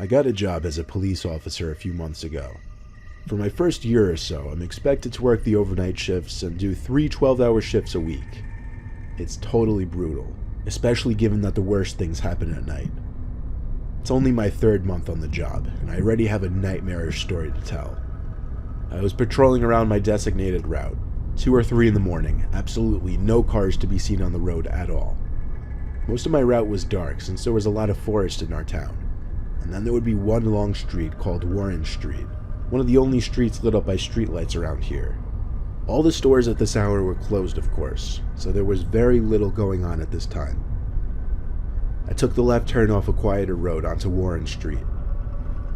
I got a job as a police officer a few months ago. For my first year or so, I'm expected to work the overnight shifts and do 3 12-hour shifts a week. It's totally brutal, especially given that the worst things happen at night. It's only my 3rd month on the job, and I already have a nightmarish story to tell. I was patrolling around my designated route, 2 or 3 in the morning, absolutely no cars to be seen on the road at all. Most of my route was dark since there was a lot of forest in our town, and then there would be one long street called Warren Street, one of the only streets lit up by streetlights around here. All the stores at this hour were closed, of course, so there was very little going on at this time. I took the left turn off a quieter road onto Warren Street.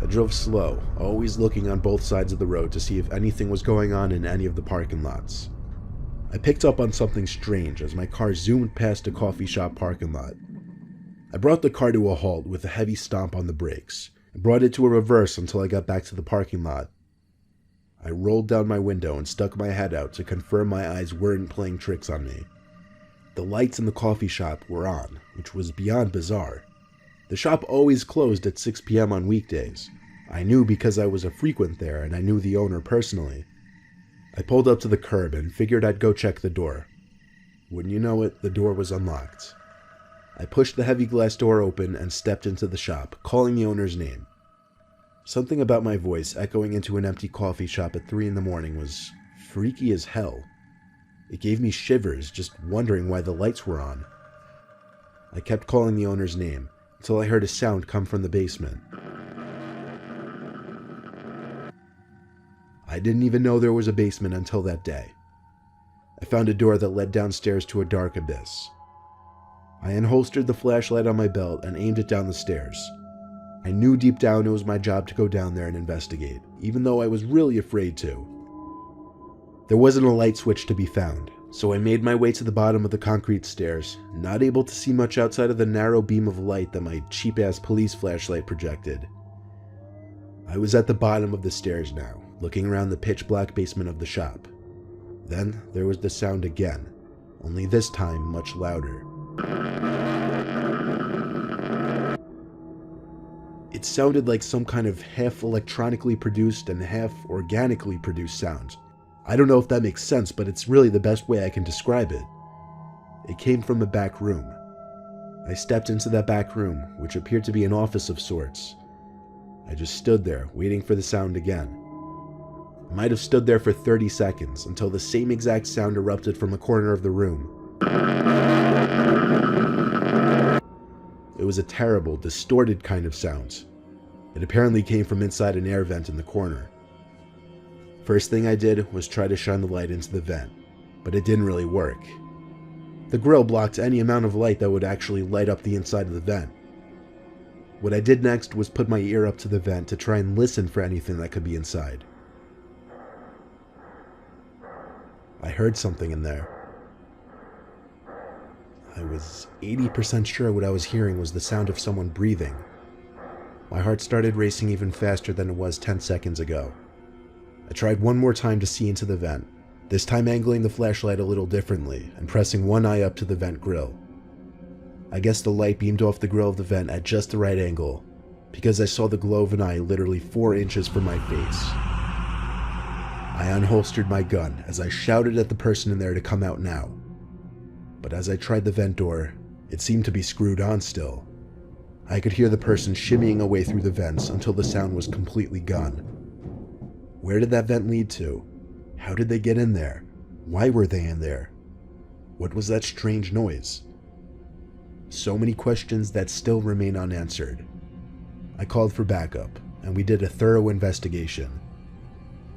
I drove slow, always looking on both sides of the road to see if anything was going on in any of the parking lots. I picked up on something strange as my car zoomed past a coffee shop parking lot. I brought the car to a halt with a heavy stomp on the brakes, and brought it to a reverse until I got back to the parking lot. I rolled down my window and stuck my head out to confirm my eyes weren't playing tricks on me. The lights in the coffee shop were on, which was beyond bizarre. The shop always closed at 6 p.m. on weekdays. I knew because I was a frequent there and I knew the owner personally. I pulled up to the curb and figured I'd go check the door. Wouldn't you know it, the door was unlocked. I pushed the heavy glass door open and stepped into the shop, calling the owner's name. Something about my voice echoing into an empty coffee shop at 3 in the morning was freaky as hell. It gave me shivers just wondering why the lights were on. I kept calling the owner's name until I heard a sound come from the basement. I didn't even know there was a basement until that day. I found a door that led downstairs to a dark abyss. I unholstered the flashlight on my belt and aimed it down the stairs. I knew deep down it was my job to go down there and investigate, even though I was really afraid to. There wasn't a light switch to be found, so I made my way to the bottom of the concrete stairs, not able to see much outside of the narrow beam of light that my cheap-ass police flashlight projected. I was at the bottom of the stairs now, looking around the pitch-black basement of the shop. Then there was the sound again, only this time much louder. It sounded like some kind of half electronically produced and half organically produced sound. I don't know if that makes sense, but it's really the best way I can describe it. It came from a back room. I stepped into that back room, which appeared to be an office of sorts. I just stood there, waiting for the sound again. I might have stood there for 30 seconds until the same exact sound erupted from a corner of the room. It was a terrible, distorted kind of sound. It apparently came from inside an air vent in the corner. First thing I did was try to shine the light into the vent, but it didn't really work. The grill blocked any amount of light that would actually light up the inside of the vent. What I did next was put my ear up to the vent to try and listen for anything that could be inside. I heard something in there. I was 80% sure what I was hearing was the sound of someone breathing. My heart started racing even faster than it was 10 seconds ago. I tried one more time to see into the vent, this time angling the flashlight a little differently and pressing one eye up to the vent grill. I guess the light beamed off the grill of the vent at just the right angle, because I saw the glow of an eye literally 4 inches from my face. I unholstered my gun as I shouted at the person in there to come out now. But as I tried the vent door, it seemed to be screwed on still. I could hear the person shimmying away through the vents until the sound was completely gone. Where did that vent lead to? How did they get in there? Why were they in there? What was that strange noise? So many questions that still remain unanswered. I called for backup, and we did a thorough investigation.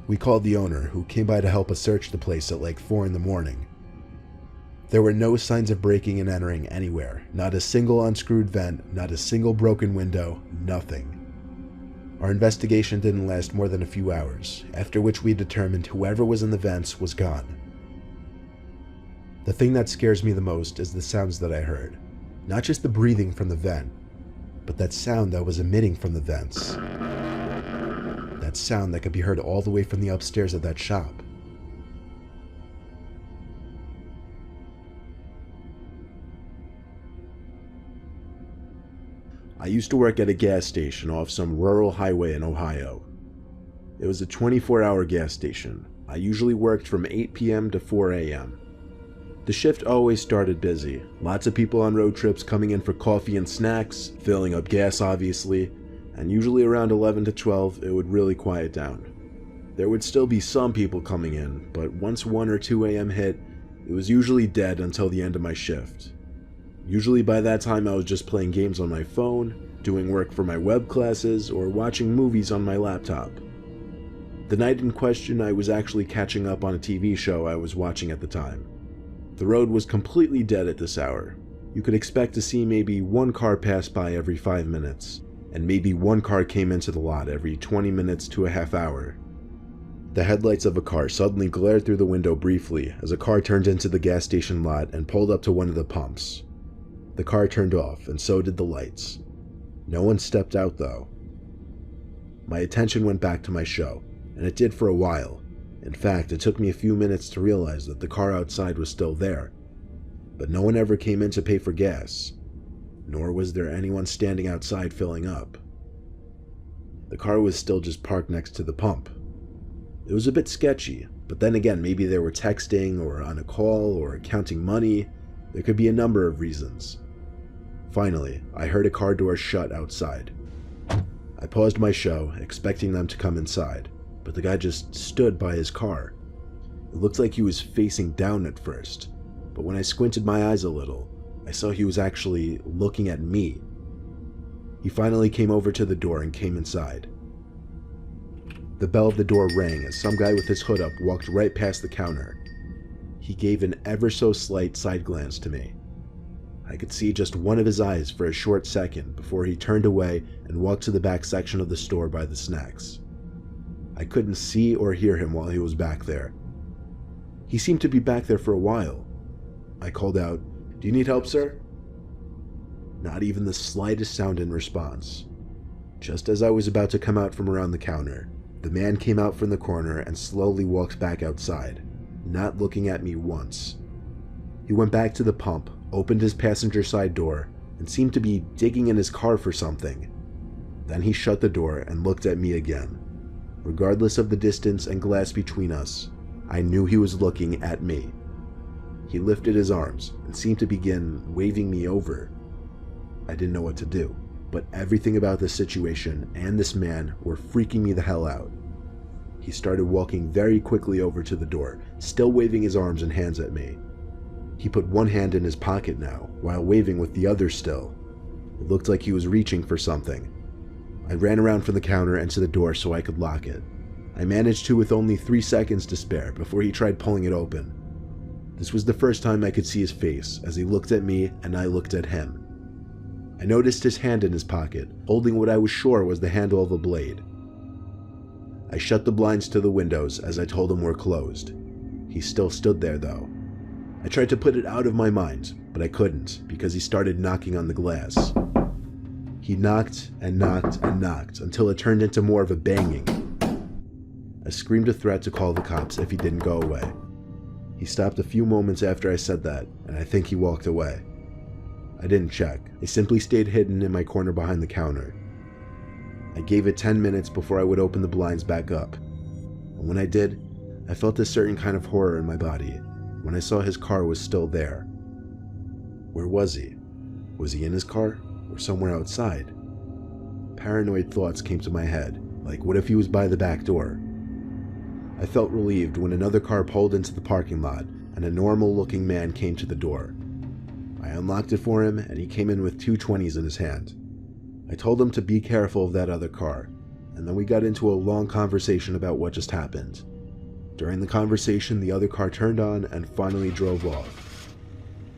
We called the owner, who came by to help us search the place at like 4 in the morning. There were no signs of breaking and entering anywhere. Not a single unscrewed vent, not a single broken window, nothing. Our investigation didn't last more than a few hours, after which we determined whoever was in the vents was gone. The thing that scares me the most is the sounds that I heard. Not just the breathing from the vent, but that sound that was emitting from the vents. That sound that could be heard all the way from the upstairs of that shop. I used to work at a gas station off some rural highway in Ohio. It was a 24-hour gas station. I usually worked from 8 p.m. to 4 a.m. The shift always started busy. Lots of people on road trips coming in for coffee and snacks, filling up gas obviously, and usually around 11 to 12 it would really quiet down. There would still be some people coming in, but once 1 or 2 a.m. hit, it was usually dead until the end of my shift. Usually by that time I was just playing games on my phone, doing work for my web classes, or watching movies on my laptop. The night in question, I was actually catching up on a TV show I was watching at the time. The road was completely dead at this hour. You could expect to see maybe one car pass by every 5 minutes, and maybe one car came into the lot every 20 minutes to a half hour. The headlights of a car suddenly glared through the window briefly as a car turned into the gas station lot and pulled up to one of the pumps. The car turned off, and so did the lights. No one stepped out though. My attention went back to my show, and it did for a while. In fact, it took me a few minutes to realize that the car outside was still there, but no one ever came in to pay for gas, nor was there anyone standing outside filling up. The car was still just parked next to the pump. It was a bit sketchy, but then again, maybe they were texting or on a call or counting money. There could be a number of reasons. Finally, I heard a car door shut outside. I paused my show, expecting them to come inside, but the guy just stood by his car. It looked like he was facing down at first, but when I squinted my eyes a little, I saw he was actually looking at me. He finally came over to the door and came inside. The bell of the door rang as some guy with his hood up walked right past the counter. He gave an ever so slight side glance to me. I could see just one of his eyes for a short second before he turned away and walked to the back section of the store by the snacks. I couldn't see or hear him while he was back there. He seemed to be back there for a while. I called out, "Do you need help, sir?" Not even the slightest sound in response. Just as I was about to come out from around the counter, the man came out from the corner and slowly walked back outside, not looking at me once. He went back to the pump, opened his passenger side door, and seemed to be digging in his car for something. Then he shut the door and looked at me again. Regardless of the distance and glass between us, I knew he was looking at me. He lifted his arms and seemed to begin waving me over. I didn't know what to do, but everything about this situation and this man were freaking me the hell out. He started walking very quickly over to the door, still waving his arms and hands at me. He put one hand in his pocket now, while waving with the other still. It looked like he was reaching for something. I ran around from the counter and to the door so I could lock it. I managed to with only 3 seconds to spare before he tried pulling it open. This was the first time I could see his face as he looked at me and I looked at him. I noticed his hand in his pocket, holding what I was sure was the handle of a blade. I shut the blinds to the windows as I told him we're closed. He still stood there though. I tried to put it out of my mind, but I couldn't because he started knocking on the glass. He knocked and knocked and knocked until it turned into more of a banging. I screamed a threat to call the cops if he didn't go away. He stopped a few moments after I said that, and I think he walked away. I didn't check. I simply stayed hidden in my corner behind the counter. I gave it 10 minutes before I would open the blinds back up. And when I did, I felt a certain kind of horror in my body when I saw his car was still there. Where was he? Was he in his car or somewhere outside? Paranoid thoughts came to my head, like what if he was by the back door? I felt relieved when another car pulled into the parking lot and a normal-looking man came to the door. I unlocked it for him and he came in with 2 20s in his hand. I told him to be careful of that other car, and then we got into a long conversation about what just happened. During the conversation, the other car turned on and finally drove off.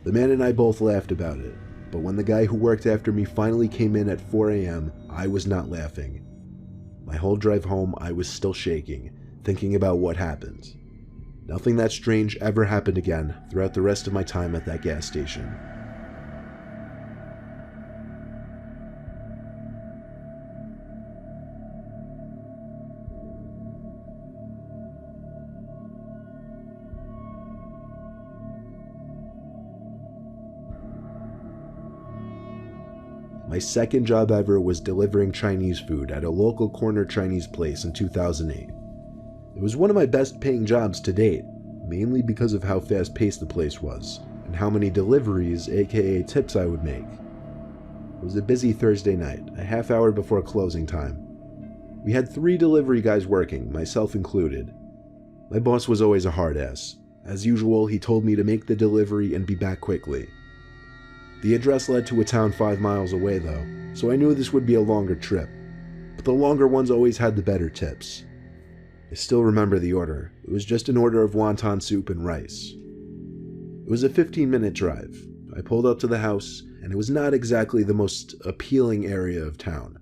The man and I both laughed about it, but when the guy who worked after me finally came in at 4 a.m., I was not laughing. My whole drive home, I was still shaking, thinking about what happened. Nothing that strange ever happened again throughout the rest of my time at that gas station. My second job ever was delivering Chinese food at a local corner Chinese place in 2008. It was one of my best paying jobs to date, mainly because of how fast paced the place was, and how many deliveries, aka tips, I would make. It was a busy Thursday night, a half hour before closing time. We had 3 delivery guys working, myself included. My boss was always a hard ass. As usual, he told me to make the delivery and be back quickly. The address led to a town 5 miles away though, so I knew this would be a longer trip. But the longer ones always had the better tips. I still remember the order. It was just an order of wonton soup and rice. It was a 15-minute drive. I pulled up to the house, and it was not exactly the most appealing area of town.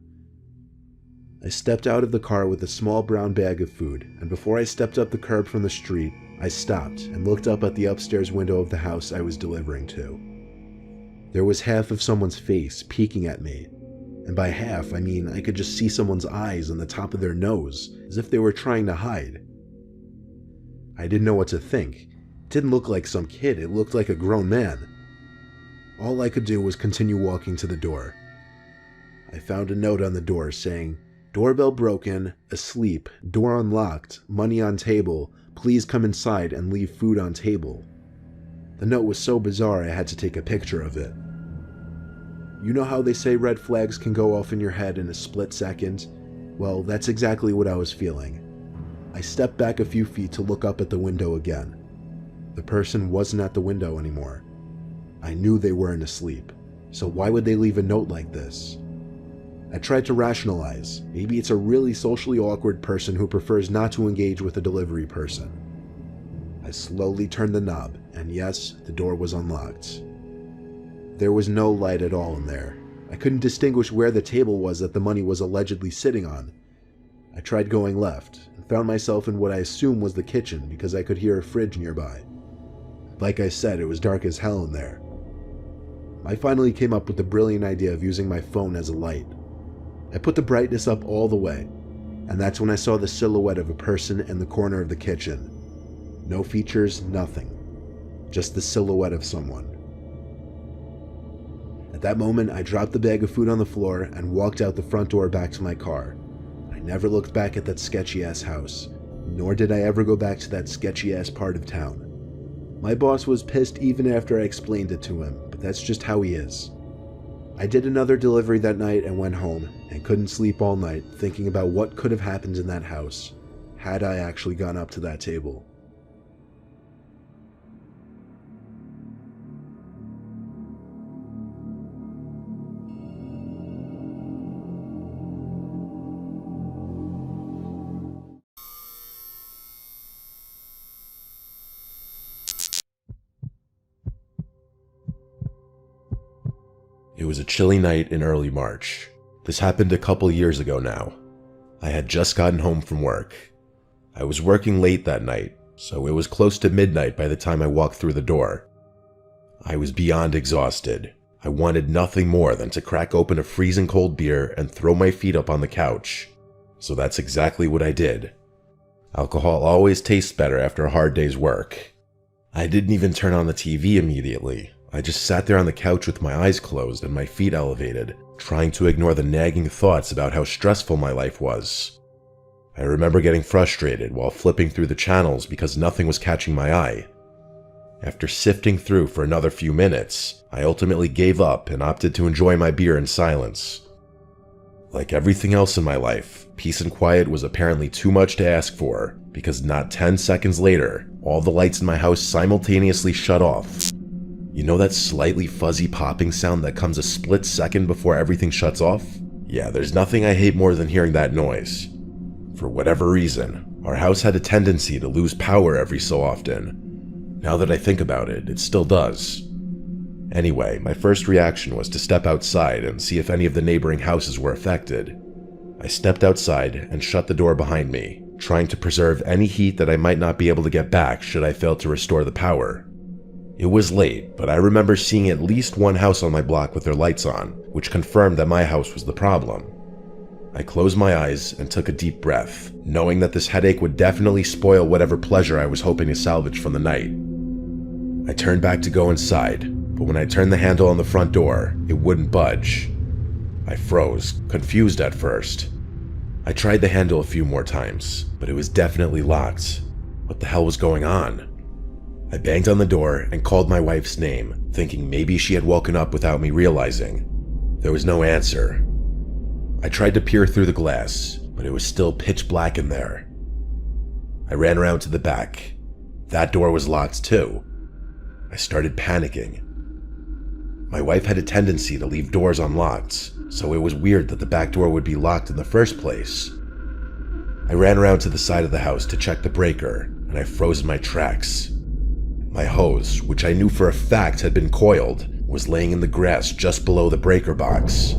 I stepped out of the car with a small brown bag of food, and before I stepped up the curb from the street, I stopped and looked up at the upstairs window of the house I was delivering to. There was half of someone's face peeking at me, and by half I mean I could just see someone's eyes on the top of their nose, as if they were trying to hide. I didn't know what to think. It didn't look like some kid, it looked like a grown man. All I could do was continue walking to the door. I found a note on the door saying, "Doorbell broken, asleep, door unlocked, money on table, please come inside and leave food on table." The note was so bizarre I had to take a picture of it. You know how they say red flags can go off in your head in a split second? Well, that's exactly what I was feeling. I stepped back a few feet to look up at the window again. The person wasn't at the window anymore. I knew they weren't asleep, so why would they leave a note like this? I tried to rationalize. Maybe it's a really socially awkward person who prefers not to engage with a delivery person. I slowly turned the knob, and yes, the door was unlocked. There was no light at all in there. I couldn't distinguish where the table was that the money was allegedly sitting on. I tried going left, and found myself in what I assumed was the kitchen because I could hear a fridge nearby. Like I said, it was dark as hell in there. I finally came up with the brilliant idea of using my phone as a light. I put the brightness up all the way, and that's when I saw the silhouette of a person in the corner of the kitchen. No features, nothing. Just the silhouette of someone. At that moment, I dropped the bag of food on the floor and walked out the front door back to my car. I never looked back at that sketchy-ass house, nor did I ever go back to that sketchy-ass part of town. My boss was pissed even after I explained it to him, but that's just how he is. I did another delivery that night and went home, and couldn't sleep all night thinking about what could have happened in that house, had I actually gone up to that table. It was a chilly night in early March. This happened a couple years ago now. I had just gotten home from work. I was working late that night, so it was close to midnight by the time I walked through the door. I was beyond exhausted. I wanted nothing more than to crack open a freezing cold beer and throw my feet up on the couch. So that's exactly what I did. Alcohol always tastes better after a hard day's work. I didn't even turn on the TV immediately. I just sat there on the couch with my eyes closed and my feet elevated, trying to ignore the nagging thoughts about how stressful my life was. I remember getting frustrated while flipping through the channels because nothing was catching my eye. After sifting through for another few minutes, I ultimately gave up and opted to enjoy my beer in silence. Like everything else in my life, peace and quiet was apparently too much to ask for, because not 10 seconds later, all the lights in my house simultaneously shut off. You know that slightly fuzzy popping sound that comes a split second before everything shuts off? Yeah, there's nothing I hate more than hearing that noise. For whatever reason, our house had a tendency to lose power every so often. Now that I think about it, it still does. Anyway, my first reaction was to step outside and see if any of the neighboring houses were affected. I stepped outside and shut the door behind me, trying to preserve any heat that I might not be able to get back should I fail to restore the power. It was late, but I remember seeing at least one house on my block with their lights on, which confirmed that my house was the problem. I closed my eyes and took a deep breath, knowing that this headache would definitely spoil whatever pleasure I was hoping to salvage from the night. I turned back to go inside, but when I turned the handle on the front door, it wouldn't budge. I froze, confused at first. I tried the handle a few more times, but it was definitely locked. What the hell was going on? I banged on the door and called my wife's name, thinking maybe she had woken up without me realizing. There was no answer. I tried to peer through the glass, but it was still pitch black in there. I ran around to the back. That door was locked too. I started panicking. My wife had a tendency to leave doors unlocked, so it was weird that the back door would be locked in the first place. I ran around to the side of the house to check the breaker, and I froze in my tracks. My hose, which I knew for a fact had been coiled, was laying in the grass just below the breaker box.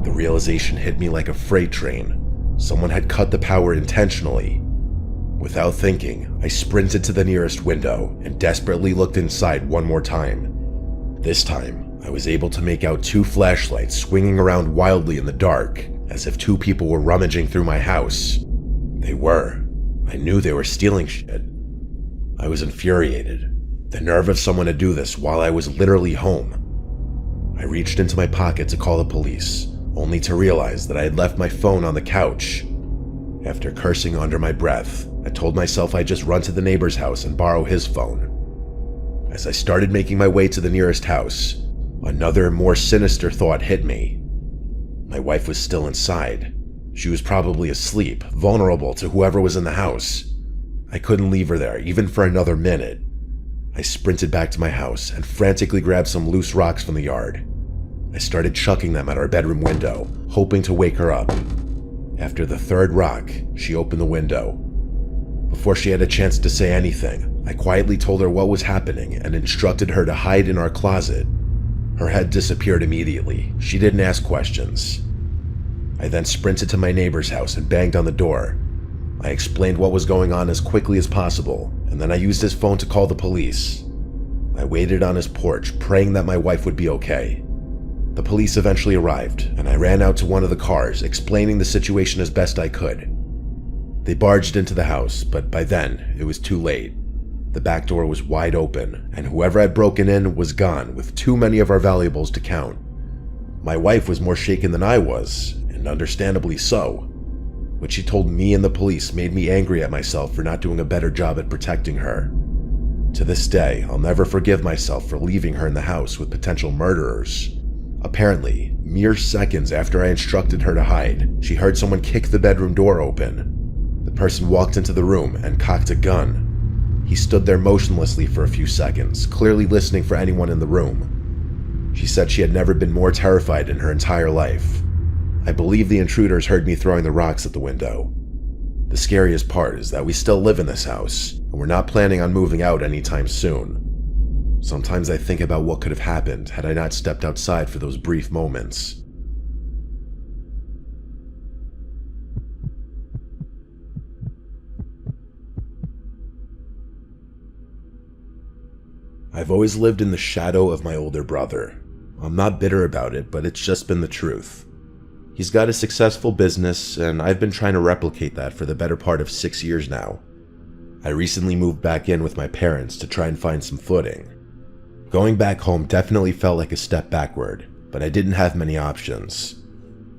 The realization hit me like a freight train. Someone had cut the power intentionally. Without thinking, I sprinted to the nearest window and desperately looked inside one more time. This time, I was able to make out two flashlights swinging around wildly in the dark, as if two people were rummaging through my house. They were. I knew they were stealing shit. I was infuriated. The nerve of someone to do this while I was literally home. I reached into my pocket to call the police, only to realize that I had left my phone on the couch. After cursing under my breath, I told myself I'd just run to the neighbor's house and borrow his phone. As I started making my way to the nearest house, another, more sinister thought hit me. My wife was still inside. She was probably asleep, vulnerable to whoever was in the house. I couldn't leave her there, even for another minute. I sprinted back to my house and frantically grabbed some loose rocks from the yard. I started chucking them at our bedroom window, hoping to wake her up. After the third rock, she opened the window. Before she had a chance to say anything, I quietly told her what was happening and instructed her to hide in our closet. Her head disappeared immediately. She didn't ask questions. I then sprinted to my neighbor's house and banged on the door. I explained what was going on as quickly as possible, and then I used his phone to call the police. I waited on his porch, praying that my wife would be okay. The police eventually arrived, and I ran out to one of the cars, explaining the situation as best I could. They barged into the house, but by then, it was too late. The back door was wide open, and whoever had broken in was gone, with too many of our valuables to count. My wife was more shaken than I was, and understandably so. What she told me and the police made me angry at myself for not doing a better job at protecting her. To this day, I'll never forgive myself for leaving her in the house with potential murderers. Apparently, mere seconds after I instructed her to hide, she heard someone kick the bedroom door open. The person walked into the room and cocked a gun. He stood there motionlessly for a few seconds, clearly listening for anyone in the room. She said she had never been more terrified in her entire life. I believe the intruders heard me throwing the rocks at the window. The scariest part is that we still live in this house, and we're not planning on moving out anytime soon. Sometimes I think about what could have happened had I not stepped outside for those brief moments. I've always lived in the shadow of my older brother. I'm not bitter about it, but it's just been the truth. He's got a successful business, and I've been trying to replicate that for the better part of 6 years now. I recently moved back in with my parents to try and find some footing. Going back home definitely felt like a step backward, but I didn't have many options.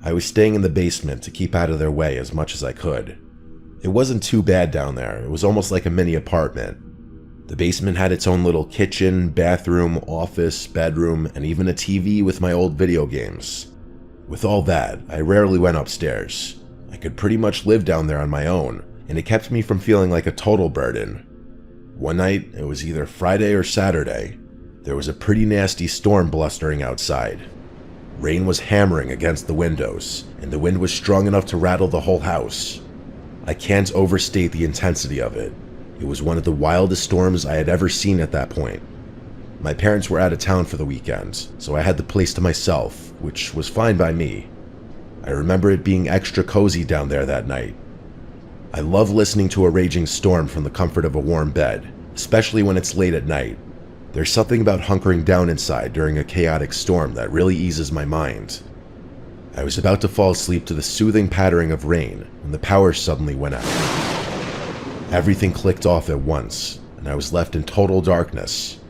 I was staying in the basement to keep out of their way as much as I could. It wasn't too bad down there. It was almost like a mini apartment. The basement had its own little kitchen, bathroom, office, bedroom, and even a TV with my old video games. With all that, I rarely went upstairs. I could pretty much live down there on my own, and it kept me from feeling like a total burden. One night, it was either Friday or Saturday, there was a pretty nasty storm blustering outside. Rain was hammering against the windows, and the wind was strong enough to rattle the whole house. I can't overstate the intensity of it. It was one of the wildest storms I had ever seen at that point. My parents were out of town for the weekend, so I had the place to myself, which was fine by me. I remember it being extra cozy down there that night. I love listening to a raging storm from the comfort of a warm bed, especially when it's late at night. There's something about hunkering down inside during a chaotic storm that really eases my mind. I was about to fall asleep to the soothing pattering of rain when the power suddenly went out. Everything clicked off at once, and I was left in total darkness.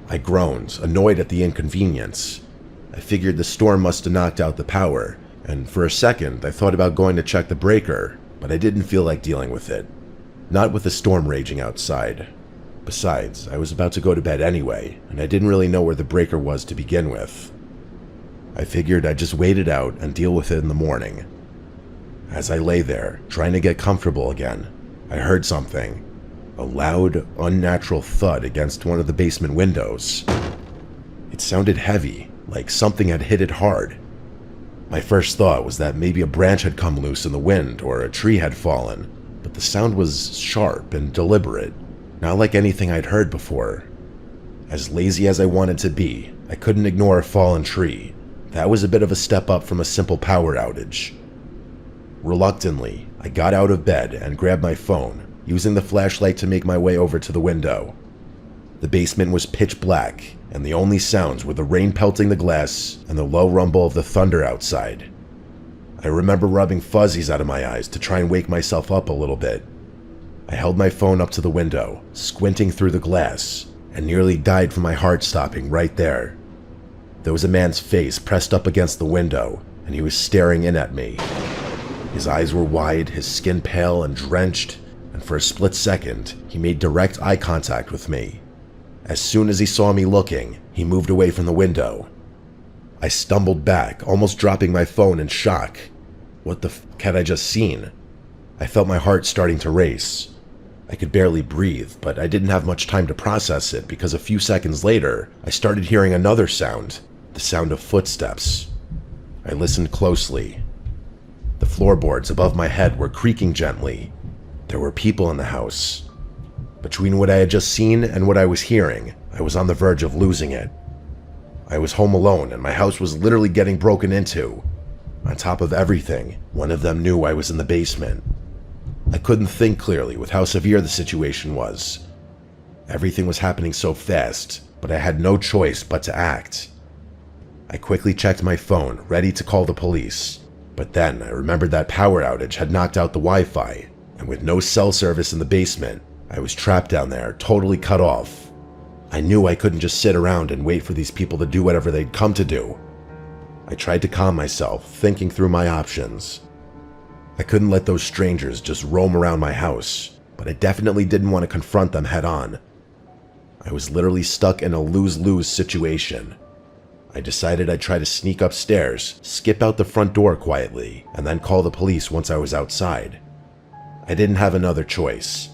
I groaned, annoyed at the inconvenience. I figured the storm must have knocked out the power, and for a second I thought about going to check the breaker, but I didn't feel like dealing with it. Not with the storm raging outside. Besides, I was about to go to bed anyway, and I didn't really know where the breaker was to begin with. I figured I'd just wait it out and deal with it in the morning. As I lay there, trying to get comfortable again, I heard something. A loud, unnatural thud against one of the basement windows. It sounded heavy, like something had hit it hard. My first thought was that maybe a branch had come loose in the wind or a tree had fallen, but the sound was sharp and deliberate, not like anything I'd heard before. As lazy as I wanted to be, I couldn't ignore a fallen tree. That was a bit of a step up from a simple power outage. Reluctantly, I got out of bed and grabbed my phone, using the flashlight to make my way over to the window. The basement was pitch black, and the only sounds were the rain pelting the glass and the low rumble of the thunder outside. I remember rubbing fuzzies out of my eyes to try and wake myself up a little bit. I held my phone up to the window, squinting through the glass, and nearly died from my heart stopping right there. There was a man's face pressed up against the window, and he was staring in at me. His eyes were wide, his skin pale and drenched, and for a split second, he made direct eye contact with me. As soon as he saw me looking, he moved away from the window. I stumbled back, almost dropping my phone in shock. What the f*** had I just seen? I felt my heart starting to race. I could barely breathe, but I didn't have much time to process it because a few seconds later, I started hearing another sound, the sound of footsteps. I listened closely. The floorboards above my head were creaking gently. There were people in the house. Between what I had just seen and what I was hearing, I was on the verge of losing it. I was home alone and my house was literally getting broken into. On top of everything, one of them knew I was in the basement. I couldn't think clearly with how severe the situation was. Everything was happening so fast, but I had no choice but to act. I quickly checked my phone, ready to call the police, but then I remembered that power outage had knocked out the Wi-Fi, and with no cell service in the basement, I was trapped down there, totally cut off. I knew I couldn't just sit around and wait for these people to do whatever they'd come to do. I tried to calm myself, thinking through my options. I couldn't let those strangers just roam around my house, but I definitely didn't want to confront them head on. I was literally stuck in a lose-lose situation. I decided I'd try to sneak upstairs, skip out the front door quietly, and then call the police once I was outside. I didn't have another choice.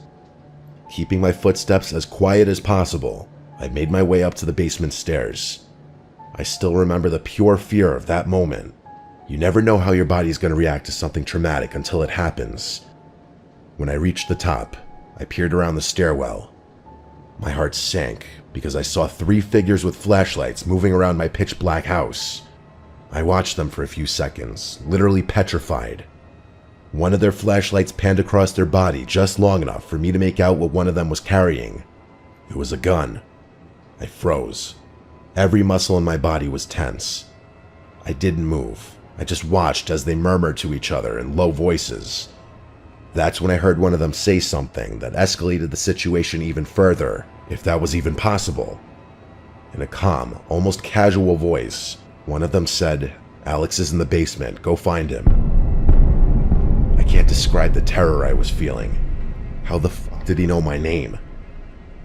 Keeping my footsteps as quiet as possible, I made my way up to the basement stairs. I still remember the pure fear of that moment. You never know how your body's going to react to something traumatic until it happens. When I reached the top, I peered around the stairwell. My heart sank because I saw 3 figures with flashlights moving around my pitch black house. I watched them for a few seconds, literally petrified. One of their flashlights panned across their body just long enough for me to make out what one of them was carrying. It was a gun. I froze. Every muscle in my body was tense. I didn't move. I just watched as they murmured to each other in low voices. That's when I heard one of them say something that escalated the situation even further, if that was even possible. In a calm, almost casual voice, one of them said, "Alex is in the basement, go find him." I can't describe the terror I was feeling. How the f*** did he know my name?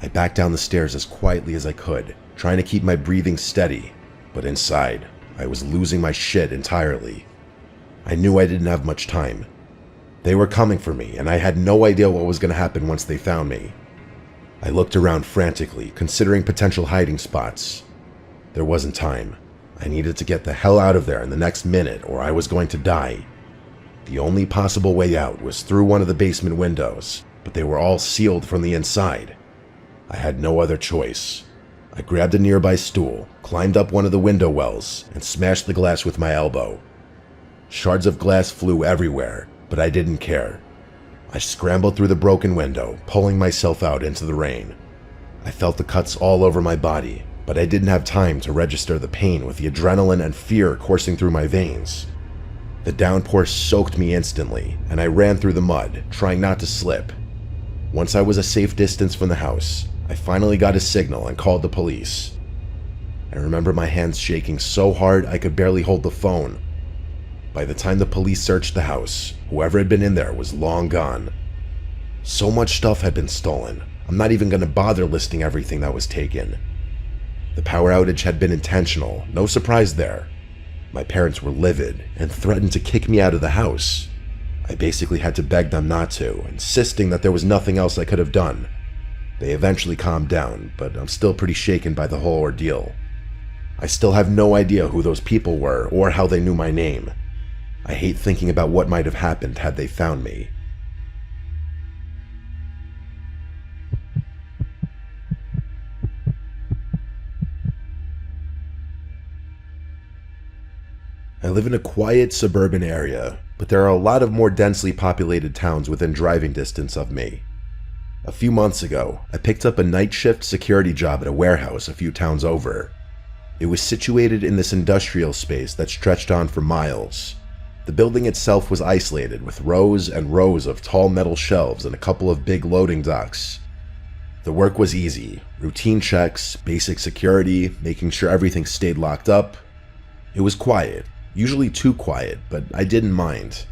I backed down the stairs as quietly as I could, trying to keep my breathing steady, but inside, I was losing my shit entirely. I knew I didn't have much time. They were coming for me, and I had no idea what was going to happen once they found me. I looked around frantically, considering potential hiding spots. There wasn't time. I needed to get the hell out of there in the next minute, or I was going to die. The only possible way out was through one of the basement windows, but they were all sealed from the inside. I had no other choice. I grabbed a nearby stool, climbed up one of the window wells, and smashed the glass with my elbow. Shards of glass flew everywhere, but I didn't care. I scrambled through the broken window, pulling myself out into the rain. I felt the cuts all over my body, but I didn't have time to register the pain with the adrenaline and fear coursing through my veins. The downpour soaked me instantly, and I ran through the mud, trying not to slip. Once I was a safe distance from the house, I finally got a signal and called the police. I remember my hands shaking so hard I could barely hold the phone. By the time the police searched the house, whoever had been in there was long gone. So much stuff had been stolen, I'm not even going to bother listing everything that was taken. The power outage had been intentional, no surprise there. My parents were livid and threatened to kick me out of the house. I basically had to beg them not to, insisting that there was nothing else I could have done. They eventually calmed down, but I'm still pretty shaken by the whole ordeal. I still have no idea who those people were or how they knew my name. I hate thinking about what might have happened had they found me. I live in a quiet suburban area, but there are a lot of more densely populated towns within driving distance of me. A few months ago, I picked up a night shift security job at a warehouse a few towns over. It was situated in this industrial space that stretched on for miles. The building itself was isolated with rows and rows of tall metal shelves and a couple of big loading docks. The work was easy, routine checks, basic security, making sure everything stayed locked up. It was quiet. Usually too quiet, but I didn't mind.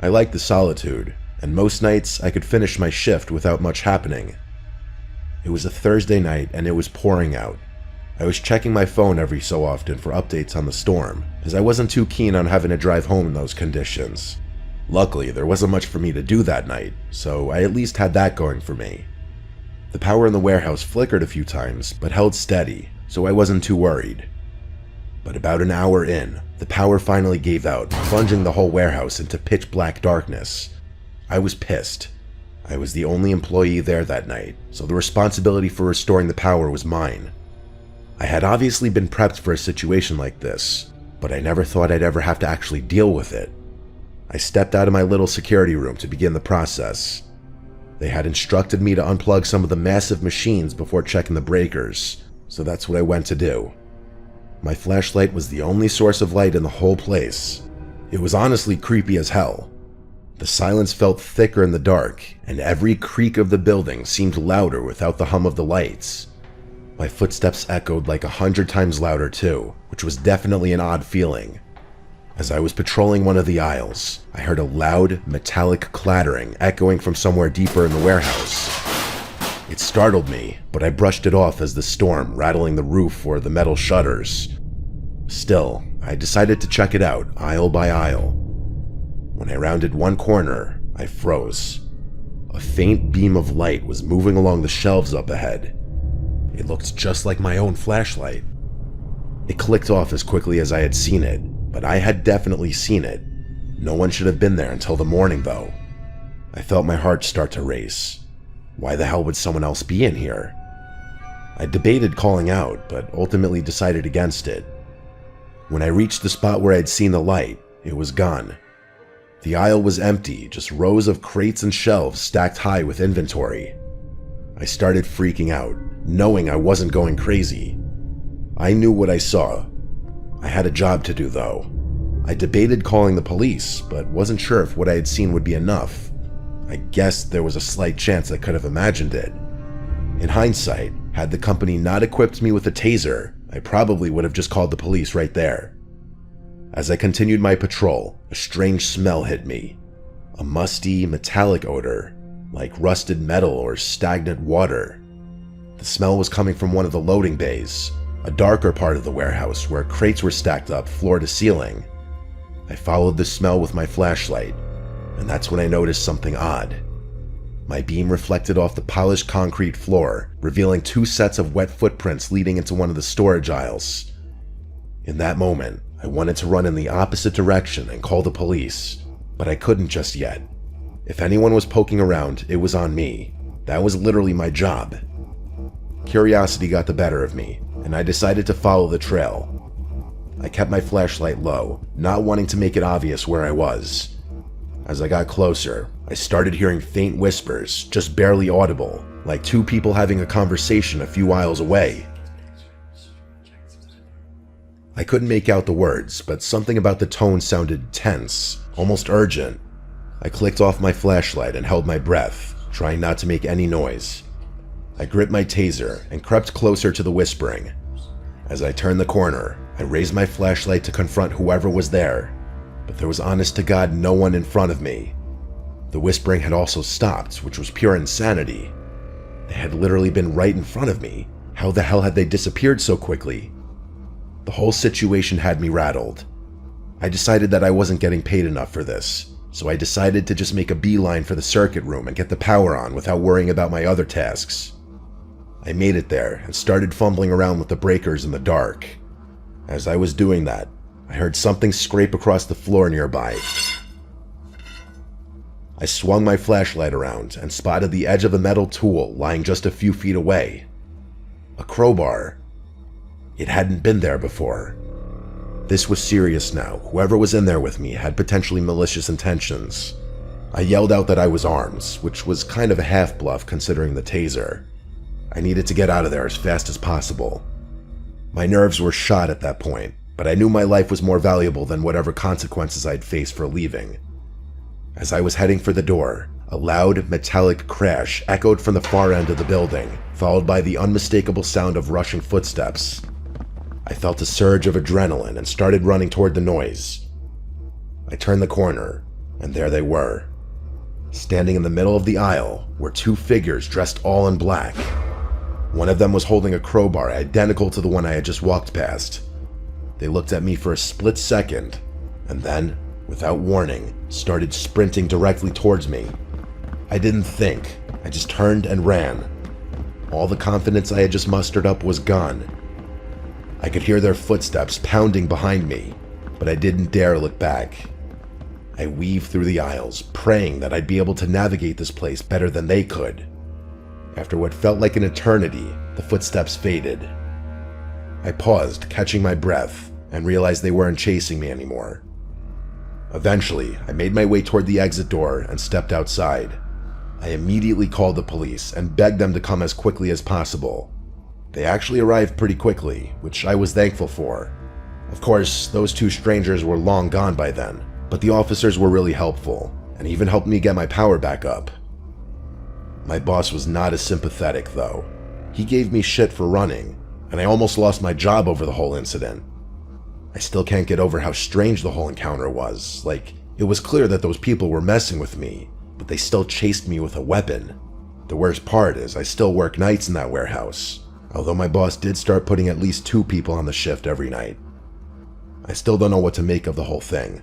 I liked the solitude, and most nights I could finish my shift without much happening. It was a Thursday night and it was pouring out. I was checking my phone every so often for updates on the storm, as I wasn't too keen on having to drive home in those conditions. Luckily, there wasn't much for me to do that night, so I at least had that going for me. The power in the warehouse flickered a few times, but held steady, so I wasn't too worried. But about an hour in, the power finally gave out, plunging the whole warehouse into pitch black darkness. I was pissed. I was the only employee there that night, so the responsibility for restoring the power was mine. I had obviously been prepped for a situation like this, but I never thought I'd ever have to actually deal with it. I stepped out of my little security room to begin the process. They had instructed me to unplug some of the massive machines before checking the breakers, so that's what I went to do. My flashlight was the only source of light in the whole place. It was honestly creepy as hell. The silence felt thicker in the dark, and every creak of the building seemed louder without the hum of the lights. My footsteps echoed like 100 times louder too, which was definitely an odd feeling. As I was patrolling one of the aisles, I heard a loud, metallic clattering echoing from somewhere deeper in the warehouse. It startled me, but I brushed it off as the storm rattling the roof or the metal shutters. Still, I decided to check it out, aisle by aisle. When I rounded one corner, I froze. A faint beam of light was moving along the shelves up ahead. It looked just like my own flashlight. It clicked off as quickly as I had seen it, but I had definitely seen it. No one should have been there until the morning, though. I felt my heart start to race. Why the hell would someone else be in here? I debated calling out, but ultimately decided against it. When I reached the spot where I'd seen the light, it was gone. The aisle was empty, just rows of crates and shelves stacked high with inventory. I started freaking out, knowing I wasn't going crazy. I knew what I saw. I had a job to do, though. I debated calling the police, but wasn't sure if what I had seen would be enough. I guessed there was a slight chance I could have imagined it. In hindsight, had the company not equipped me with a taser, I probably would have just called the police right there. As I continued my patrol, a strange smell hit me. A musty, metallic odor, like rusted metal or stagnant water. The smell was coming from one of the loading bays, a darker part of the warehouse where crates were stacked up floor to ceiling. I followed the smell with my flashlight, and that's when I noticed something odd. My beam reflected off the polished concrete floor, revealing 2 sets of wet footprints leading into one of the storage aisles. In that moment, I wanted to run in the opposite direction and call the police, but I couldn't just yet. If anyone was poking around, it was on me. That was literally my job. Curiosity got the better of me, and I decided to follow the trail. I kept my flashlight low, not wanting to make it obvious where I was. As I got closer, I started hearing faint whispers, just barely audible, like 2 people having a conversation a few aisles away. I couldn't make out the words, but something about the tone sounded tense, almost urgent. I clicked off my flashlight and held my breath, trying not to make any noise. I gripped my taser and crept closer to the whispering. As I turned the corner, I raised my flashlight to confront whoever was there, but there was honest to God no one in front of me. The whispering had also stopped, which was pure insanity. They had literally been right in front of me. How the hell had they disappeared so quickly? The whole situation had me rattled. I decided that I wasn't getting paid enough for this, so I decided to just make a beeline for the circuit room and get the power on without worrying about my other tasks. I made it there and started fumbling around with the breakers in the dark. As I was doing that, I heard something scrape across the floor nearby. I swung my flashlight around and spotted the edge of a metal tool lying just a few feet away. A crowbar. It hadn't been there before. This was serious now. Whoever was in there with me had potentially malicious intentions. I yelled out that I was armed, which was kind of a half-bluff considering the taser. I needed to get out of there as fast as possible. My nerves were shot at that point, but I knew my life was more valuable than whatever consequences I'd face for leaving. As I was heading for the door, a loud, metallic crash echoed from the far end of the building, followed by the unmistakable sound of rushing footsteps. I felt a surge of adrenaline and started running toward the noise. I turned the corner, and there they were. Standing in the middle of the aisle were two figures dressed all in black. One of them was holding a crowbar identical to the one I had just walked past. They looked at me for a split second, and then, without warning, started sprinting directly towards me. I didn't think, I just turned and ran. All the confidence I had just mustered up was gone. I could hear their footsteps pounding behind me, but I didn't dare look back. I weaved through the aisles, praying that I'd be able to navigate this place better than they could. After what felt like an eternity, the footsteps faded. I paused, catching my breath, and realized they weren't chasing me anymore. Eventually, I made my way toward the exit door and stepped outside. I immediately called the police and begged them to come as quickly as possible. They actually arrived pretty quickly, which I was thankful for. Of course, those two strangers were long gone by then, but the officers were really helpful, and even helped me get my power back up. My boss was not as sympathetic, though. He gave me shit for running, and I almost lost my job over the whole incident. I still can't get over how strange the whole encounter was. Like, it was clear that those people were messing with me, but they still chased me with a weapon. The worst part is I still work nights in that warehouse, although my boss did start putting at least 2 people on the shift every night. I still don't know what to make of the whole thing.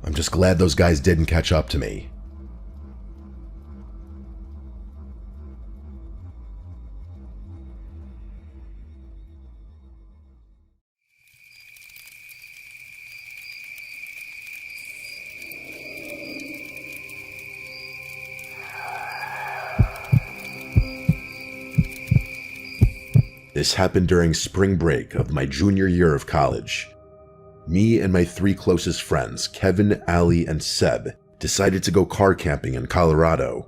I'm just glad those guys didn't catch up to me. This happened during spring break of my junior year of college. Me and my 3 closest friends, Kevin, Ali, and Seb, decided to go car camping in Colorado.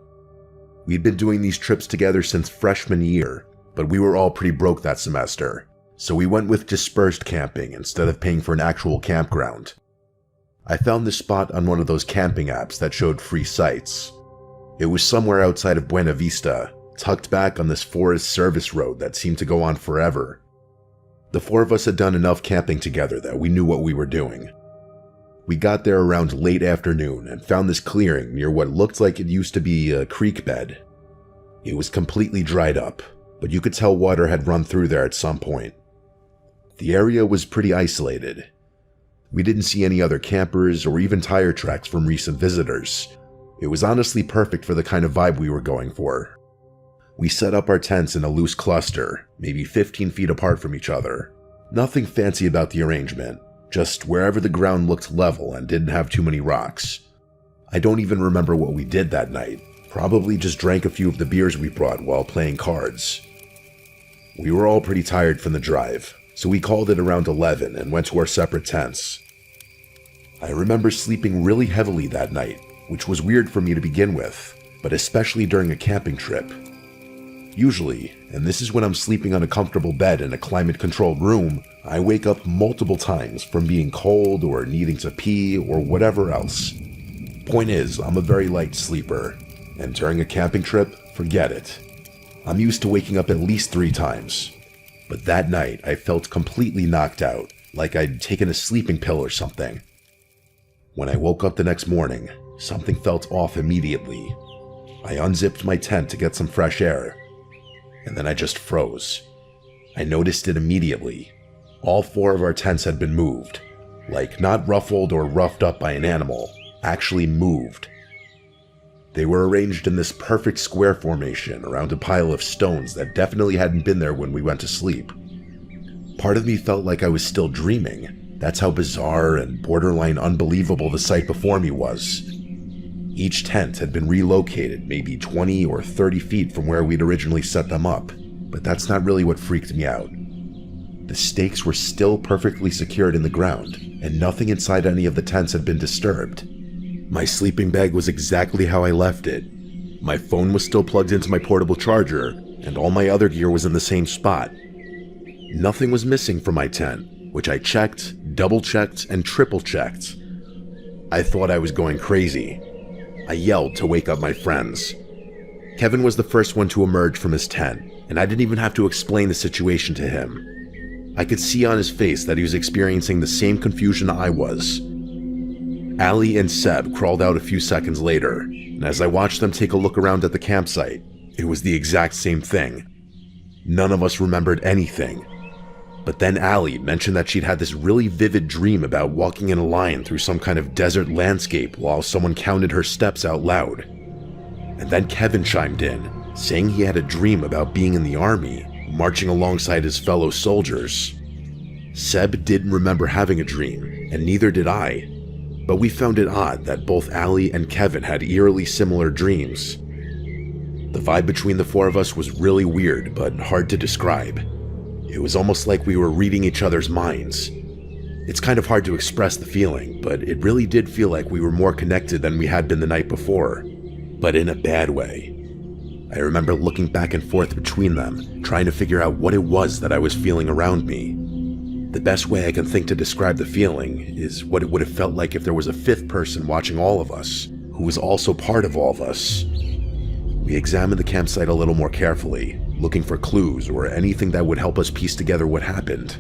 We'd been doing these trips together since freshman year, but we were all pretty broke that semester, so we went with dispersed camping instead of paying for an actual campground. I found this spot on one of those camping apps that showed free sites. It was somewhere outside of Buena Vista, tucked back on this forest service road that seemed to go on forever. The 4 of us had done enough camping together that we knew what we were doing. We got there around late afternoon and found this clearing near what looked like it used to be a creek bed. It was completely dried up, but you could tell water had run through there at some point. The area was pretty isolated. We didn't see any other campers or even tire tracks from recent visitors. It was honestly perfect for the kind of vibe we were going for. We set up our tents in a loose cluster, maybe 15 feet apart from each other. Nothing fancy about the arrangement, just wherever the ground looked level and didn't have too many rocks. I don't even remember what we did that night, probably just drank a few of the beers we brought while playing cards. We were all pretty tired from the drive, so we called it around 11 and went to our separate tents. I remember sleeping really heavily that night, which was weird for me to begin with, but especially during a camping trip. Usually, and this is when I'm sleeping on a comfortable bed in a climate-controlled room, I wake up multiple times from being cold or needing to pee or whatever else. Point is, I'm a very light sleeper, and during a camping trip, forget it. I'm used to waking up at least 3 times. But that night, I felt completely knocked out, like I'd taken a sleeping pill or something. When I woke up the next morning, something felt off immediately. I unzipped my tent to get some fresh air, and then I just froze. I noticed it immediately. All 4 of our tents had been moved, like not ruffled or roughed up by an animal, actually moved. They were arranged in this perfect square formation around a pile of stones that definitely hadn't been there when we went to sleep. Part of me felt like I was still dreaming. That's how bizarre and borderline unbelievable the sight before me was. Each tent had been relocated maybe 20 or 30 feet from where we'd originally set them up, but that's not really what freaked me out. The stakes were still perfectly secured in the ground, and nothing inside any of the tents had been disturbed. My sleeping bag was exactly how I left it. My phone was still plugged into my portable charger, and all my other gear was in the same spot. Nothing was missing from my tent, which I checked, double-checked, and triple-checked. I thought I was going crazy. I yelled to wake up my friends. Kevin was the first one to emerge from his tent, and I didn't even have to explain the situation to him. I could see on his face that he was experiencing the same confusion I was. Allie and Seb crawled out a few seconds later, and as I watched them take a look around at the campsite, it was the exact same thing. None of us remembered anything. But then Allie mentioned that she'd had this really vivid dream about walking in a line through some kind of desert landscape while someone counted her steps out loud. And then Kevin chimed in, saying he had a dream about being in the army, marching alongside his fellow soldiers. Seb didn't remember having a dream, and neither did I. But we found it odd that both Allie and Kevin had eerily similar dreams. The vibe between the 4 of us was really weird, but hard to describe. It was almost like we were reading each other's minds. It's kind of hard to express the feeling, but it really did feel like we were more connected than we had been the night before, but in a bad way. I remember looking back and forth between them, trying to figure out what it was that I was feeling around me. The best way I can think to describe the feeling is what it would have felt like if there was a 5th person watching all of us, who was also part of all of us. We examined the campsite a little more carefully, looking for clues or anything that would help us piece together what happened.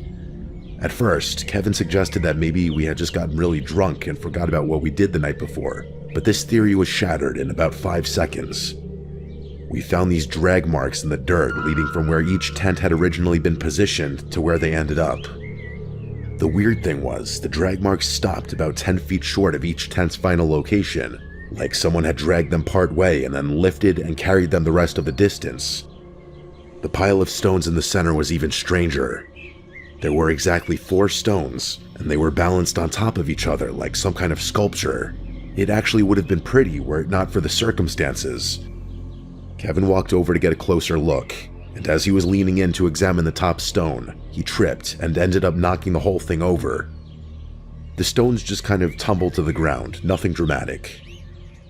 At first, Kevin suggested that maybe we had just gotten really drunk and forgot about what we did the night before, but this theory was shattered in about 5 seconds. We found these drag marks in the dirt leading from where each tent had originally been positioned to where they ended up. The weird thing was, the drag marks stopped about 10 feet short of each tent's final location, like someone had dragged them part way and then lifted and carried them the rest of the distance. The pile of stones in the center was even stranger. There were exactly 4 stones, and they were balanced on top of each other like some kind of sculpture. It actually would have been pretty were it not for the circumstances. Kevin walked over to get a closer look, and as he was leaning in to examine the top stone, he tripped and ended up knocking the whole thing over. The stones just kind of tumbled to the ground, nothing dramatic.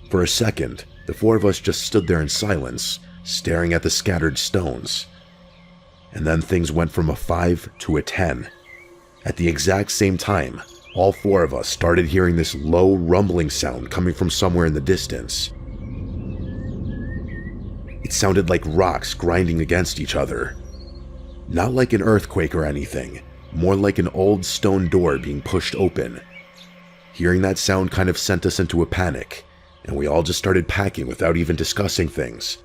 For a second, the 4 of us just stood there in silence, staring at the scattered stones. And then things went from a 5 to a 10. At the exact same time, all 4 of us started hearing this low rumbling sound coming from somewhere in the distance. It sounded like rocks grinding against each other. Not like an earthquake or anything, more like an old stone door being pushed open. Hearing that sound kind of sent us into a panic, and we all just started packing without even discussing things.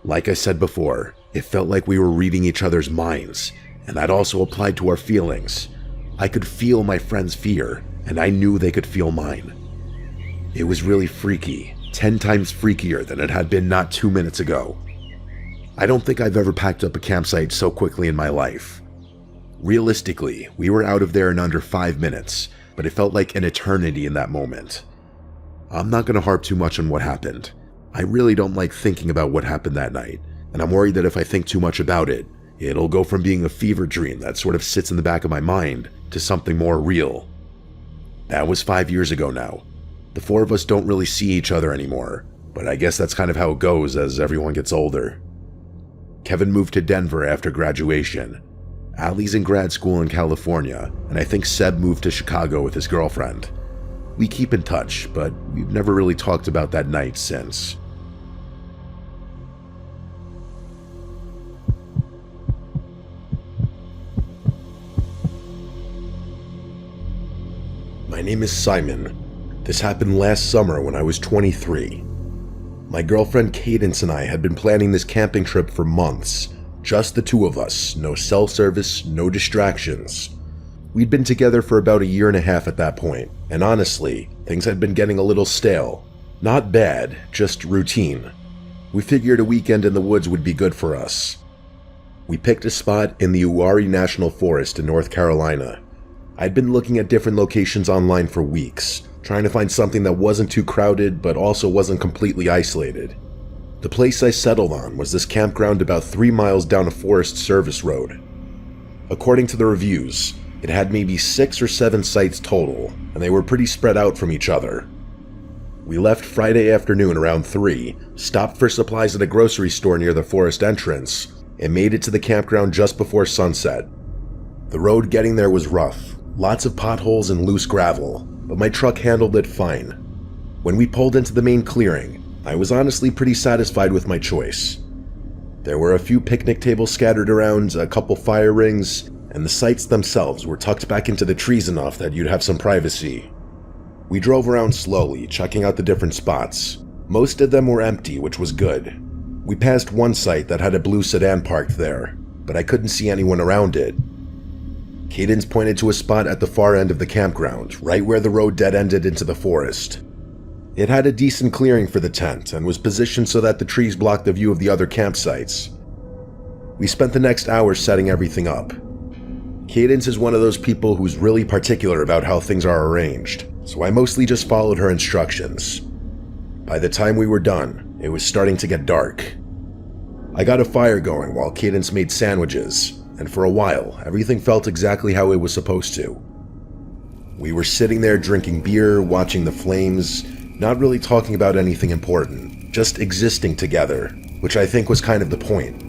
Like I said before, it felt like we were reading each other's minds, and that also applied to our feelings. I could feel my friends' fear, and I knew they could feel mine. It was really freaky, 10 times freakier than it had been not 2 minutes ago. I don't think I've ever packed up a campsite so quickly in my life. Realistically, we were out of there in under 5 minutes, but it felt like an eternity in that moment. I'm not going to harp too much on what happened. I really don't like thinking about what happened that night, and I'm worried that if I think too much about it, it'll go from being a fever dream that sort of sits in the back of my mind to something more real. That was 5 years ago now. The 4 of us don't really see each other anymore, but I guess that's kind of how it goes as everyone gets older. Kevin moved to Denver after graduation. Allie's in grad school in California, and I think Seb moved to Chicago with his girlfriend. We keep in touch, but we've never really talked about that night since. My name is Simon. This happened last summer when I was 23. My girlfriend Cadence and I had been planning this camping trip for months. Just the two of us, no cell service, no distractions. We'd been together for about a year and a half at that point, and honestly, things had been getting a little stale. Not bad, just routine. We figured a weekend in the woods would be good for us. We picked a spot in the Eerie National Forest in North Carolina. I'd been looking at different locations online for weeks, trying to find something that wasn't too crowded but also wasn't completely isolated. The place I settled on was this campground about 3 miles down a Forest Service road. According to the reviews, it had maybe 6 or 7 sites total, and they were pretty spread out from each other. We left Friday afternoon around 3, stopped for supplies at a grocery store near the forest entrance, and made it to the campground just before sunset. The road getting there was rough, lots of potholes and loose gravel, but my truck handled it fine. When we pulled into the main clearing, I was honestly pretty satisfied with my choice. There were a few picnic tables scattered around, a couple fire rings, and the sites themselves were tucked back into the trees enough that you'd have some privacy. We drove around slowly, checking out the different spots. Most of them were empty, which was good. We passed one site that had a blue sedan parked there, but I couldn't see anyone around it. Cadence pointed to a spot at the far end of the campground, right where the road dead-ended into the forest. It had a decent clearing for the tent and was positioned so that the trees blocked the view of the other campsites. We spent the next hour setting everything up. Cadence is one of those people who's really particular about how things are arranged, so I mostly just followed her instructions. By the time we were done, it was starting to get dark. I got a fire going while Cadence made sandwiches, and for a while, everything felt exactly how it was supposed to. We were sitting there drinking beer, watching the flames, not really talking about anything important, just existing together, which I think was kind of the point.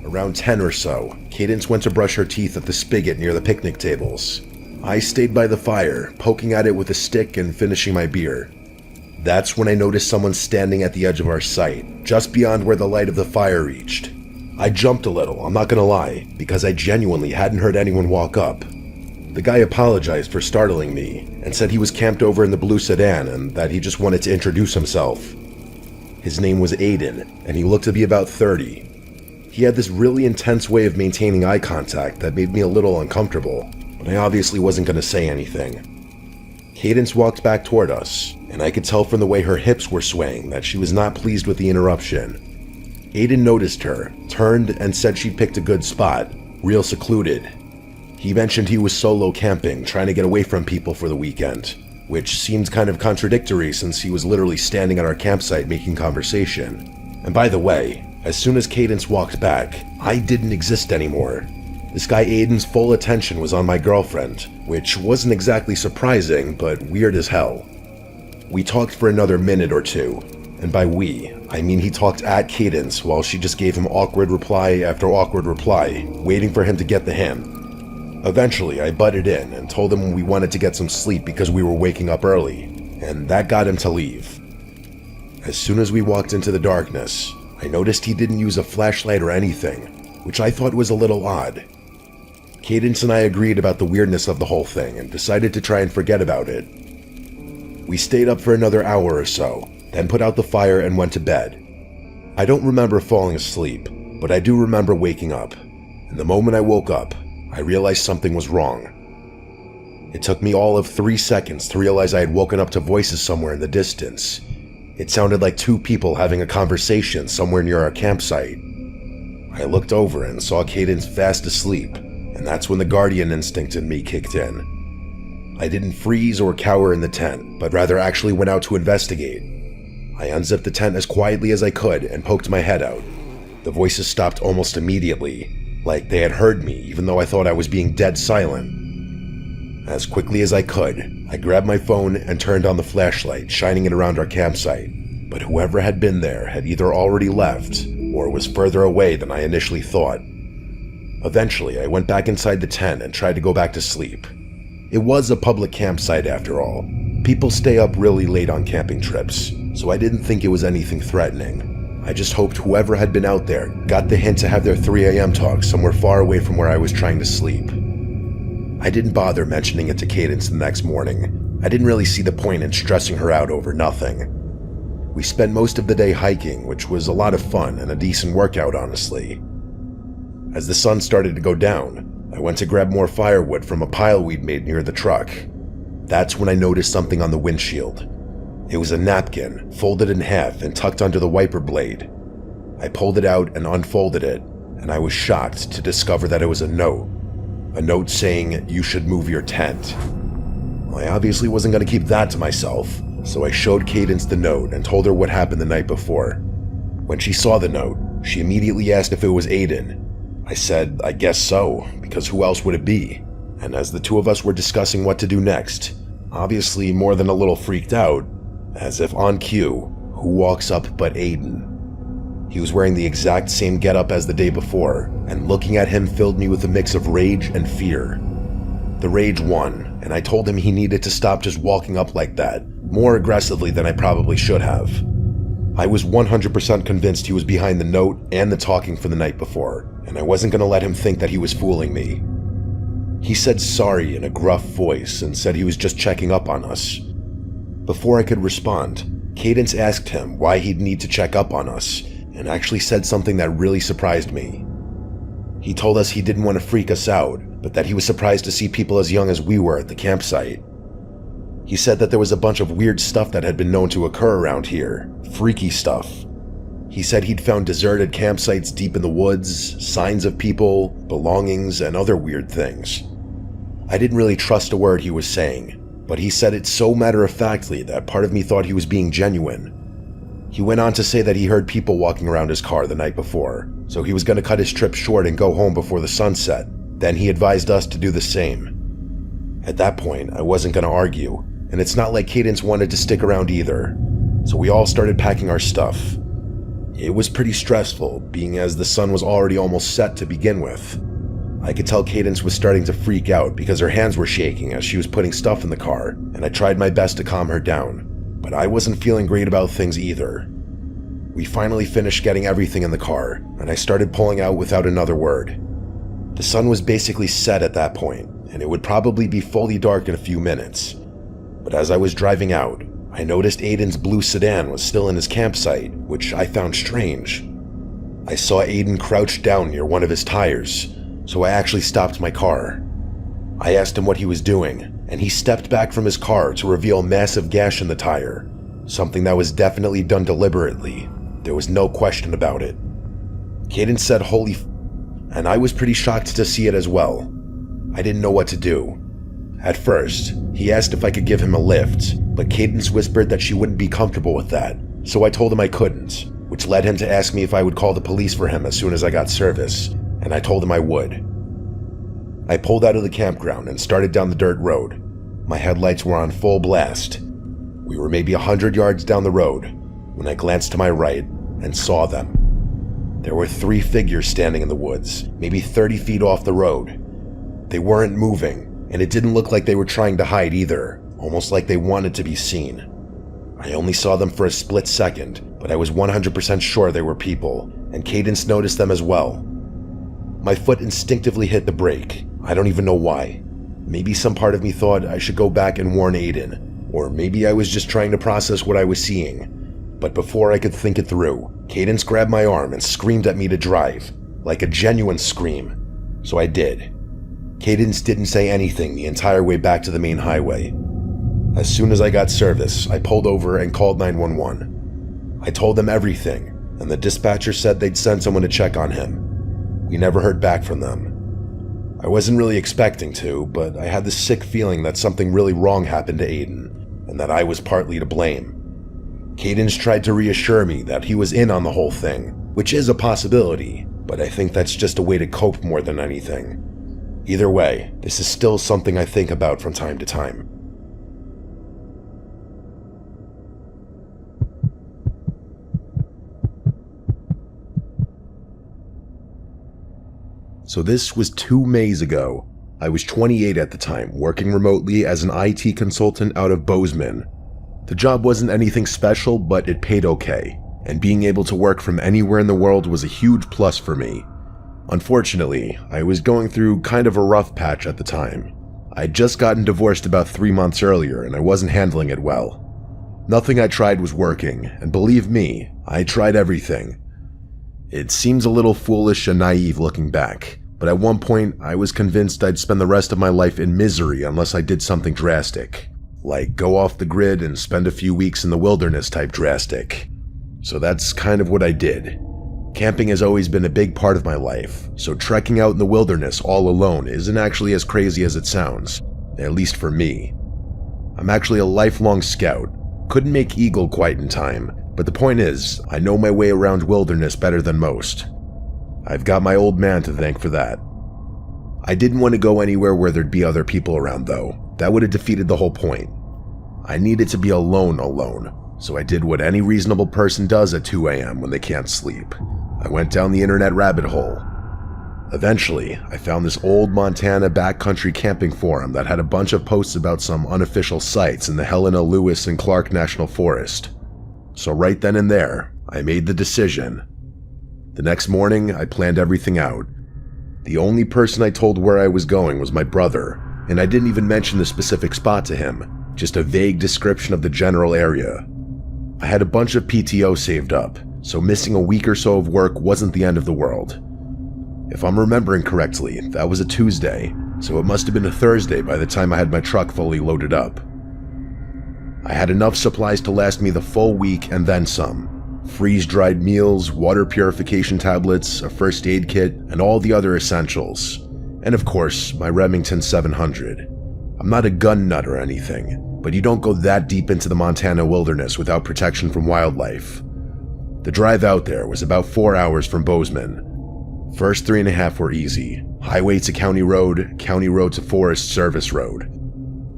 Around 10 or so, Cadence went to brush her teeth at the spigot near the picnic tables. I stayed by the fire, poking at it with a stick and finishing my beer. That's when I noticed someone standing at the edge of our site, just beyond where the light of the fire reached. I jumped a little, I'm not gonna lie, because I genuinely hadn't heard anyone walk up. The guy apologized for startling me and said he was camped over in the blue sedan and that he just wanted to introduce himself. His name was Aiden, and he looked to be about 30. He had this really intense way of maintaining eye contact that made me a little uncomfortable, but I obviously wasn't going to say anything. Cadence walked back toward us, and I could tell from the way her hips were swaying that she was not pleased with the interruption. Aiden noticed her, turned, and said she'd picked a good spot, real secluded. He mentioned he was solo camping, trying to get away from people for the weekend, which seemed kind of contradictory since he was literally standing at our campsite making conversation. And by the way, as soon as Cadence walked back, I didn't exist anymore. This guy Aiden's full attention was on my girlfriend, which wasn't exactly surprising, but weird as hell. We talked for another minute or two, and by we, I mean he talked at Cadence while she just gave him awkward reply after awkward reply, waiting for him to get the hint. Eventually, I butted in and told him we wanted to get some sleep because we were waking up early, and that got him to leave. As soon as we walked into the darkness, I noticed he didn't use a flashlight or anything, which I thought was a little odd. Cadence and I agreed about the weirdness of the whole thing and decided to try and forget about it. We stayed up for another hour or so, then put out the fire and went to bed. I don't remember falling asleep, but I do remember waking up, and the moment I woke up, I realized something was wrong. It took me all of 3 seconds to realize I had woken up to voices somewhere in the distance. It sounded like 2 people having a conversation somewhere near our campsite. I looked over and saw Cadence fast asleep, and that's when the guardian instinct in me kicked in. I didn't freeze or cower in the tent, but rather actually went out to investigate. I unzipped the tent as quietly as I could and poked my head out. The voices stopped almost immediately, like they had heard me even though I thought I was being dead silent. As quickly as I could, I grabbed my phone and turned on the flashlight, shining it around our campsite, but whoever had been there had either already left or was further away than I initially thought. Eventually, I went back inside the tent and tried to go back to sleep. It was a public campsite after all. People stay up really late on camping trips, so I didn't think it was anything threatening. I just hoped whoever had been out there got the hint to have their 3 a.m. talk somewhere far away from where I was trying to sleep. I didn't bother mentioning it to Cadence the next morning. I didn't really see the point in stressing her out over nothing. We spent most of the day hiking, which was a lot of fun and a decent workout, honestly. As the sun started to go down, I went to grab more firewood from a pile we'd made near the truck. That's when I noticed something on the windshield. It was a napkin, folded in half and tucked under the wiper blade. I pulled it out and unfolded it, and I was shocked to discover that it was a note. A note saying, "You should move your tent." Well, I obviously wasn't going to keep that to myself, so I showed Cadence the note and told her what happened the night before. When she saw the note, she immediately asked if it was Aiden. I said, I guess so, because who else would it be? And as the two of us were discussing what to do next, obviously more than a little freaked out, as if on cue, who walks up but Aiden? He was wearing the exact same getup as the day before, and looking at him filled me with a mix of rage and fear. The rage won, and I told him he needed to stop just walking up like that, more aggressively than I probably should have. I was 100% convinced he was behind the note and the talking for the night before, and I wasn't going to let him think that he was fooling me. He said sorry in a gruff voice and said he was just checking up on us. Before I could respond, Cadence asked him why he'd need to check up on us, and actually said something that really surprised me. He told us he didn't want to freak us out, but that he was surprised to see people as young as we were at the campsite. He said that there was a bunch of weird stuff that had been known to occur around here, freaky stuff. He said he'd found deserted campsites deep in the woods, signs of people, belongings, and other weird things. I didn't really trust a word he was saying, but he said it so matter-of-factly that part of me thought he was being genuine. He went on to say that he heard people walking around his car the night before, so he was going to cut his trip short and go home before the sun set. Then he advised us to do the same. At that point, I wasn't going to argue, and it's not like Cadence wanted to stick around either, so we all started packing our stuff. It was pretty stressful, being as the sun was already almost set to begin with. I could tell Cadence was starting to freak out because her hands were shaking as she was putting stuff in the car, and I tried my best to calm her down. But I wasn't feeling great about things either. We finally finished getting everything in the car, and I started pulling out without another word. The sun was basically set at that point, and it would probably be fully dark in a few minutes. But as I was driving out, I noticed Aiden's blue sedan was still in his campsite, which I found strange. I saw Aiden crouched down near one of his tires, so I actually stopped my car. I asked him what he was doing, and he stepped back from his car to reveal a massive gash in the tire, something that was definitely done deliberately. There was no question about it. Cadence said holy f***, and I was pretty shocked to see it as well. I didn't know what to do. At first, he asked if I could give him a lift, but Cadence whispered that she wouldn't be comfortable with that, so I told him I couldn't, which led him to ask me if I would call the police for him as soon as I got service, and I told him I would. I pulled out of the campground and started down the dirt road. My headlights were on full blast. We were maybe 100 yards down the road when I glanced to my right and saw them. There were 3 figures standing in the woods, maybe 30 feet off the road. They weren't moving, and it didn't look like they were trying to hide either, almost like they wanted to be seen. I only saw them for a split second, but I was 100% sure they were people, and Cadence noticed them as well. My foot instinctively hit the brake. I don't even know why. Maybe some part of me thought I should go back and warn Aiden, or maybe I was just trying to process what I was seeing. But before I could think it through, Cadence grabbed my arm and screamed at me to drive, like a genuine scream. So I did. Cadence didn't say anything the entire way back to the main highway. As soon as I got service, I pulled over and called 911. I told them everything, and the dispatcher said they'd send someone to check on him. We never heard back from them. I wasn't really expecting to, but I had this sick feeling that something really wrong happened to Aiden, and that I was partly to blame. Cadence tried to reassure me that he was in on the whole thing, which is a possibility, but I think that's just a way to cope more than anything. Either way, this is still something I think about from time to time. So this was 2 Mays ago. I was 28 at the time, working remotely as an IT consultant out of Bozeman. The job wasn't anything special, but it paid okay, and being able to work from anywhere in the world was a huge plus for me. Unfortunately, I was going through kind of a rough patch at the time. I'd just gotten divorced about 3 months earlier and I wasn't handling it well. Nothing I tried was working, and believe me, I tried everything. It seems a little foolish and naive looking back, but at one point I was convinced I'd spend the rest of my life in misery unless I did something drastic, like go off the grid and spend a few weeks in the wilderness type drastic. So that's kind of what I did. Camping has always been a big part of my life, so trekking out in the wilderness all alone isn't actually as crazy as it sounds, at least for me. I'm actually a lifelong scout. Couldn't make Eagle quite in time, but the point is, I know my way around wilderness better than most. I've got my old man to thank for that. I didn't want to go anywhere where there'd be other people around though. That would have defeated the whole point. I needed to be alone, so I did what any reasonable person does at 2 a.m. when they can't sleep. I went down the internet rabbit hole. Eventually, I found this old Montana backcountry camping forum that had a bunch of posts about some unofficial sites in the Helena, Lewis, and Clark National Forest. So right then and there, I made the decision. The next morning, I planned everything out. The only person I told where I was going was my brother, and I didn't even mention the specific spot to him, just a vague description of the general area. I had a bunch of PTO saved up, so missing a week or so of work wasn't the end of the world. If I'm remembering correctly, that was a Tuesday, so it must have been a Thursday by the time I had my truck fully loaded up. I had enough supplies to last me the full week and then some. Freeze-dried meals, water purification tablets, a first aid kit, and all the other essentials. And of course, my Remington 700. I'm not a gun nut or anything, but you don't go that deep into the Montana wilderness without protection from wildlife. The drive out there was about 4 hours from Bozeman. First 3.5 were easy. Highway to county road to Forest Service road.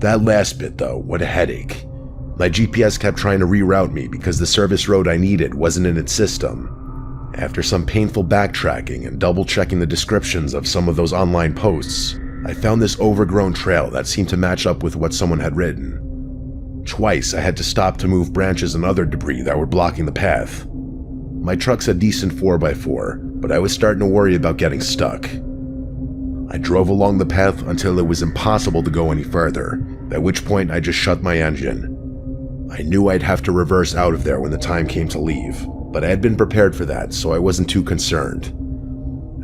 That last bit though, what a headache. My GPS kept trying to reroute me because the service road I needed wasn't in its system. After some painful backtracking and double-checking the descriptions of some of those online posts, I found this overgrown trail that seemed to match up with what someone had written. Twice I had to stop to move branches and other debris that were blocking the path. My truck's a decent 4x4, but I was starting to worry about getting stuck. I drove along the path until it was impossible to go any further, at which point I just shut my engine. I knew I'd have to reverse out of there when the time came to leave, but I had been prepared for that, so I wasn't too concerned.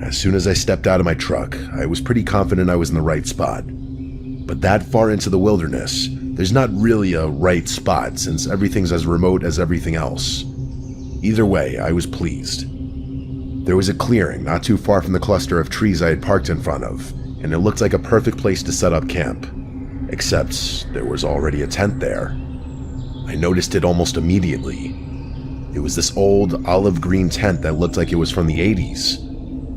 As soon as I stepped out of my truck, I was pretty confident I was in the right spot. But that far into the wilderness, there's not really a right spot since everything's as remote as everything else. Either way, I was pleased. There was a clearing not too far from the cluster of trees I had parked in front of, and it looked like a perfect place to set up camp. Except there was already a tent there. I noticed it almost immediately. It was this old olive green tent that looked like it was from the 80s.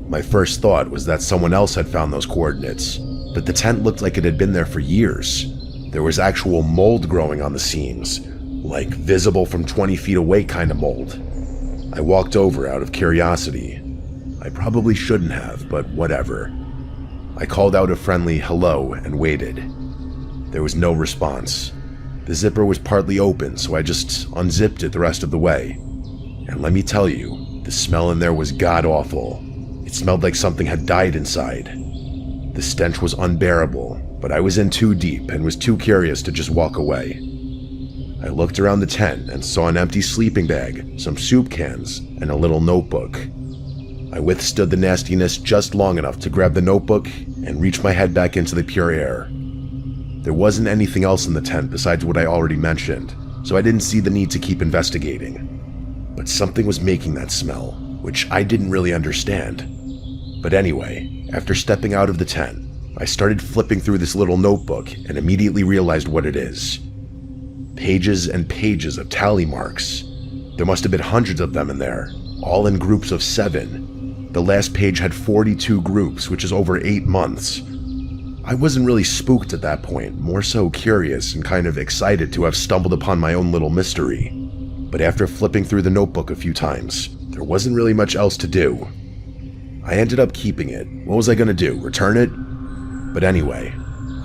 My first thought was that someone else had found those coordinates, but the tent looked like it had been there for years. There was actual mold growing on the seams, like visible from 20 feet away kind of mold. I walked over out of curiosity. I probably shouldn't have, but whatever. I called out a friendly hello and waited. There was no response. The zipper was partly open, so I just unzipped it the rest of the way. And let me tell you, the smell in there was god-awful. It smelled like something had died inside. The stench was unbearable, but I was in too deep and was too curious to just walk away. I looked around the tent and saw an empty sleeping bag, some soup cans, and a little notebook. I withstood the nastiness just long enough to grab the notebook and reach my head back into the pure air. There wasn't anything else in the tent besides what I already mentioned, so I didn't see the need to keep investigating. But something was making that smell, which I didn't really understand. But anyway, after stepping out of the tent, I started flipping through this little notebook and immediately realized what it is. Pages and pages of tally marks. There must have been hundreds of them in there, all in groups of 7. The last page had 42 groups, which is over 8 months. I wasn't really spooked at that point, more so curious and kind of excited to have stumbled upon my own little mystery. But after flipping through the notebook a few times, there wasn't really much else to do. I ended up keeping it. What was I gonna do, return it? But anyway,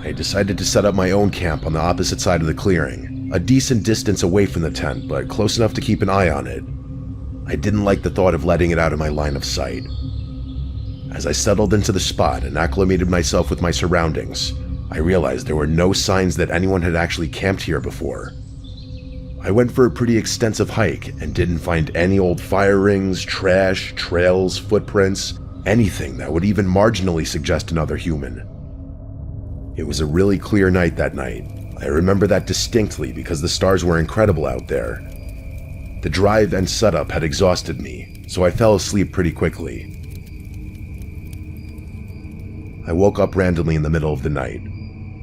I decided to set up my own camp on the opposite side of the clearing. A decent distance away from the tent, but close enough to keep an eye on it. I didn't like the thought of letting it out of my line of sight. As I settled into the spot and acclimated myself with my surroundings, I realized there were no signs that anyone had actually camped here before. I went for a pretty extensive hike and didn't find any old fire rings, trash, trails, footprints, anything that would even marginally suggest another human. It was a really clear night that night. I remember that distinctly because the stars were incredible out there. The drive and setup had exhausted me, so I fell asleep pretty quickly. I woke up randomly in the middle of the night.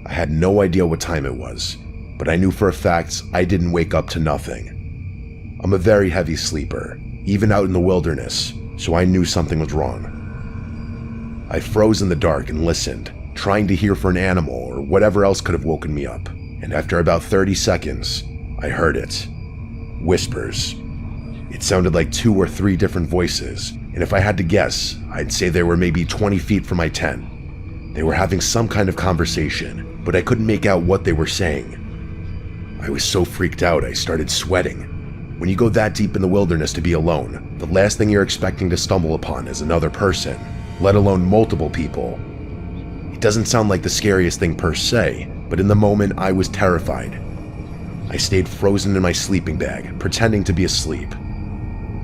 I had no idea what time it was, but I knew for a fact I didn't wake up to nothing. I'm a very heavy sleeper, even out in the wilderness, so I knew something was wrong. I froze in the dark and listened, trying to hear for an animal or whatever else could have woken me up, and after about 30 seconds, I heard it. Whispers. It sounded like 2 or 3 different voices, and if I had to guess, I'd say they were maybe 20 feet from my tent. They were having some kind of conversation, but I couldn't make out what they were saying. I was so freaked out I started sweating. When you go that deep in the wilderness to be alone, the last thing you're expecting to stumble upon is another person, let alone multiple people. It doesn't sound like the scariest thing per se, but in the moment I was terrified. I stayed frozen in my sleeping bag, pretending to be asleep.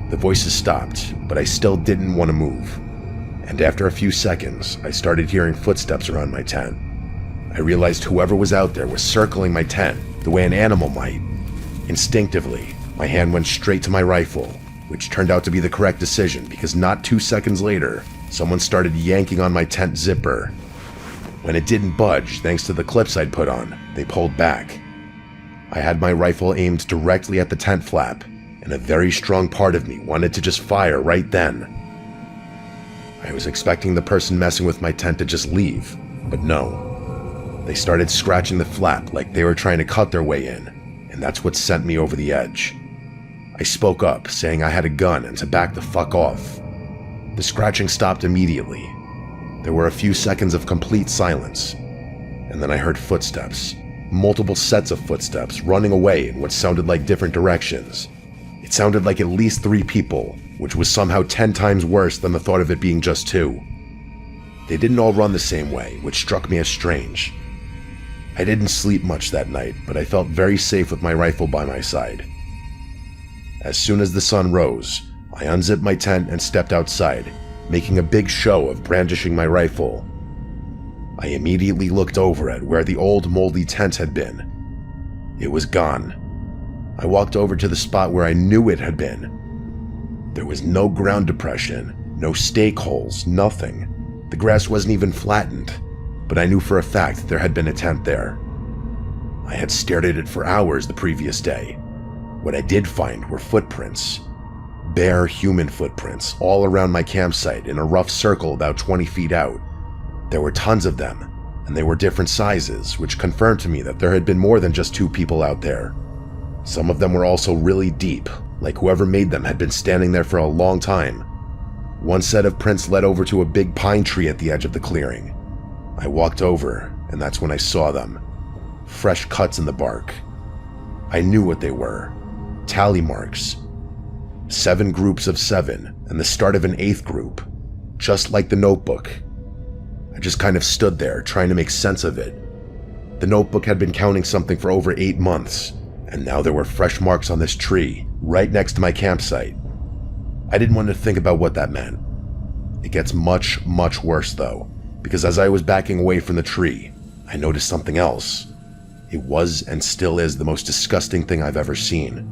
The voices stopped, but I still didn't want to move. And after a few seconds, I started hearing footsteps around my tent. I realized whoever was out there was circling my tent, the way an animal might. Instinctively, my hand went straight to my rifle, which turned out to be the correct decision because not 2 seconds later, someone started yanking on my tent zipper. When it didn't budge, thanks to the clips I'd put on, they pulled back. I had my rifle aimed directly at the tent flap, and a very strong part of me wanted to just fire right then. I was expecting the person messing with my tent to just leave, but no. They started scratching the flap like they were trying to cut their way in, and that's what sent me over the edge. I spoke up, saying I had a gun and to back the fuck off. The scratching stopped immediately. There were a few seconds of complete silence, and then I heard footsteps, multiple sets of footsteps running away in what sounded like different directions. It sounded like at least 3 people, which was somehow 10 times worse than the thought of it being just 2. They didn't all run the same way, which struck me as strange. I didn't sleep much that night, but I felt very safe with my rifle by my side. As soon as the sun rose, I unzipped my tent and stepped outside, making a big show of brandishing my rifle. I immediately looked over at where the old moldy tent had been. It was gone. I walked over to the spot where I knew it had been. There was no ground depression, no stake holes, nothing. The grass wasn't even flattened, but I knew for a fact there had been a tent there. I had stared at it for hours the previous day. What I did find were footprints. Bare human footprints all around my campsite in a rough circle about 20 feet out. There were tons of them, and they were different sizes, which confirmed to me that there had been more than just 2 people out there. Some of them were also really deep, like whoever made them had been standing there for a long time. One set of prints led over to a big pine tree at the edge of the clearing. I walked over, and that's when I saw them. Fresh cuts in the bark. I knew what they were. Tally marks. 7 groups of 7, and the start of an 8th group. Just like the notebook. I just kind of stood there, trying to make sense of it. The notebook had been counting something for over 8 months, and now there were fresh marks on this tree, right next to my campsite. I didn't want to think about what that meant. It gets much, much worse though, because as I was backing away from the tree, I noticed something else. It was and still is the most disgusting thing I've ever seen.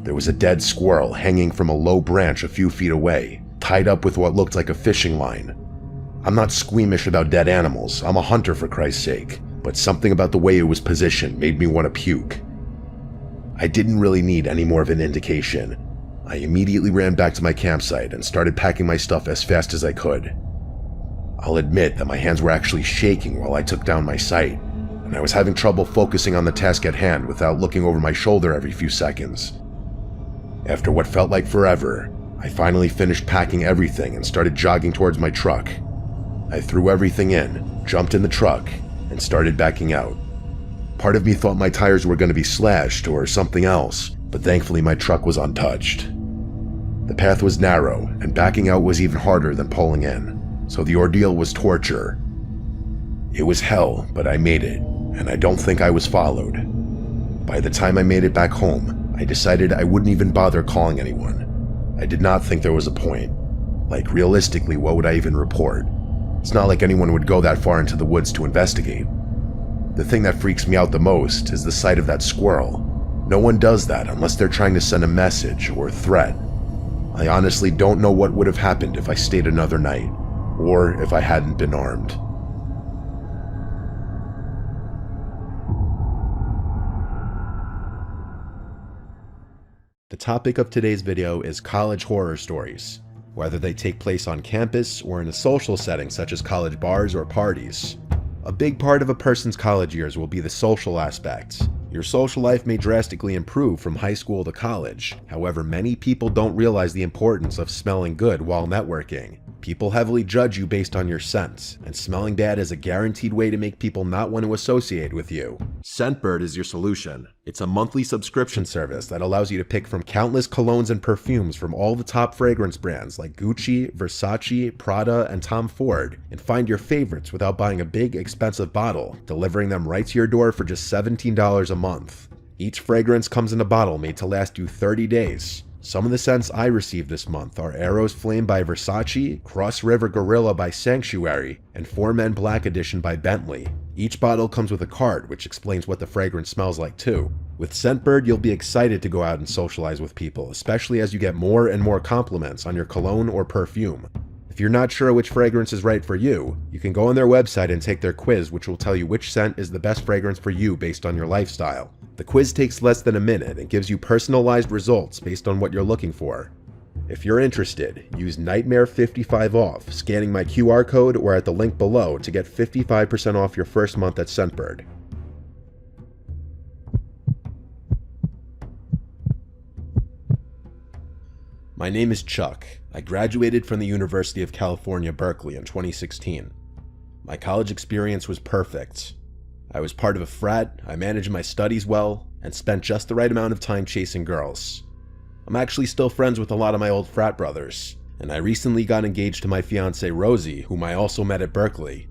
There was a dead squirrel hanging from a low branch a few feet away, tied up with what looked like a fishing line. I'm not squeamish about dead animals, I'm a hunter for Christ's sake, but something about the way it was positioned made me want to puke. I didn't really need any more of an indication. I immediately ran back to my campsite and started packing my stuff as fast as I could. I'll admit that my hands were actually shaking while I took down my sight, and I was having trouble focusing on the task at hand without looking over my shoulder every few seconds. After what felt like forever, I finally finished packing everything and started jogging towards my truck. I threw everything in, jumped in the truck, and started backing out. Part of me thought my tires were going to be slashed or something else, but thankfully my truck was untouched. The path was narrow, and backing out was even harder than pulling in, so the ordeal was torture. It was hell, but I made it, and I don't think I was followed. By the time I made it back home, I decided I wouldn't even bother calling anyone. I did not think there was a point. Like, realistically, what would I even report? It's not like anyone would go that far into the woods to investigate. The thing that freaks me out the most is the sight of that squirrel. No one does that unless they're trying to send a message or a threat. I honestly don't know what would have happened if I stayed another night, or if I hadn't been armed. The topic of today's video is college horror stories, whether they take place on campus or in a social setting such as college bars or parties. A big part of a person's college years will be the social aspect. Your social life may drastically improve from high school to college. However, many people don't realize the importance of smelling good while networking. People heavily judge you based on your scent, and smelling bad is a guaranteed way to make people not want to associate with you. Scentbird is your solution. It's a monthly subscription service that allows you to pick from countless colognes and perfumes from all the top fragrance brands like Gucci, Versace, Prada, and Tom Ford, and find your favorites without buying a big, expensive bottle, delivering them right to your door for just $17 a month. Each fragrance comes in a bottle made to last you 30 days. Some of the scents I received this month are Arrows Flame by Versace, Cross River Gorilla by Sanctuary, and Four Men Black Edition by Bentley. Each bottle comes with a card which explains what the fragrance smells like too. With Scentbird, you'll be excited to go out and socialize with people, especially as you get more and more compliments on your cologne or perfume. If you're not sure which fragrance is right for you, you can go on their website and take their quiz, which will tell you which scent is the best fragrance for you based on your lifestyle. The quiz takes less than a minute and gives you personalized results based on what you're looking for. If you're interested, use Nightmare55 off, scanning my QR code or at the link below to get 55% off your first month at Scentbird. My name is Chuck. I graduated from the University of California, Berkeley in 2016. My college experience was perfect. I was part of a frat, I managed my studies well, and spent just the right amount of time chasing girls. I'm actually still friends with a lot of my old frat brothers, and I recently got engaged to my fiancée Rosie, whom I also met at Berkeley.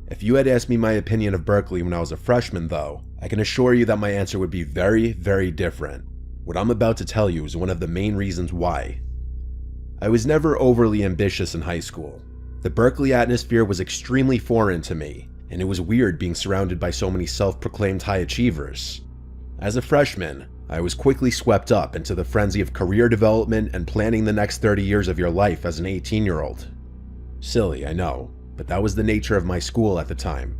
If you had asked me my opinion of Berkeley when I was a freshman though, I can assure you that my answer would be very, very different. What I'm about to tell you is one of the main reasons why. I was never overly ambitious in high school. The Berkeley atmosphere was extremely foreign to me, and it was weird being surrounded by so many self-proclaimed high achievers. As a freshman, I was quickly swept up into the frenzy of career development and planning the next 30 years of your life as an 18-year-old. Silly, I know, but that was the nature of my school at the time.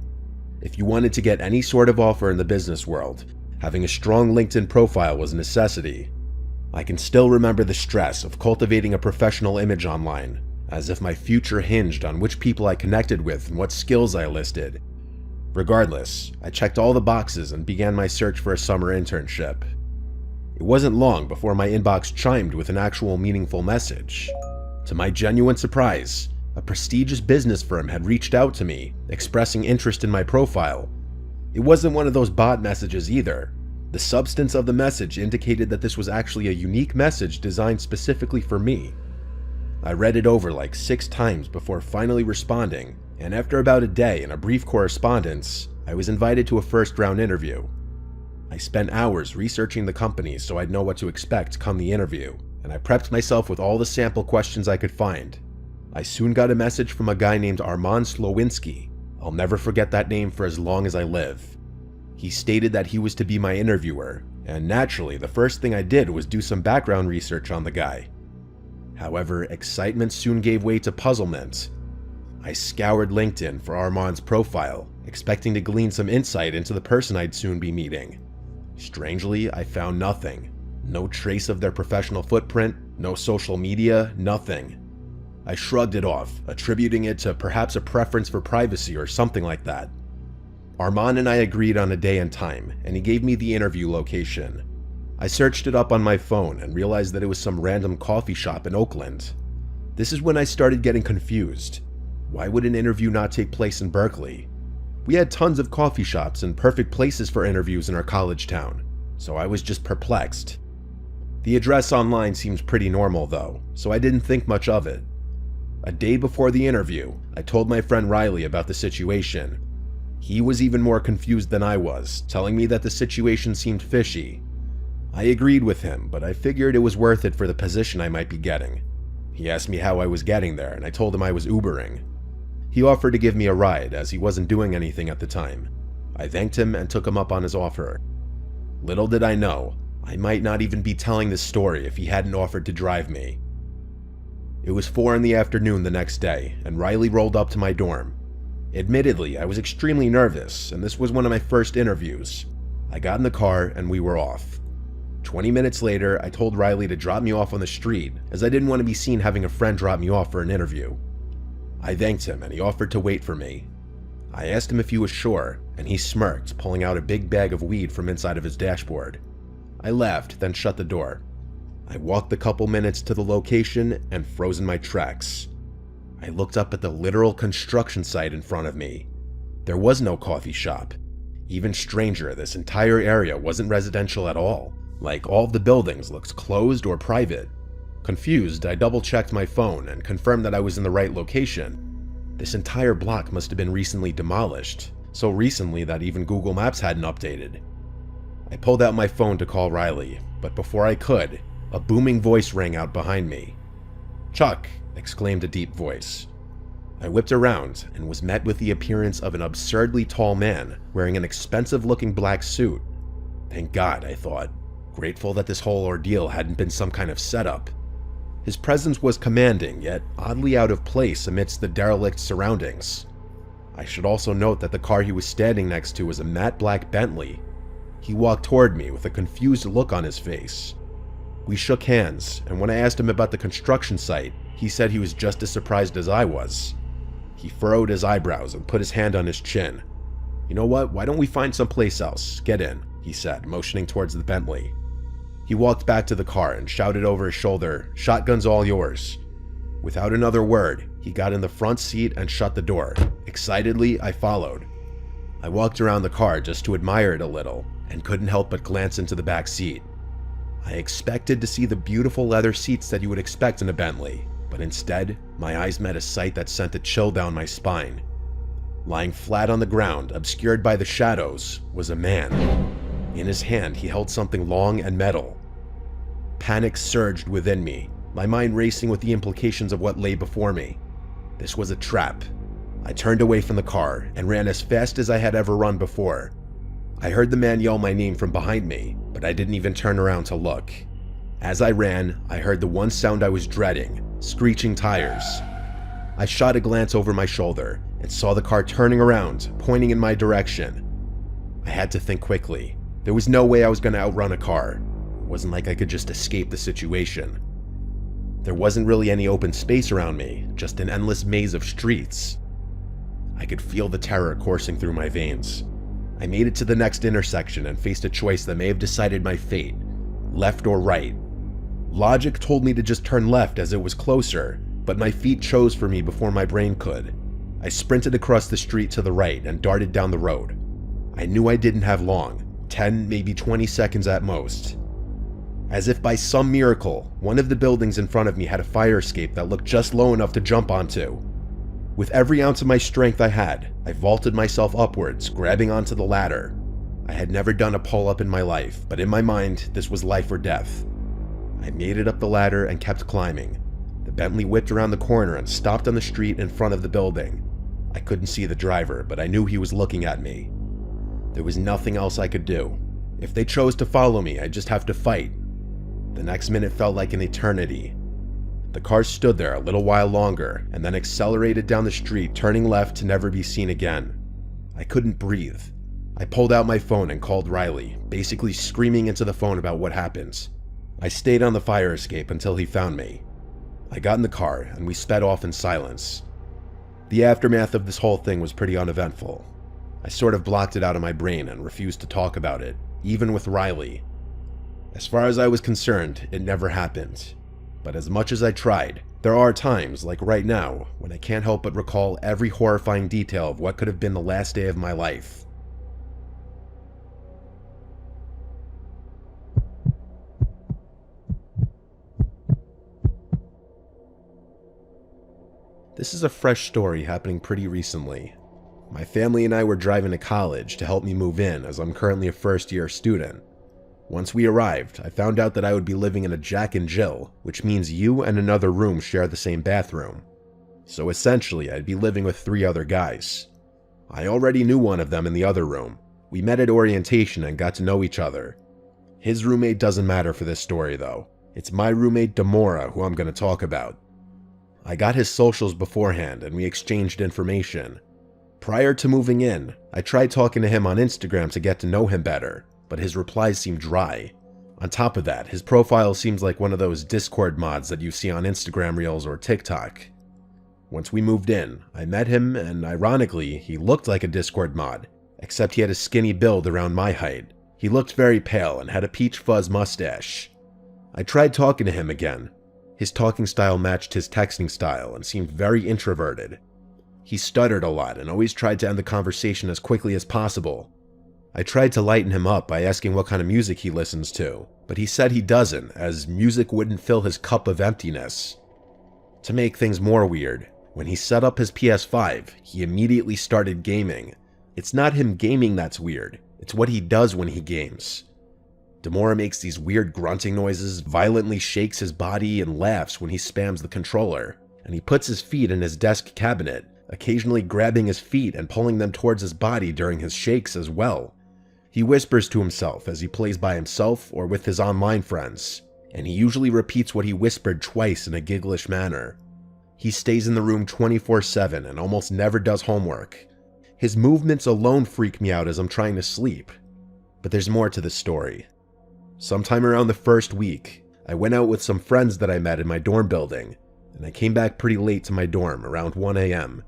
If you wanted to get any sort of offer in the business world, having a strong LinkedIn profile was a necessity. I can still remember the stress of cultivating a professional image online, as if my future hinged on which people I connected with and what skills I listed. Regardless, I checked all the boxes and began my search for a summer internship. It wasn't long before my inbox chimed with an actual meaningful message. To my genuine surprise, a prestigious business firm had reached out to me, expressing interest in my profile. It wasn't one of those bot messages either. The substance of the message indicated that this was actually a unique message designed specifically for me. I read it over like 6 times before finally responding, and after about a day and a brief correspondence, I was invited to a first-round interview. I spent hours researching the company so I'd know what to expect come the interview, and I prepped myself with all the sample questions I could find. I soon got a message from a guy named Armand Slowinski. I'll never forget that name for as long as I live. He stated that he was to be my interviewer, and naturally, the first thing I did was do some background research on the guy. However, excitement soon gave way to puzzlement. I scoured LinkedIn for Armand's profile, expecting to glean some insight into the person I'd soon be meeting. Strangely, I found nothing. No trace of their professional footprint, no social media, nothing. I shrugged it off, attributing it to perhaps a preference for privacy or something like that. Armand and I agreed on a day and time, and he gave me the interview location. I searched it up on my phone and realized that it was some random coffee shop in Oakland. This is when I started getting confused. Why would an interview not take place in Berkeley? We had tons of coffee shops and perfect places for interviews in our college town, so I was just perplexed. The address online seemed pretty normal though, so I didn't think much of it. A day before the interview, I told my friend Riley about the situation. He was even more confused than I was, telling me that the situation seemed fishy. I agreed with him, but I figured it was worth it for the position I might be getting. He asked me how I was getting there, and I told him I was Ubering. He offered to give me a ride, as he wasn't doing anything at the time. I thanked him and took him up on his offer. Little did I know, I might not even be telling this story if he hadn't offered to drive me. It was 4 in the afternoon the next day, and Riley rolled up to my dorm. Admittedly, I was extremely nervous, and this was one of my first interviews. I got in the car, and we were off. 20 minutes later, I told Riley to drop me off on the street, as I didn't want to be seen having a friend drop me off for an interview. I thanked him, and he offered to wait for me. I asked him if he was sure, and he smirked, pulling out a big bag of weed from inside of his dashboard. I laughed, then shut the door. I walked the couple minutes to the location and froze in my tracks. I looked up at the literal construction site in front of me. There was no coffee shop. Even stranger, this entire area wasn't residential at all. Like, all of the buildings looked closed or private. Confused, I double-checked my phone and confirmed that I was in the right location. This entire block must have been recently demolished, so recently that even Google Maps hadn't updated. I pulled out my phone to call Riley, but before I could, a booming voice rang out behind me. "Chuck!" exclaimed a deep voice. I whipped around and was met with the appearance of an absurdly tall man wearing an expensive-looking black suit. Thank God, I thought, grateful that this whole ordeal hadn't been some kind of setup. His presence was commanding, yet oddly out of place amidst the derelict surroundings. I should also note that the car he was standing next to was a matte black Bentley. He walked toward me with a confused look on his face. We shook hands, and when I asked him about the construction site, he said he was just as surprised as I was. He furrowed his eyebrows and put his hand on his chin. "You know what, why don't we find someplace else? Get in," he said, motioning towards the Bentley. He walked back to the car and shouted over his shoulder, "Shotgun's all yours." Without another word, he got in the front seat and shut the door. Excitedly, I followed. I walked around the car just to admire it a little, and couldn't help but glance into the back seat. I expected to see the beautiful leather seats that you would expect in a Bentley, but instead, my eyes met a sight that sent a chill down my spine. Lying flat on the ground, obscured by the shadows, was a man. In his hand, he held something long and metal. Panic surged within me, my mind racing with the implications of what lay before me. This was a trap. I turned away from the car and ran as fast as I had ever run before. I heard the man yell my name from behind me, but I didn't even turn around to look. As I ran, I heard the one sound I was dreading, screeching tires. I shot a glance over my shoulder and saw the car turning around, pointing in my direction. I had to think quickly. There was no way I was going to outrun a car. It wasn't like I could just escape the situation. There wasn't really any open space around me, just an endless maze of streets. I could feel the terror coursing through my veins. I made it to the next intersection and faced a choice that may have decided my fate, left or right. Logic told me to just turn left as it was closer, but my feet chose for me before my brain could. I sprinted across the street to the right and darted down the road. I knew I didn't have long, 10, maybe 20 seconds at most. As if by some miracle, one of the buildings in front of me had a fire escape that looked just low enough to jump onto. With every ounce of my strength I had, I vaulted myself upwards, grabbing onto the ladder. I had never done a pull-up in my life, but in my mind, this was life or death. I made it up the ladder and kept climbing. The Bentley whipped around the corner and stopped on the street in front of the building. I couldn't see the driver, but I knew he was looking at me. There was nothing else I could do. If they chose to follow me, I'd just have to fight. The next minute felt like an eternity. The car stood there a little while longer, and then accelerated down the street, turning left to never be seen again. I couldn't breathe. I pulled out my phone and called Riley, basically screaming into the phone about what happened. I stayed on the fire escape until he found me. I got in the car, and we sped off in silence. The aftermath of this whole thing was pretty uneventful. I sort of blocked it out of my brain and refused to talk about it, even with Riley. As far as I was concerned, it never happened. But as much as I tried, there are times, like right now, when I can't help but recall every horrifying detail of what could have been the last day of my life. This is a fresh story happening pretty recently. My family and I were driving to college to help me move in, as I'm currently a first-year student. Once we arrived, I found out that I would be living in a Jack and Jill, which means you and another room share the same bathroom. So essentially, I'd be living with 3 other guys. I already knew one of them in the other room. We met at orientation and got to know each other. His roommate doesn't matter for this story though. It's my roommate Demora who I'm going to talk about. I got his socials beforehand and we exchanged information. Prior to moving in, I tried talking to him on Instagram to get to know him better, but his replies seemed dry. On top of that, his profile seems like one of those Discord mods that you see on Instagram Reels or TikTok. Once we moved in, I met him and ironically, he looked like a Discord mod, except he had a skinny build around my height. He looked very pale and had a peach fuzz mustache. I tried talking to him again. His talking style matched his texting style and seemed very introverted. He stuttered a lot and always tried to end the conversation as quickly as possible. I tried to lighten him up by asking what kind of music he listens to, but he said he doesn't, as music wouldn't fill his cup of emptiness. To make things more weird, when he set up his PS5, he immediately started gaming. It's not him gaming that's weird, it's what he does when he games. Demora makes these weird grunting noises, violently shakes his body, and laughs when he spams the controller, and he puts his feet in his desk cabinet, occasionally grabbing his feet and pulling them towards his body during his shakes as well. He whispers to himself as he plays by himself or with his online friends, and he usually repeats what he whispered twice in a gigglish manner. He stays in the room 24/7 and almost never does homework. His movements alone freak me out as I'm trying to sleep. But there's more to this story. Sometime around the first week, I went out with some friends that I met in my dorm building, and I came back pretty late to my dorm, around 1 a.m.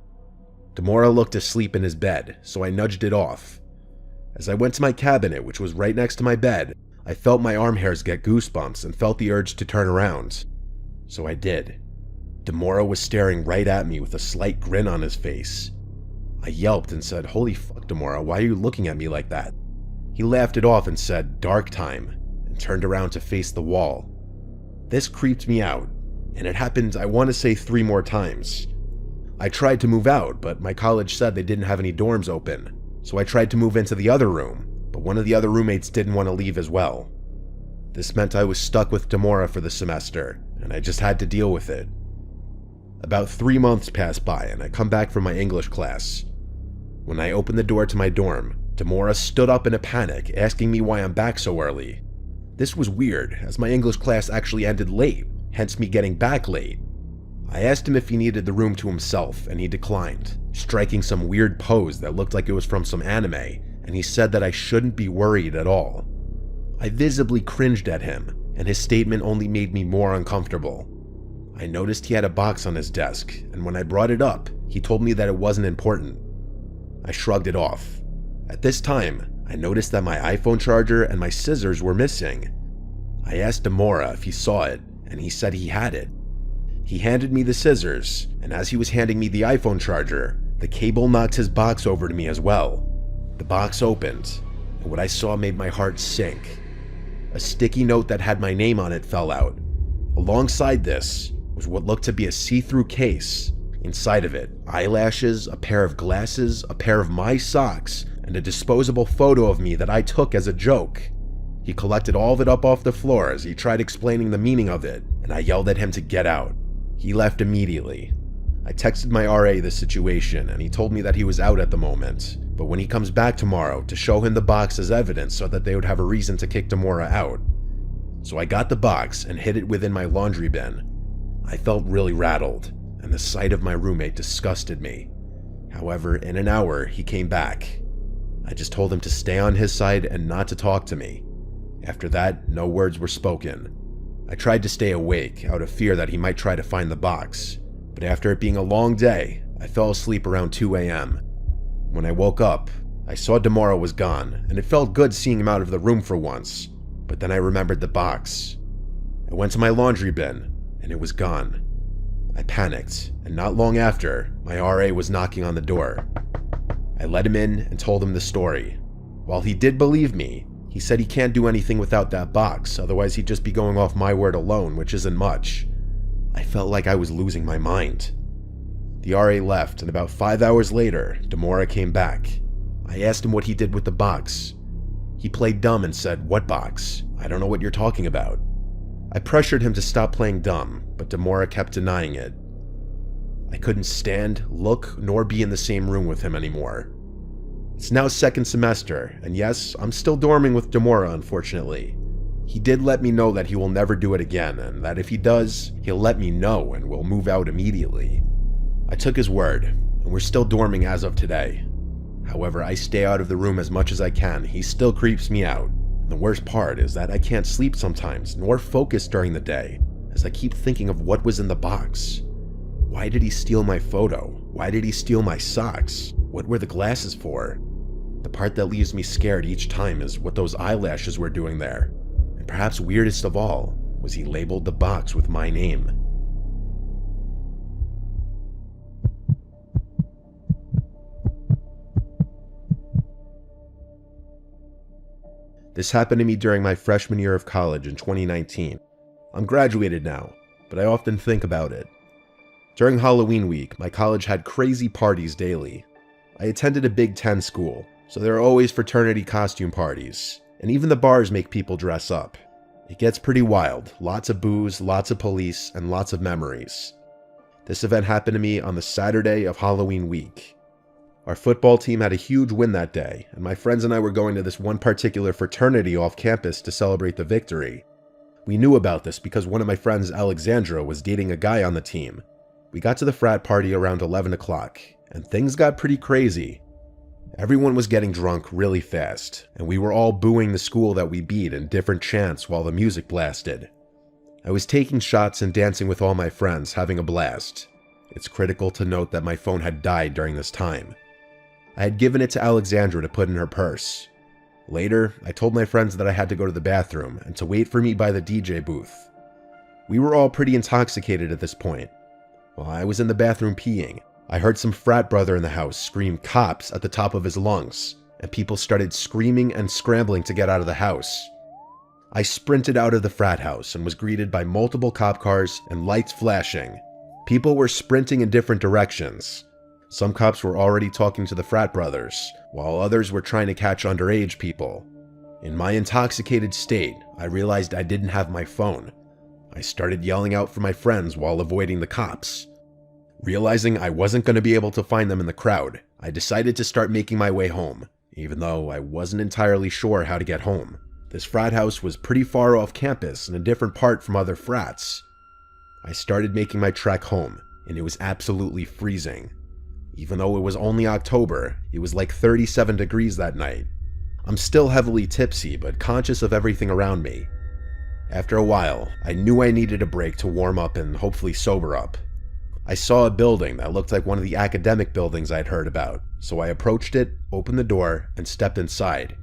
Demora looked asleep in his bed, so I nudged it off. As I went to my cabinet, which was right next to my bed, I felt my arm hairs get goosebumps and felt the urge to turn around. So I did. Demora was staring right at me with a slight grin on his face. I yelped and said, "Holy fuck, Demora, why are you looking at me like that?" He laughed it off and said, "Dark time," and turned around to face the wall. This creeped me out, and it happened, I want to say 3 more times. I tried to move out, but my college said they didn't have any dorms open, so I tried to move into the other room, but one of the other roommates didn't want to leave as well. This meant I was stuck with Demora for the semester, and I just had to deal with it. About 3 months passed by, and I come back from my English class. When I opened the door to my dorm, Demora stood up in a panic, asking me why I'm back so early. This was weird, as my English class actually ended late, hence me getting back late. I asked him if he needed the room to himself, and he declined, striking some weird pose that looked like it was from some anime, and he said that I shouldn't be worried at all. I visibly cringed at him, and his statement only made me more uncomfortable. I noticed he had a box on his desk, and when I brought it up, he told me that it wasn't important. I shrugged it off. At this time, I noticed that my iPhone charger and my scissors were missing. I asked Demora if he saw it, and he said he had it. He handed me the scissors, and as he was handing me the iPhone charger, the cable knocked his box over to me as well. The box opened, and what I saw made my heart sink. A sticky note that had my name on it fell out. Alongside this was what looked to be a see-through case. Inside of it, eyelashes, a pair of glasses, a pair of my socks, and a disposable photo of me that I took as a joke. He collected all of it up off the floor as he tried explaining the meaning of it, and I yelled at him to get out. He left immediately. I texted my RA the situation, and he told me that he was out at the moment, but when he comes back tomorrow, to show him the box as evidence so that they would have a reason to kick Demora out. So I got the box and hid it within my laundry bin. I felt really rattled, and the sight of my roommate disgusted me. However, in an hour, he came back. I just told him to stay on his side and not to talk to me. After that, no words were spoken. I tried to stay awake out of fear that he might try to find the box, but after it being a long day, I fell asleep around 2 a.m. When I woke up, I saw Demora was gone, and it felt good seeing him out of the room for once, but then I remembered the box. I went to my laundry bin, and it was gone. I panicked, and not long after, my RA was knocking on the door. I let him in and told him the story. While he did believe me, he said he can't do anything without that box, otherwise he'd just be going off my word alone, which isn't much. I felt like I was losing my mind. The RA left, and about 5 hours later, Demora came back. I asked him what he did with the box. He played dumb and said, "What box? I don't know what you're talking about." I pressured him to stop playing dumb, but Demora kept denying it. I couldn't stand, look, nor be in the same room with him anymore. It's now second semester, and yes, I'm still dorming with Demora, unfortunately. He did let me know that he will never do it again, and that if he does, he'll let me know and we'll move out immediately. I took his word, and we're still dorming as of today. However, I stay out of the room as much as I can. He still creeps me out. And the worst part is that I can't sleep sometimes, nor focus during the day, as I keep thinking of what was in the box. Why did he steal my photo? Why did he steal my socks? What were the glasses for? The part that leaves me scared each time is what those eyelashes were doing there. And perhaps weirdest of all was he labeled the box with my name. This happened to me during my freshman year of college in 2019. I'm graduated now, but I often think about it. During Halloween week, my college had crazy parties daily. I attended a Big Ten school, so there are always fraternity costume parties, and even the bars make people dress up. It gets pretty wild, lots of booze, lots of police, and lots of memories. This event happened to me on the Saturday of Halloween week. Our football team had a huge win that day, and my friends and I were going to this one particular fraternity off campus to celebrate the victory. We knew about this because one of my friends, Alexandra, was dating a guy on the team. We got to the frat party around 11 o'clock, and things got pretty crazy. Everyone was getting drunk really fast, and we were all booing the school that we beat in different chants while the music blasted. I was taking shots and dancing with all my friends, having a blast. It's critical to note that my phone had died during this time. I had given it to Alexandra to put in her purse. Later, I told my friends that I had to go to the bathroom and to wait for me by the DJ booth. We were all pretty intoxicated at this point. While I was in the bathroom peeing, I heard some frat brother in the house scream "cops" at the top of his lungs, and people started screaming and scrambling to get out of the house. I sprinted out of the frat house and was greeted by multiple cop cars and lights flashing. People were sprinting in different directions. Some cops were already talking to the frat brothers, while others were trying to catch underage people. In my intoxicated state, I realized I didn't have my phone. I started yelling out for my friends while avoiding the cops. Realizing I wasn't going to be able to find them in the crowd, I decided to start making my way home, even though I wasn't entirely sure how to get home. This frat house was pretty far off campus in a different part from other frats. I started making my trek home, and it was absolutely freezing. Even though it was only October, it was like 37 degrees that night. I'm still heavily tipsy, but conscious of everything around me. After a while, I knew I needed a break to warm up and hopefully sober up. I saw a building that looked like one of the academic buildings I'd heard about, so I approached it, opened the door, and stepped inside.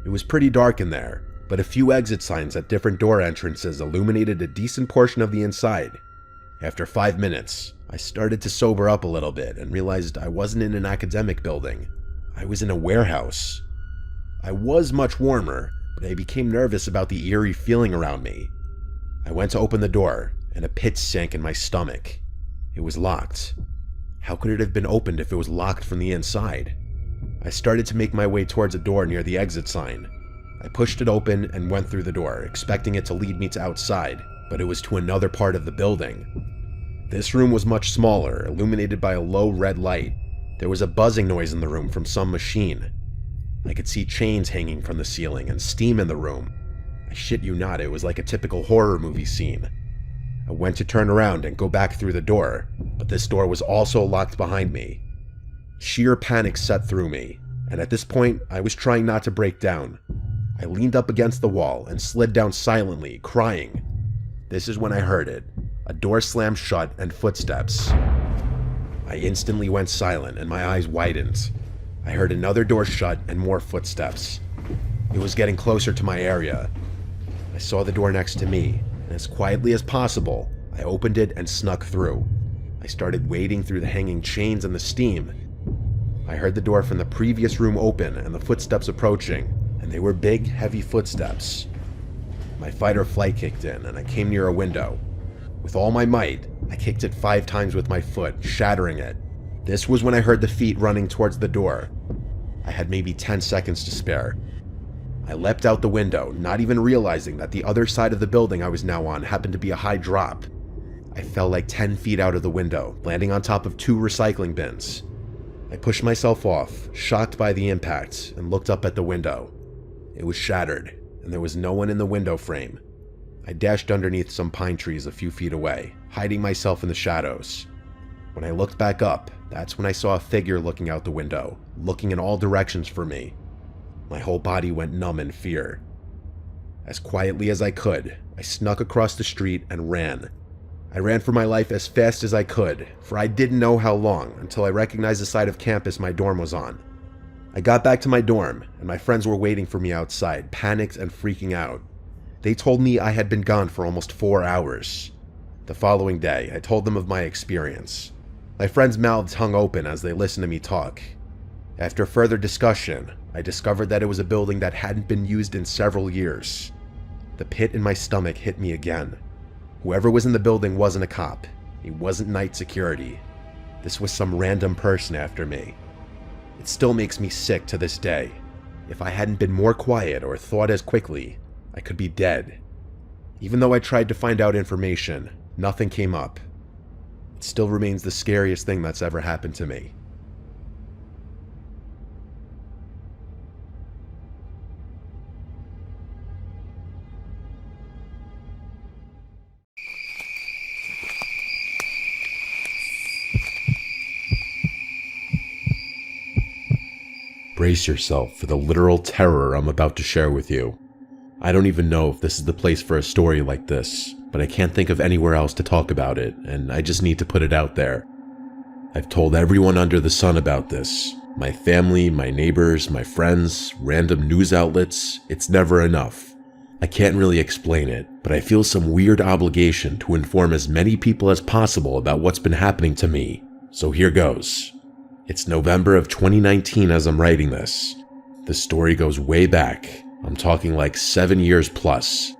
It was pretty dark in there, but a few exit signs at different door entrances illuminated a decent portion of the inside. After 5 minutes, I started to sober up a little bit and realized I wasn't in an academic building. I was in a warehouse. I was much warmer, but I became nervous about the eerie feeling around me. I went to open the door, and a pit sank in my stomach. It was locked. How could it have been opened if it was locked from the inside? I started to make my way towards a door near the exit sign. I pushed it open and went through the door, expecting it to lead me to outside, but it was to another part of the building. This room was much smaller, illuminated by a low red light. There was a buzzing noise in the room from some machine. I could see chains hanging from the ceiling and steam in the room. I shit you not, it was like a typical horror movie scene. I went to turn around and go back through the door, but this door was also locked behind me. Sheer panic set through me, and at this point, I was trying not to break down. I leaned up against the wall and slid down silently, crying. This is when I heard it. A door slammed shut and footsteps. I instantly went silent and my eyes widened. I heard another door shut and more footsteps. It was getting closer to my area. I saw the door next to me, and as quietly as possible, I opened it and snuck through. I started wading through the hanging chains and the steam. I heard the door from the previous room open and the footsteps approaching, and they were big, heavy footsteps. My fight or flight kicked in, and I came near a window. With all my might, I kicked it 5 times with my foot, shattering it. This was when I heard the feet running towards the door. I had maybe 10 seconds to spare. I leapt out the window, not even realizing that the other side of the building I was now on happened to be a high drop. I fell like 10 feet out of the window, landing on top of 2 recycling bins. I pushed myself off, shocked by the impact, and looked up at the window. It was shattered, and there was no one in the window frame. I dashed underneath some pine trees a few feet away, hiding myself in the shadows. When I looked back up, that's when I saw a figure looking out the window, looking in all directions for me. My whole body went numb in fear. As quietly as I could, I snuck across the street and ran. I ran for my life as fast as I could, for I didn't know how long until I recognized the side of campus my dorm was on. I got back to my dorm, and my friends were waiting for me outside, panicked and freaking out. They told me I had been gone for almost 4 hours. The following day, I told them of my experience. My friends' mouths hung open as they listened to me talk. After further discussion, I discovered that it was a building that hadn't been used in several years. The pit in my stomach hit me again. Whoever was in the building wasn't a cop. He wasn't night security. This was some random person after me. It still makes me sick to this day. If I hadn't been more quiet or thought as quickly, I could be dead. Even though I tried to find out information, nothing came up. It still remains the scariest thing that's ever happened to me. Brace yourself for the literal terror I'm about to share with you. I don't even know if this is the place for a story like this, but I can't think of anywhere else to talk about it, and I just need to put it out there. I've told everyone under the sun about this. My family, my neighbors, my friends, random news outlets. It's never enough. I can't really explain it, but I feel some weird obligation to inform as many people as possible about what's been happening to me. So here goes. It's November of 2019 as I'm writing this. The story goes way back. I'm talking like 7 years plus.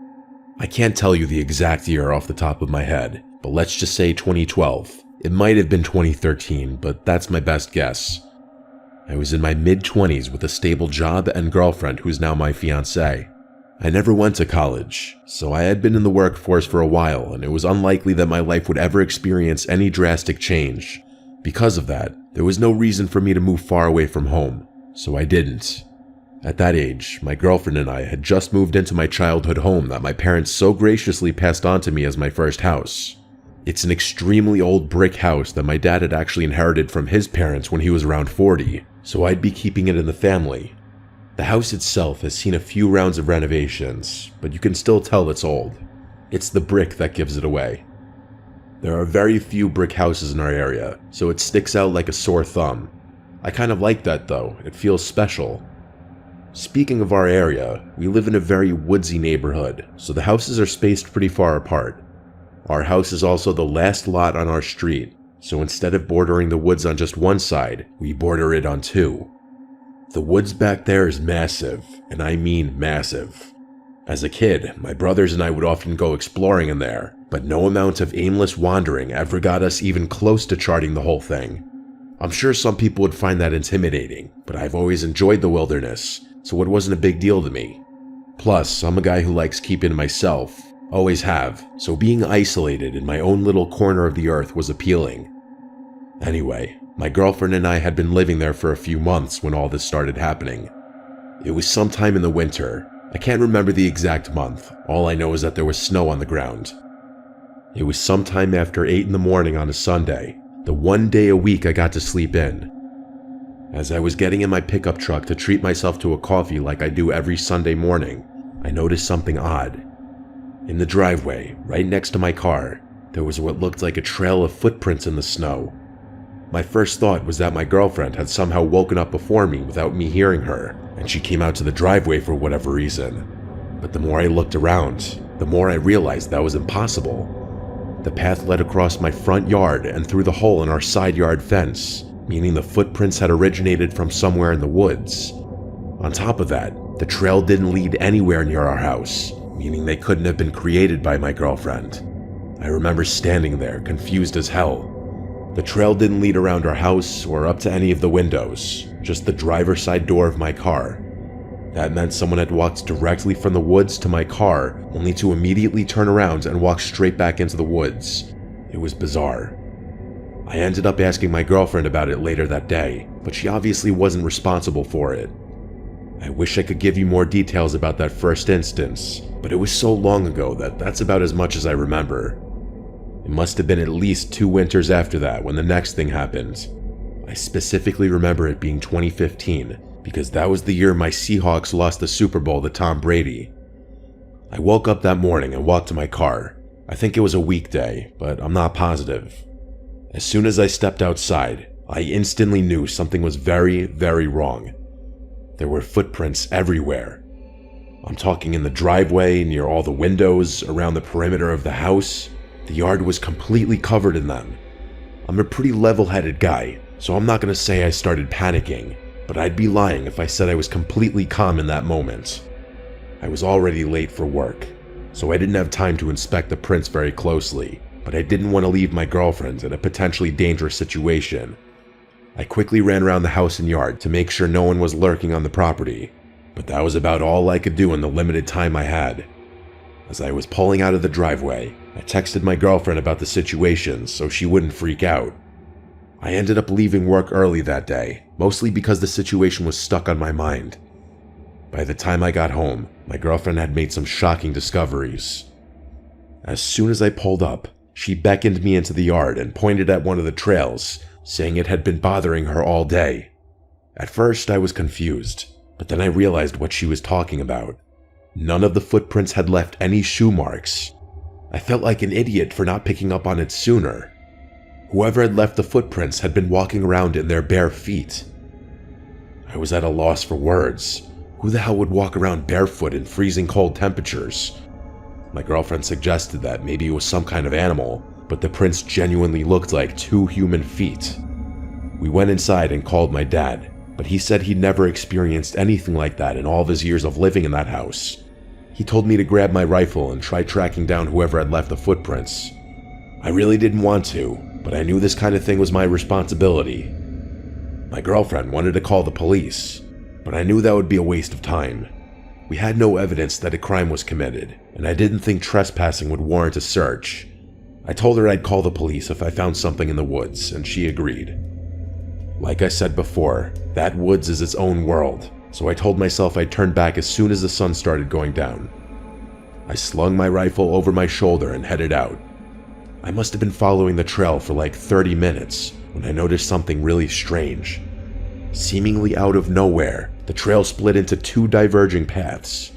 I can't tell you the exact year off the top of my head, but let's just say 2012. It might have been 2013, but that's my best guess. I was in my mid-20s with a stable job and girlfriend who's now my fiancée. I never went to college, so I had been in the workforce for a while, and it was unlikely that my life would ever experience any drastic change. Because of that, there was no reason for me to move far away from home, so I didn't. At that age, my girlfriend and I had just moved into my childhood home that my parents so graciously passed on to me as my first house. It's an extremely old brick house that my dad had actually inherited from his parents when he was around 40, so I'd be keeping it in the family. The house itself has seen a few rounds of renovations, but you can still tell it's old. It's the brick that gives it away. There are very few brick houses in our area, so it sticks out like a sore thumb. I kind of like that though, it feels special. Speaking of our area, we live in a very woodsy neighborhood, so the houses are spaced pretty far apart. Our house is also the last lot on our street, so instead of bordering the woods on just one side, we border it on 2. The woods back there is massive, and I mean massive. As a kid, my brothers and I would often go exploring in there, but no amount of aimless wandering ever got us even close to charting the whole thing. I'm sure some people would find that intimidating, but I've always enjoyed the wilderness, so it wasn't a big deal to me. Plus, I'm a guy who likes keeping to myself, always have, so being isolated in my own little corner of the earth was appealing. Anyway, my girlfriend and I had been living there for a few months when all this started happening. It was sometime in the winter. I can't remember the exact month, all I know is that there was snow on the ground. It was sometime after 8 in the morning on a Sunday, the one day a week I got to sleep in. As I was getting in my pickup truck to treat myself to a coffee like I do every Sunday morning, I noticed something odd. In the driveway, right next to my car, there was what looked like a trail of footprints in the snow. My first thought was that my girlfriend had somehow woken up before me without me hearing her, and she came out to the driveway for whatever reason. But the more I looked around, the more I realized that was impossible. The path led across my front yard and through the hole in our side yard fence, meaning the footprints had originated from somewhere in the woods. On top of that, the trail didn't lead anywhere near our house, meaning they couldn't have been created by my girlfriend. I remember standing there, confused as hell. The trail didn't lead around our house or up to any of the windows, just the driver's side door of my car. That meant someone had walked directly from the woods to my car, only to immediately turn around and walk straight back into the woods. It was bizarre. I ended up asking my girlfriend about it later that day, but she obviously wasn't responsible for it. I wish I could give you more details about that first instance, but it was so long ago that that's about as much as I remember. It must have been at least 2 winters after that when the next thing happened. I specifically remember it being 2015, because that was the year my Seahawks lost the Super Bowl to Tom Brady. I woke up that morning and walked to my car. I think it was a weekday, but I'm not positive. As soon as I stepped outside, I instantly knew something was very, very wrong. There were footprints everywhere. I'm talking in the driveway, near all the windows, around the perimeter of the house. The yard was completely covered in them. I'm a pretty level-headed guy, so I'm not going to say I started panicking, but I'd be lying if I said I was completely calm in that moment. I was already late for work, so I didn't have time to inspect the prints very closely, but I didn't want to leave my girlfriend in a potentially dangerous situation. I quickly ran around the house and yard to make sure no one was lurking on the property, but that was about all I could do in the limited time I had. As I was pulling out of the driveway, I texted my girlfriend about the situation so she wouldn't freak out. I ended up leaving work early that day, mostly because the situation was stuck on my mind. By the time I got home, my girlfriend had made some shocking discoveries. As soon as I pulled up, she beckoned me into the yard and pointed at one of the trails, saying it had been bothering her all day. At first, I was confused, but then I realized what she was talking about. None of the footprints had left any shoe marks. I felt like an idiot for not picking up on it sooner. Whoever had left the footprints had been walking around in their bare feet. I was at a loss for words. Who the hell would walk around barefoot in freezing cold temperatures? My girlfriend suggested that maybe it was some kind of animal, but the prints genuinely looked like 2 human feet. We went inside and called my dad, but he said he'd never experienced anything like that in all of his years of living in that house. He told me to grab my rifle and try tracking down whoever had left the footprints. I really didn't want to, but I knew this kind of thing was my responsibility. My girlfriend wanted to call the police, but I knew that would be a waste of time. We had no evidence that a crime was committed, and I didn't think trespassing would warrant a search. I told her I'd call the police if I found something in the woods, and she agreed. Like I said before, that woods is its own world, so I told myself I'd turn back as soon as the sun started going down. I slung my rifle over my shoulder and headed out. I must have been following the trail for like 30 minutes when I noticed something really strange. Seemingly out of nowhere, the trail split into 2 diverging paths.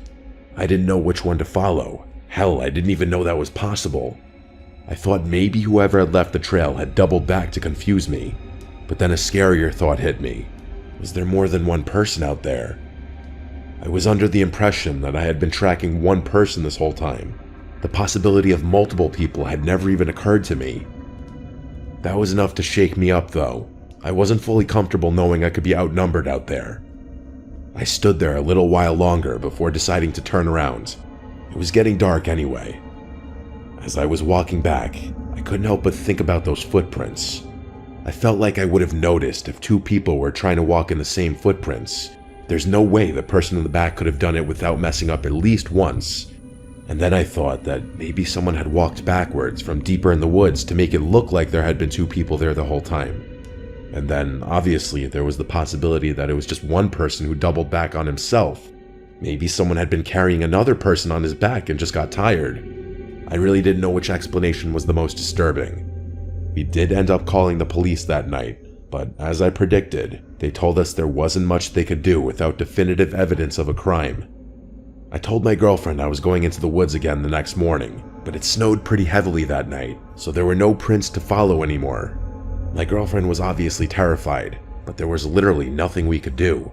I didn't know which one to follow. Hell, I didn't even know that was possible. I thought maybe whoever had left the trail had doubled back to confuse me, but then a scarier thought hit me. Was there more than one person out there? I was under the impression that I had been tracking one person this whole time. The possibility of multiple people had never even occurred to me. That was enough to shake me up, though. I wasn't fully comfortable knowing I could be outnumbered out there. I stood there a little while longer before deciding to turn around. It was getting dark anyway. As I was walking back, I couldn't help but think about those footprints. I felt like I would have noticed if 2 people were trying to walk in the same footprints. There's no way the person in the back could have done it without messing up at least once. And then I thought that maybe someone had walked backwards from deeper in the woods to make it look like there had been 2 people there the whole time. And then, obviously, there was the possibility that it was just one person who doubled back on himself. Maybe someone had been carrying another person on his back and just got tired. I really didn't know which explanation was the most disturbing. We did end up calling the police that night, but as I predicted, they told us there wasn't much they could do without definitive evidence of a crime. I told my girlfriend I was going into the woods again the next morning, but it snowed pretty heavily that night, so there were no prints to follow anymore. My girlfriend was obviously terrified, but there was literally nothing we could do.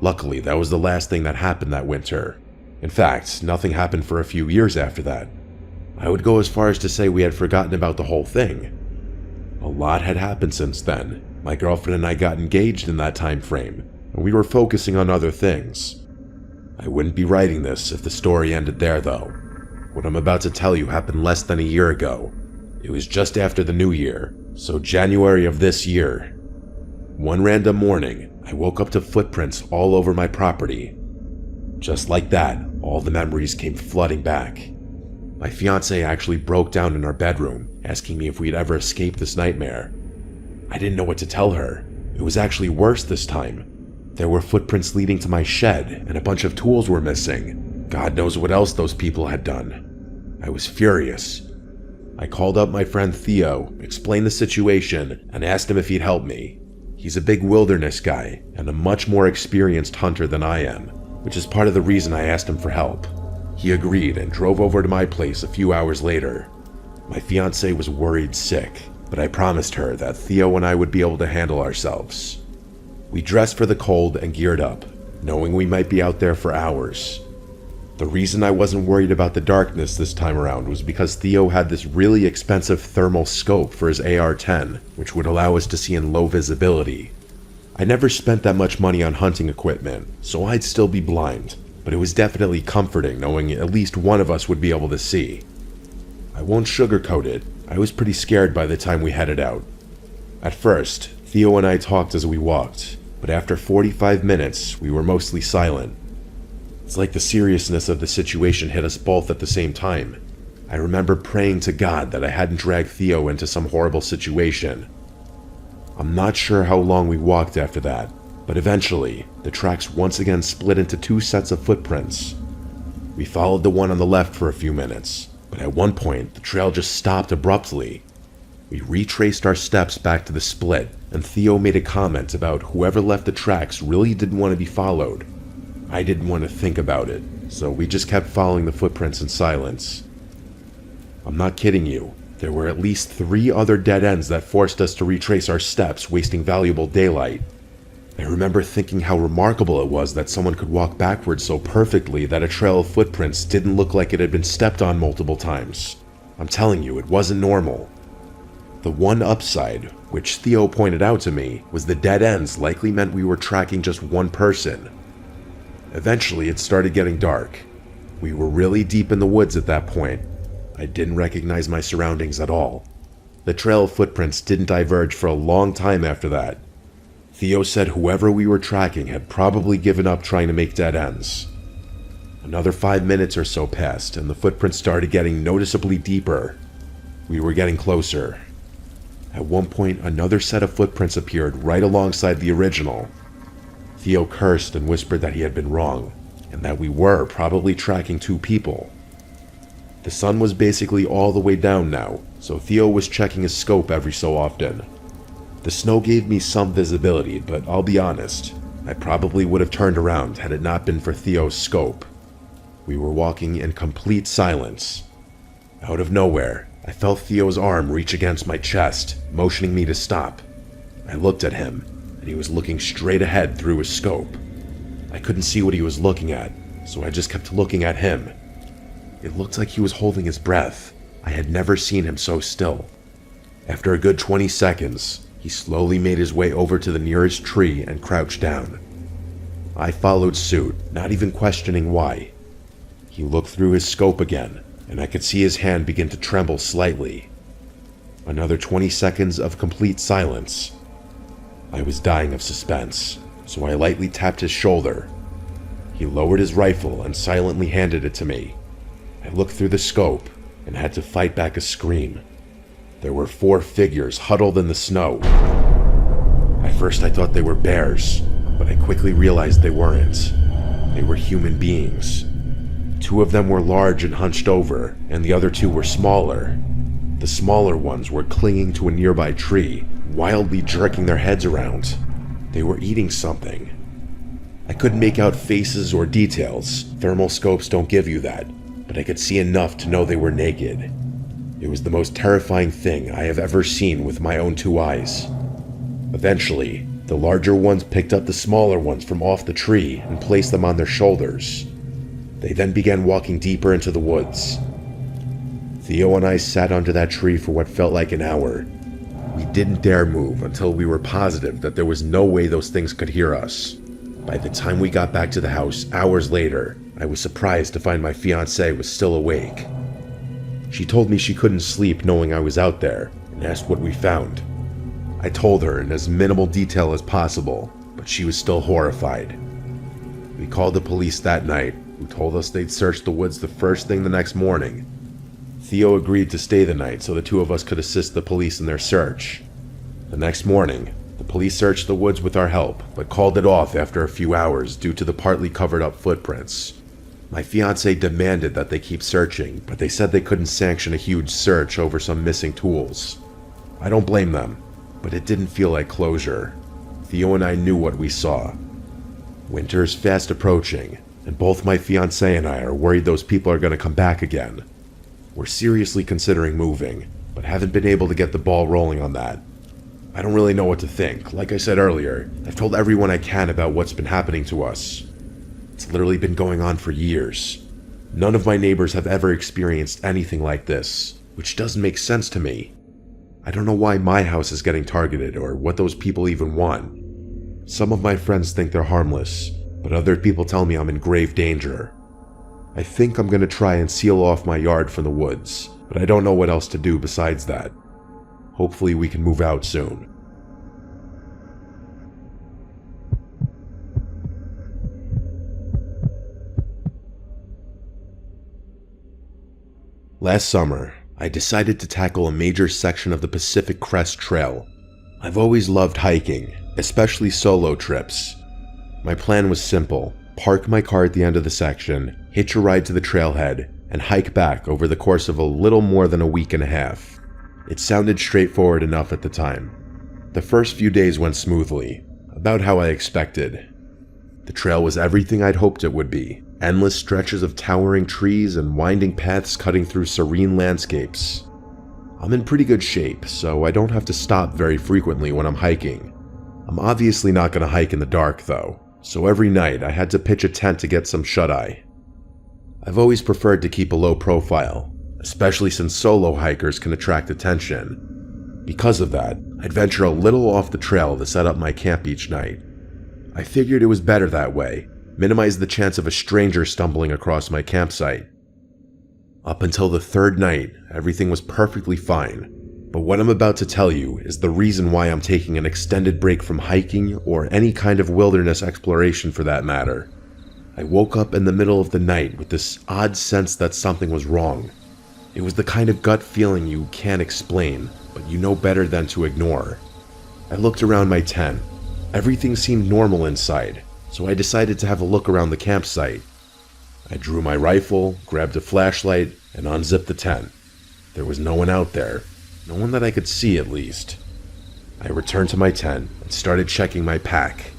Luckily, that was the last thing that happened that winter. In fact, nothing happened for a few years after that. I would go as far as to say we had forgotten about the whole thing. A lot had happened since then. My girlfriend and I got engaged in that time frame, and we were focusing on other things. I wouldn't be writing this if the story ended there, though. What I'm about to tell you happened less than a year ago. It was just after the new year, so January of this year. One random morning, I woke up to footprints all over my property. Just like that, all the memories came flooding back. My fiancée actually broke down in our bedroom, asking me if we'd ever escaped this nightmare. I didn't know what to tell her. It was actually worse this time. There were footprints leading to my shed, and a bunch of tools were missing. God knows what else those people had done. I was furious. I called up my friend Theo, explained the situation, and asked him if he'd help me. He's a big wilderness guy, and a much more experienced hunter than I am, which is part of the reason I asked him for help. He agreed and drove over to my place a few hours later. My fiancée was worried sick, but I promised her that Theo and I would be able to handle ourselves. We dressed for the cold and geared up, knowing we might be out there for hours. The reason I wasn't worried about the darkness this time around was because Theo had this really expensive thermal scope for his AR-10, which would allow us to see in low visibility. I never spent that much money on hunting equipment, so I'd still be blind, but it was definitely comforting knowing at least one of us would be able to see. I won't sugarcoat it, I was pretty scared by the time we headed out. At first, Theo and I talked as we walked, but after 45 minutes, we were mostly silent. It's like the seriousness of the situation hit us both at the same time. I remember praying to God that I hadn't dragged Theo into some horrible situation. I'm not sure how long we walked after that, but eventually, the tracks once again split into two sets of footprints. We followed the one on the left for a few minutes, but at one point, the trail just stopped abruptly. We retraced our steps back to the split, and Theo made a comment about whoever left the tracks really didn't want to be followed. I didn't want to think about it, so we just kept following the footprints in silence. I'm not kidding you. There were at least 3 other dead ends that forced us to retrace our steps, wasting valuable daylight. I remember thinking how remarkable it was that someone could walk backwards so perfectly that a trail of footprints didn't look like it had been stepped on multiple times. I'm telling you, it wasn't normal. The one upside, which Theo pointed out to me, was the dead ends likely meant we were tracking just one person. Eventually, it started getting dark. We were really deep in the woods at that point. I didn't recognize my surroundings at all. The trail of footprints didn't diverge for a long time after that. Theo said whoever we were tracking had probably given up trying to make dead ends. Another 5 minutes or so passed, and the footprints started getting noticeably deeper. We were getting closer. At one point, another set of footprints appeared right alongside the original. Theo cursed and whispered that he had been wrong, and that we were probably tracking 2 people. The sun was basically all the way down now, so Theo was checking his scope every so often. The snow gave me some visibility, but I'll be honest, I probably would have turned around had it not been for Theo's scope. We were walking in complete silence. Out of nowhere, I felt Theo's arm reach against my chest, motioning me to stop. I looked at him, and he was looking straight ahead through his scope. I couldn't see what he was looking at, so I just kept looking at him. It looked like he was holding his breath. I had never seen him so still. After a good 20 seconds, he slowly made his way over to the nearest tree and crouched down. I followed suit, not even questioning why. He looked through his scope again, and I could see his hand begin to tremble slightly. Another 20 seconds of complete silence. I was dying of suspense, so I lightly tapped his shoulder. He lowered his rifle and silently handed it to me. I looked through the scope and had to fight back a scream. There were 4 figures huddled in the snow. At first I thought they were bears, but I quickly realized they weren't. They were human beings. 2 of them were large and hunched over, and the other 2 were smaller. The smaller ones were clinging to a nearby tree, wildly jerking their heads around. They were eating something. I couldn't make out faces or details. Thermal scopes don't give you that, but I could see enough to know they were naked. It was the most terrifying thing I have ever seen with my own 2 eyes. Eventually, the larger ones picked up the smaller ones from off the tree and placed them on their shoulders. They then began walking deeper into the woods. Theo and I sat under that tree for what felt like an hour. We didn't dare move until we were positive that there was no way those things could hear us. By the time we got back to the house hours later, I was surprised to find my fiancée was still awake. She told me she couldn't sleep knowing I was out there and asked what we found. I told her in as minimal detail as possible, but she was still horrified. We called the police that night, who told us they'd search the woods the first thing the next morning. Theo agreed to stay the night so the two of us could assist the police in their search. The next morning, the police searched the woods with our help, but called it off after a few hours due to the partly covered up footprints. My fiancé demanded that they keep searching, but they said they couldn't sanction a huge search over some missing tools. I don't blame them, but it didn't feel like closure. Theo and I knew what we saw. Winter is fast approaching, and both my fiancé and I are worried those people are going to come back again. We're seriously considering moving, but haven't been able to get the ball rolling on that. I don't really know what to think. Like I said earlier, I've told everyone I can about what's been happening to us. It's literally been going on for years. None of my neighbors have ever experienced anything like this, which doesn't make sense to me. I don't know why my house is getting targeted or what those people even want. Some of my friends think they're harmless, but other people tell me I'm in grave danger. I think I'm going to try and seal off my yard from the woods, but I don't know what else to do besides that. Hopefully we can move out soon. Last summer, I decided to tackle a major section of the Pacific Crest Trail. I've always loved hiking, especially solo trips. My plan was simple: park my car at the end of the section, hitch a ride to the trailhead, and hike back over the course of a little more than a week and a half. It sounded straightforward enough at the time. The first few days went smoothly, about how I expected. The trail was everything I'd hoped it would be: endless stretches of towering trees and winding paths cutting through serene landscapes. I'm in pretty good shape, so I don't have to stop very frequently when I'm hiking. I'm obviously not going to hike in the dark though, so every night I had to pitch a tent to get some shut-eye. I've always preferred to keep a low profile, especially since solo hikers can attract attention. Because of that, I'd venture a little off the trail to set up my camp each night. I figured it was better that way, minimize the chance of a stranger stumbling across my campsite. Up until the third night, everything was perfectly fine, but what I'm about to tell you is the reason why I'm taking an extended break from hiking or any kind of wilderness exploration for that matter. I woke up in the middle of the night with this odd sense that something was wrong. It was the kind of gut feeling you can't explain, but you know better than to ignore. I looked around my tent. Everything seemed normal inside, so I decided to have a look around the campsite. I drew my rifle, grabbed a flashlight, and unzipped the tent. There was no one out there, no one that I could see at least. I returned to my tent and started checking my pack.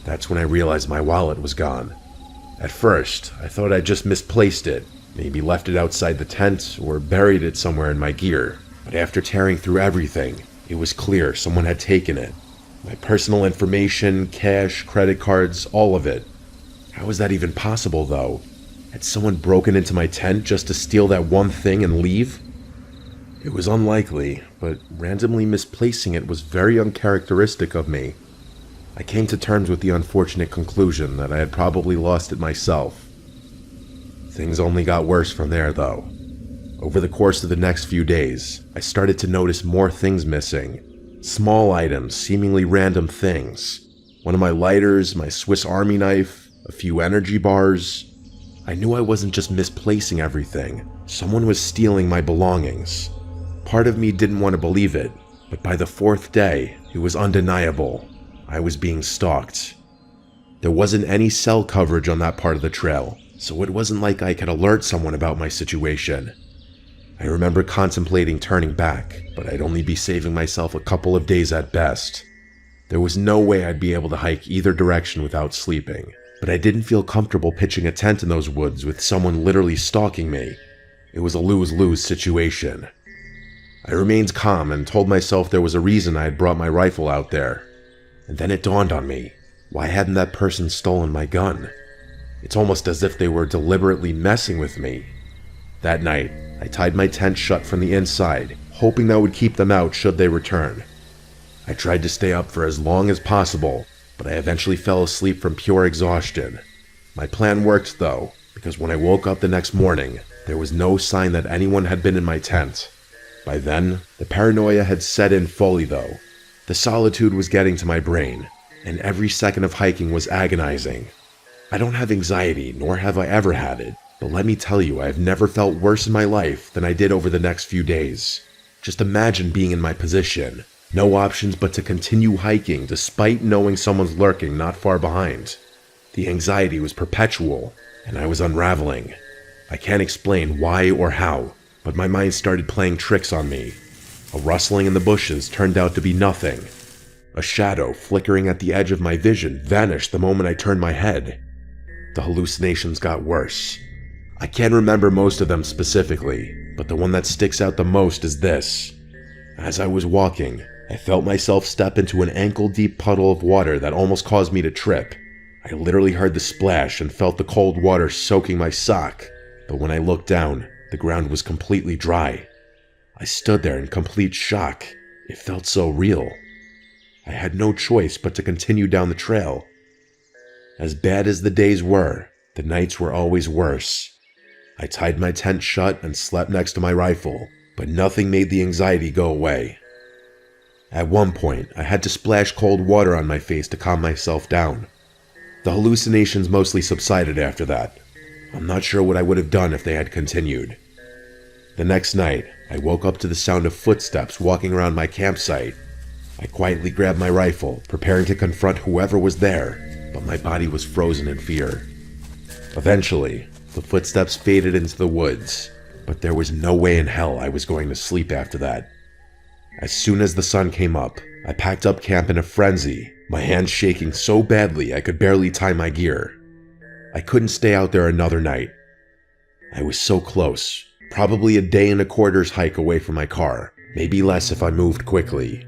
That's when I realized my wallet was gone. At first, I thought I'd just misplaced it, maybe left it outside the tent or buried it somewhere in my gear. But after tearing through everything, it was clear someone had taken it. My personal information, cash, credit cards, all of it. How was that even possible, though? Had someone broken into my tent just to steal that one thing and leave? It was unlikely, but randomly misplacing it was very uncharacteristic of me. I came to terms with the unfortunate conclusion that I had probably lost it myself. Things only got worse from there, though. Over the course of the next few days, I started to notice more things missing. Small items, seemingly random things. One of my lighters, my Swiss Army knife, a few energy bars. I knew I wasn't just misplacing everything. Someone was stealing my belongings. Part of me didn't want to believe it, but by the fourth day, it was undeniable. I was being stalked. There wasn't any cell coverage on that part of the trail, so it wasn't like I could alert someone about my situation. I remember contemplating turning back, but I'd only be saving myself a couple of days at best. There was no way I'd be able to hike either direction without sleeping, but I didn't feel comfortable pitching a tent in those woods with someone literally stalking me. It was a lose-lose situation. I remained calm and told myself there was a reason I had brought my rifle out there. And then it dawned on me, why hadn't that person stolen my gun? It's almost as if they were deliberately messing with me. That night, I tied my tent shut from the inside, hoping that would keep them out should they return. I tried to stay up for as long as possible, but I eventually fell asleep from pure exhaustion. My plan worked though, because when I woke up the next morning, There was no sign that anyone had been in my tent. By then, the paranoia had set in fully though. The solitude was getting to my brain, and every second of hiking was agonizing. I don't have anxiety, nor have I ever had it, but let me tell you, I have never felt worse in my life than I did over the next few days. Just imagine being in my position. No options but to continue hiking despite knowing someone's lurking not far behind. The anxiety was perpetual, and I was unraveling. I can't explain why or how, but my mind started playing tricks on me. A rustling in the bushes turned out to be nothing. A shadow flickering at the edge of my vision vanished the moment I turned my head. The hallucinations got worse. I can't remember most of them specifically, but the one that sticks out the most is this. As I was walking, I felt myself step into an ankle-deep puddle of water that almost caused me to trip. I literally heard the splash and felt the cold water soaking my sock, but when I looked down, the ground was completely dry. I stood there in complete shock. It felt so real. I had no choice but to continue down the trail. As bad as the days were, the nights were always worse. I tied my tent shut and slept next to my rifle, but nothing made the anxiety go away. At one point, I had to splash cold water on my face to calm myself down. The hallucinations mostly subsided after that. I'm not sure what I would have done if they had continued. The next night, I woke up to the sound of footsteps walking around my campsite. I quietly grabbed my rifle, preparing to confront whoever was there, but my body was frozen in fear. Eventually, the footsteps faded into the woods, but there was no way in hell I was going to sleep after that. As soon as the sun came up, I packed up camp in a frenzy, my hands shaking so badly I could barely tie my gear. I couldn't stay out there another night. I was so close, probably a day and a quarter's hike away from my car, maybe less if I moved quickly.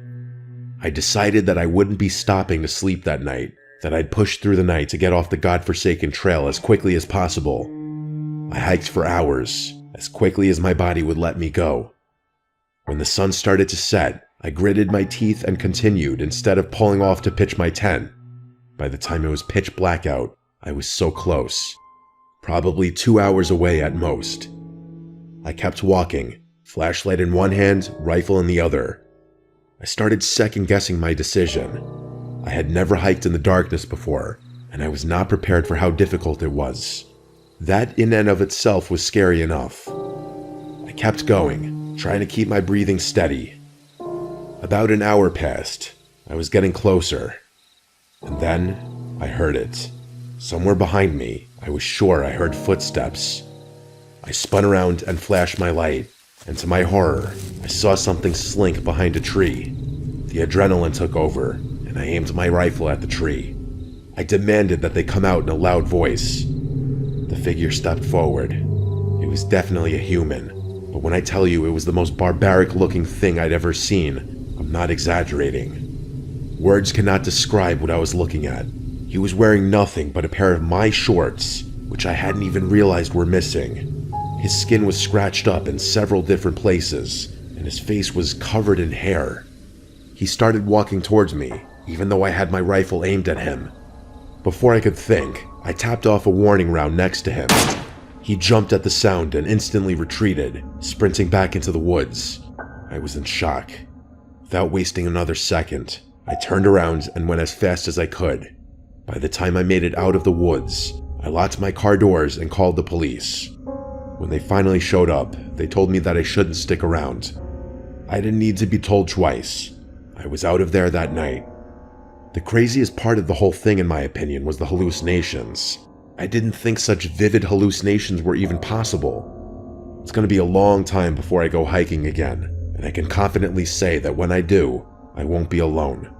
I decided that I wouldn't be stopping to sleep that night, that I'd push through the night to get off the godforsaken trail as quickly as possible. I hiked for hours, as quickly as my body would let me go. When the sun started to set, I gritted my teeth and continued instead of pulling off to pitch my tent. By the time it was pitch black out, I was so close. Probably 2 hours away at most. I kept walking, flashlight in one hand, rifle in the other. I started second-guessing my decision. I had never hiked in the darkness before, and I was not prepared for how difficult it was. That in and of itself was scary enough. I kept going, trying to keep my breathing steady. About an hour passed. I was getting closer. And then, I heard it. Somewhere behind me, I was sure I heard footsteps. I spun around and flashed my light, and to my horror, I saw something slink behind a tree. The adrenaline took over, and I aimed my rifle at the tree. I demanded that they come out in a loud voice. The figure stepped forward. It was definitely a human, but when I tell you it was the most barbaric-looking thing I'd ever seen, I'm not exaggerating. Words cannot describe what I was looking at. He was wearing nothing but a pair of my shorts, which I hadn't even realized were missing. His skin was scratched up in several different places, and his face was covered in hair. He started walking towards me, even though I had my rifle aimed at him. Before I could think, I tapped off a warning round next to him. He jumped at the sound and instantly retreated, sprinting back into the woods. I was in shock. Without wasting another second, I turned around and went as fast as I could. By the time I made it out of the woods, I locked my car doors and called the police. When they finally showed up, they told me that I shouldn't stick around. I didn't need to be told twice. I was out of there that night. The craziest part of the whole thing, in my opinion, was the hallucinations. I didn't think such vivid hallucinations were even possible. It's going to be a long time before I go hiking again, and I can confidently say that when I do, I won't be alone.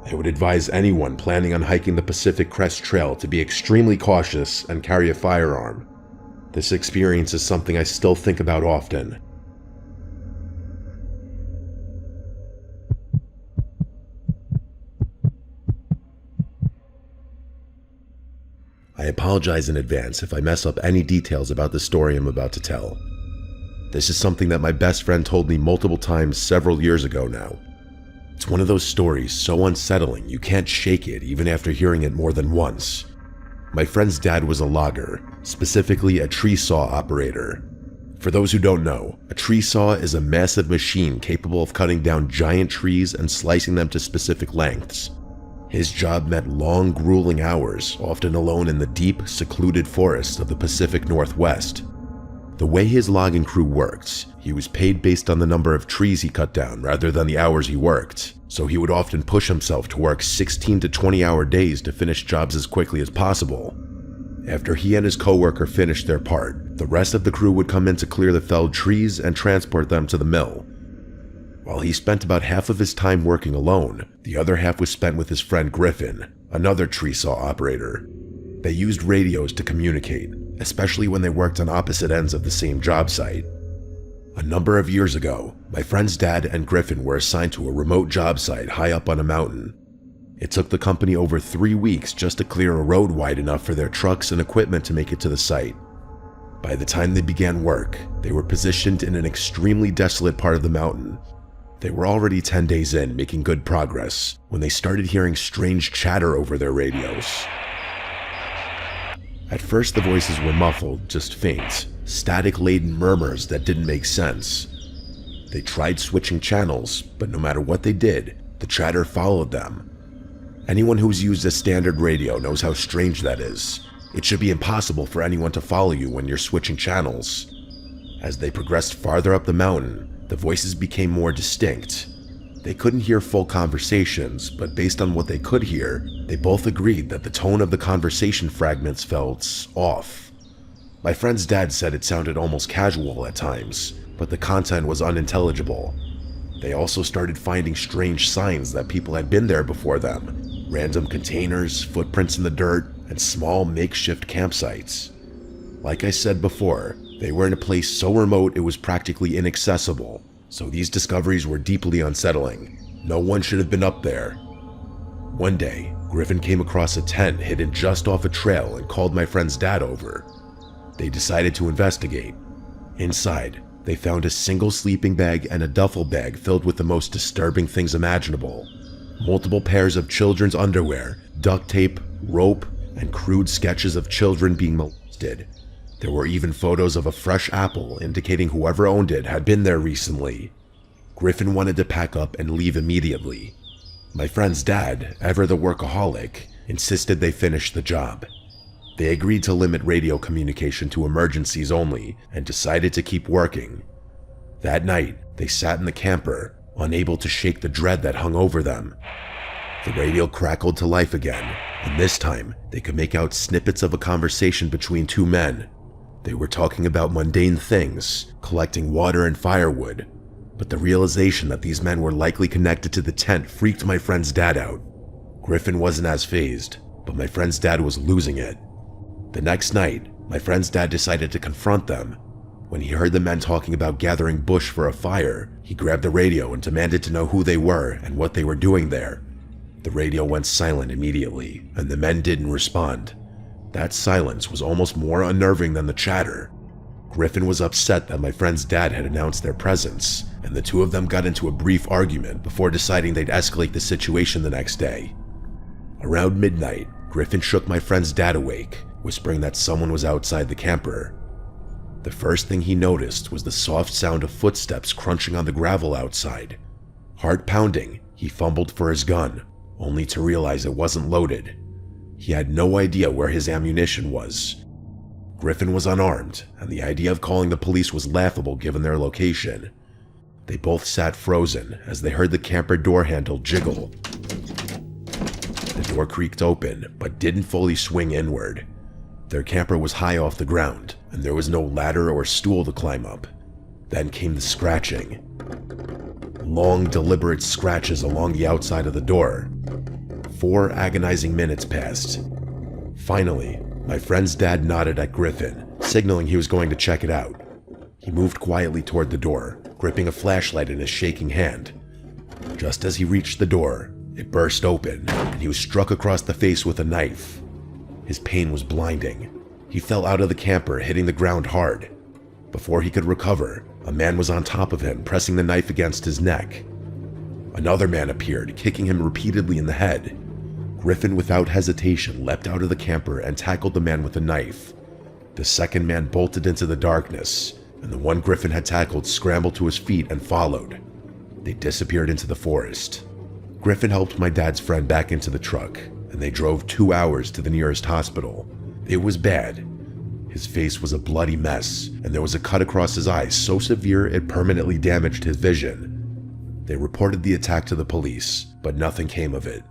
I would advise anyone planning on hiking the Pacific Crest Trail to be extremely cautious and carry a firearm. This experience is something I still think about often. I apologize in advance if I mess up any details about the story I'm about to tell. This is something that my best friend told me multiple times several years ago now. It's one of those stories so unsettling you can't shake it even after hearing it more than once. My friend's dad was a logger, specifically a tree saw operator. For those who don't know, a tree saw is a massive machine capable of cutting down giant trees and slicing them to specific lengths. His job meant long, grueling hours, often alone in the deep, secluded forests of the Pacific Northwest. The way his logging crew worked, he was paid based on the number of trees he cut down rather than the hours he worked, so he would often push himself to work 16 to 20-hour days to finish jobs as quickly as possible. After he and his coworker finished their part, the rest of the crew would come in to clear the felled trees and transport them to the mill. While he spent about half of his time working alone, the other half was spent with his friend Griffin, another tree saw operator. They used radios to communicate, especially when they worked on opposite ends of the same job site. A number of years ago, my friend's dad and Griffin were assigned to a remote job site high up on a mountain. It took the company over 3 weeks just to clear a road wide enough for their trucks and equipment to make it to the site. By the time they began work, they were positioned in an extremely desolate part of the mountain. They were already 10 days in, making good progress, when they started hearing strange chatter over their radios. At first, the voices were muffled, just faint, static-laden murmurs that didn't make sense. They tried switching channels, but no matter what they did, the chatter followed them. Anyone who's used a standard radio knows how strange that is. It should be impossible for anyone to follow you when you're switching channels. As they progressed farther up the mountain, the voices became more distinct. They couldn't hear full conversations, but based on what they could hear, they both agreed that the tone of the conversation fragments felt off. My friend's dad said it sounded almost casual at times, but the content was unintelligible. They also started finding strange signs that people had been there before them. Random containers, footprints in the dirt, and small makeshift campsites. Like I said before, they were in a place so remote it was practically inaccessible, so these discoveries were deeply unsettling. No one should have been up there. One day, Griffin came across a tent hidden just off a trail and called my friend's dad over. They decided to investigate. Inside, they found a single sleeping bag and a duffel bag filled with the most disturbing things imaginable. Multiple pairs of children's underwear, duct tape, rope, and crude sketches of children being molested. There were even photos of a fresh apple indicating whoever owned it had been there recently. Griffin wanted to pack up and leave immediately. My friend's dad, ever the workaholic, insisted they finish the job. They agreed to limit radio communication to emergencies only and decided to keep working. That night, they sat in the camper, unable to shake the dread that hung over them. The radio crackled to life again, and this time they could make out snippets of a conversation between two men. They were talking about mundane things, collecting water and firewood, but the realization that these men were likely connected to the tent freaked my friend's dad out. Griffin wasn't as fazed, but my friend's dad was losing it. The next night, my friend's dad decided to confront them. When he heard the men talking about gathering bush for a fire, he grabbed the radio and demanded to know who they were and what they were doing there. The radio went silent immediately, and the men didn't respond. That silence was almost more unnerving than the chatter. Griffin was upset that my friend's dad had announced their presence, and the two of them got into a brief argument before deciding they'd escalate the situation the next day. Around midnight, Griffin shook my friend's dad awake, whispering that someone was outside the camper. The first thing he noticed was the soft sound of footsteps crunching on the gravel outside. Heart pounding, he fumbled for his gun, only to realize it wasn't loaded. He had no idea where his ammunition was. Griffin was unarmed, and the idea of calling the police was laughable given their location. They both sat frozen as they heard the camper door handle jiggle. The door creaked open, but didn't fully swing inward. Their camper was high off the ground, and there was no ladder or stool to climb up. Then came the scratching. Long, deliberate scratches along the outside of the door. 4 agonizing minutes passed. Finally, my friend's dad nodded at Griffin, signaling he was going to check it out. He moved quietly toward the door, gripping a flashlight in his shaking hand. Just as he reached the door, it burst open, and he was struck across the face with a knife. His pain was blinding. He fell out of the camper, hitting the ground hard. Before he could recover, a man was on top of him, pressing the knife against his neck. Another man appeared, kicking him repeatedly in the head. Griffin, without hesitation, leapt out of the camper and tackled the man with a knife. The second man bolted into the darkness, and the one Griffin had tackled scrambled to his feet and followed. They disappeared into the forest. Griffin helped my dad's friend back into the truck, and they drove 2 hours to the nearest hospital. It was bad. His face was a bloody mess, and there was a cut across his eye so severe it permanently damaged his vision. They reported the attack to the police, but nothing came of it.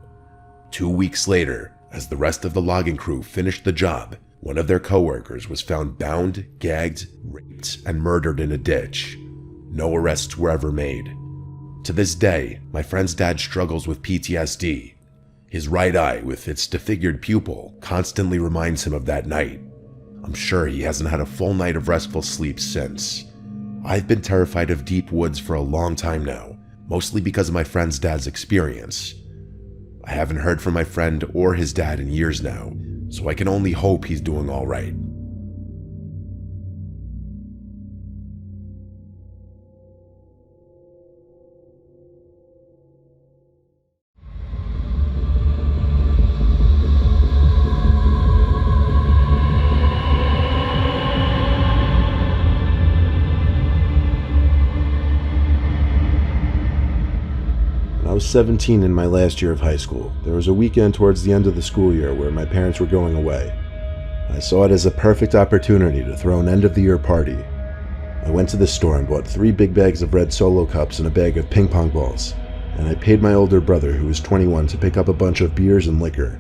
2 weeks later, as the rest of the logging crew finished the job, one of their coworkers was found bound, gagged, raped, and murdered in a ditch. No arrests were ever made. To this day, my friend's dad struggles with PTSD. His right eye, with its disfigured pupil, constantly reminds him of that night. I'm sure he hasn't had a full night of restful sleep since. I've been terrified of deep woods for a long time now, mostly because of my friend's dad's experience. I haven't heard from my friend or his dad in years now, so I can only hope he's doing all right. I was 17 in my last year of high school. There was a weekend towards the end of the school year where my parents were going away. I saw it as a perfect opportunity to throw an end-of-the-year party. I went to the store and bought 3 big bags of red Solo cups and a bag of ping pong balls, and I paid my older brother, who was 21, to pick up a bunch of beers and liquor.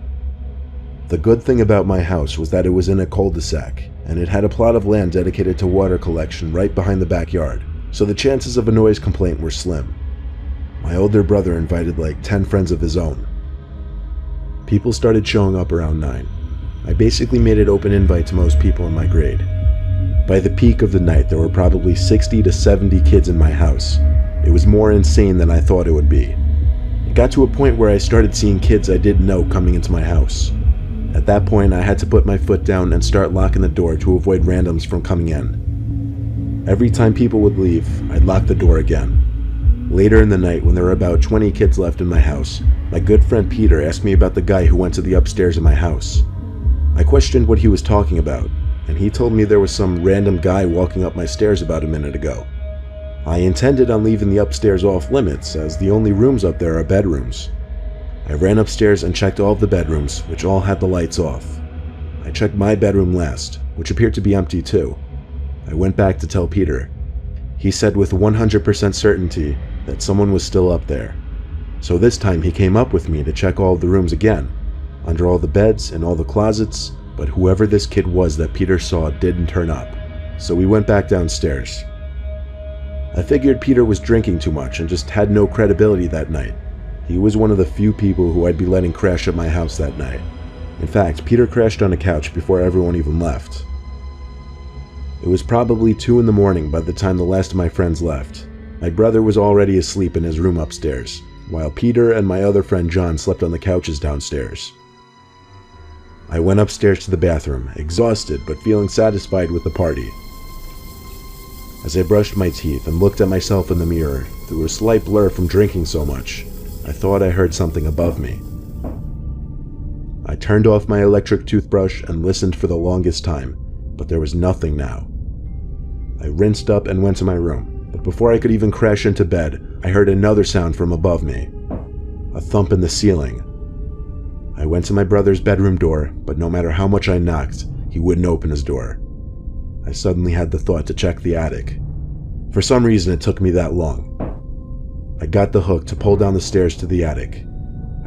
The good thing about my house was that it was in a cul-de-sac, and it had a plot of land dedicated to water collection right behind the backyard, so the chances of a noise complaint were slim. My older brother invited like 10 friends of his own. People started showing up around 9. I basically made it open invite to most people in my grade. By the peak of the night, there were probably 60 to 70 kids in my house. It was more insane than I thought it would be. It got to a point where I started seeing kids I didn't know coming into my house. At that point, I had to put my foot down and start locking the door to avoid randoms from coming in. Every time people would leave, I'd lock the door again. Later in the night, when there were about 20 kids left in my house, my good friend Peter asked me about the guy who went to the upstairs of my house. I questioned what he was talking about, and he told me there was some random guy walking up my stairs about a minute ago. I intended on leaving the upstairs off limits, as the only rooms up there are bedrooms. I ran upstairs and checked all of the bedrooms, which all had the lights off. I checked my bedroom last, which appeared to be empty too. I went back to tell Peter. He said with 100% certainty that someone was still up there. So this time he came up with me to check all of the rooms again, under all the beds and all the closets, but whoever this kid was that Peter saw didn't turn up. So we went back downstairs. I figured Peter was drinking too much and just had no credibility that night. He was one of the few people who I'd be letting crash at my house that night. In fact, Peter crashed on a couch before everyone even left. It was probably 2 in the morning by the time the last of my friends left. My brother was already asleep in his room upstairs, while Peter and my other friend John slept on the couches downstairs. I went upstairs to the bathroom, exhausted but feeling satisfied with the party. As I brushed my teeth and looked at myself in the mirror, through a slight blur from drinking so much, I thought I heard something above me. I turned off my electric toothbrush and listened for the longest time, but there was nothing now. I rinsed up and went to my room. But before I could even crash into bed, I heard another sound from above me. A thump in the ceiling. I went to my brother's bedroom door, but no matter how much I knocked, he wouldn't open his door. I suddenly had the thought to check the attic. For some reason, it took me that long. I got the hook to pull down the stairs to the attic.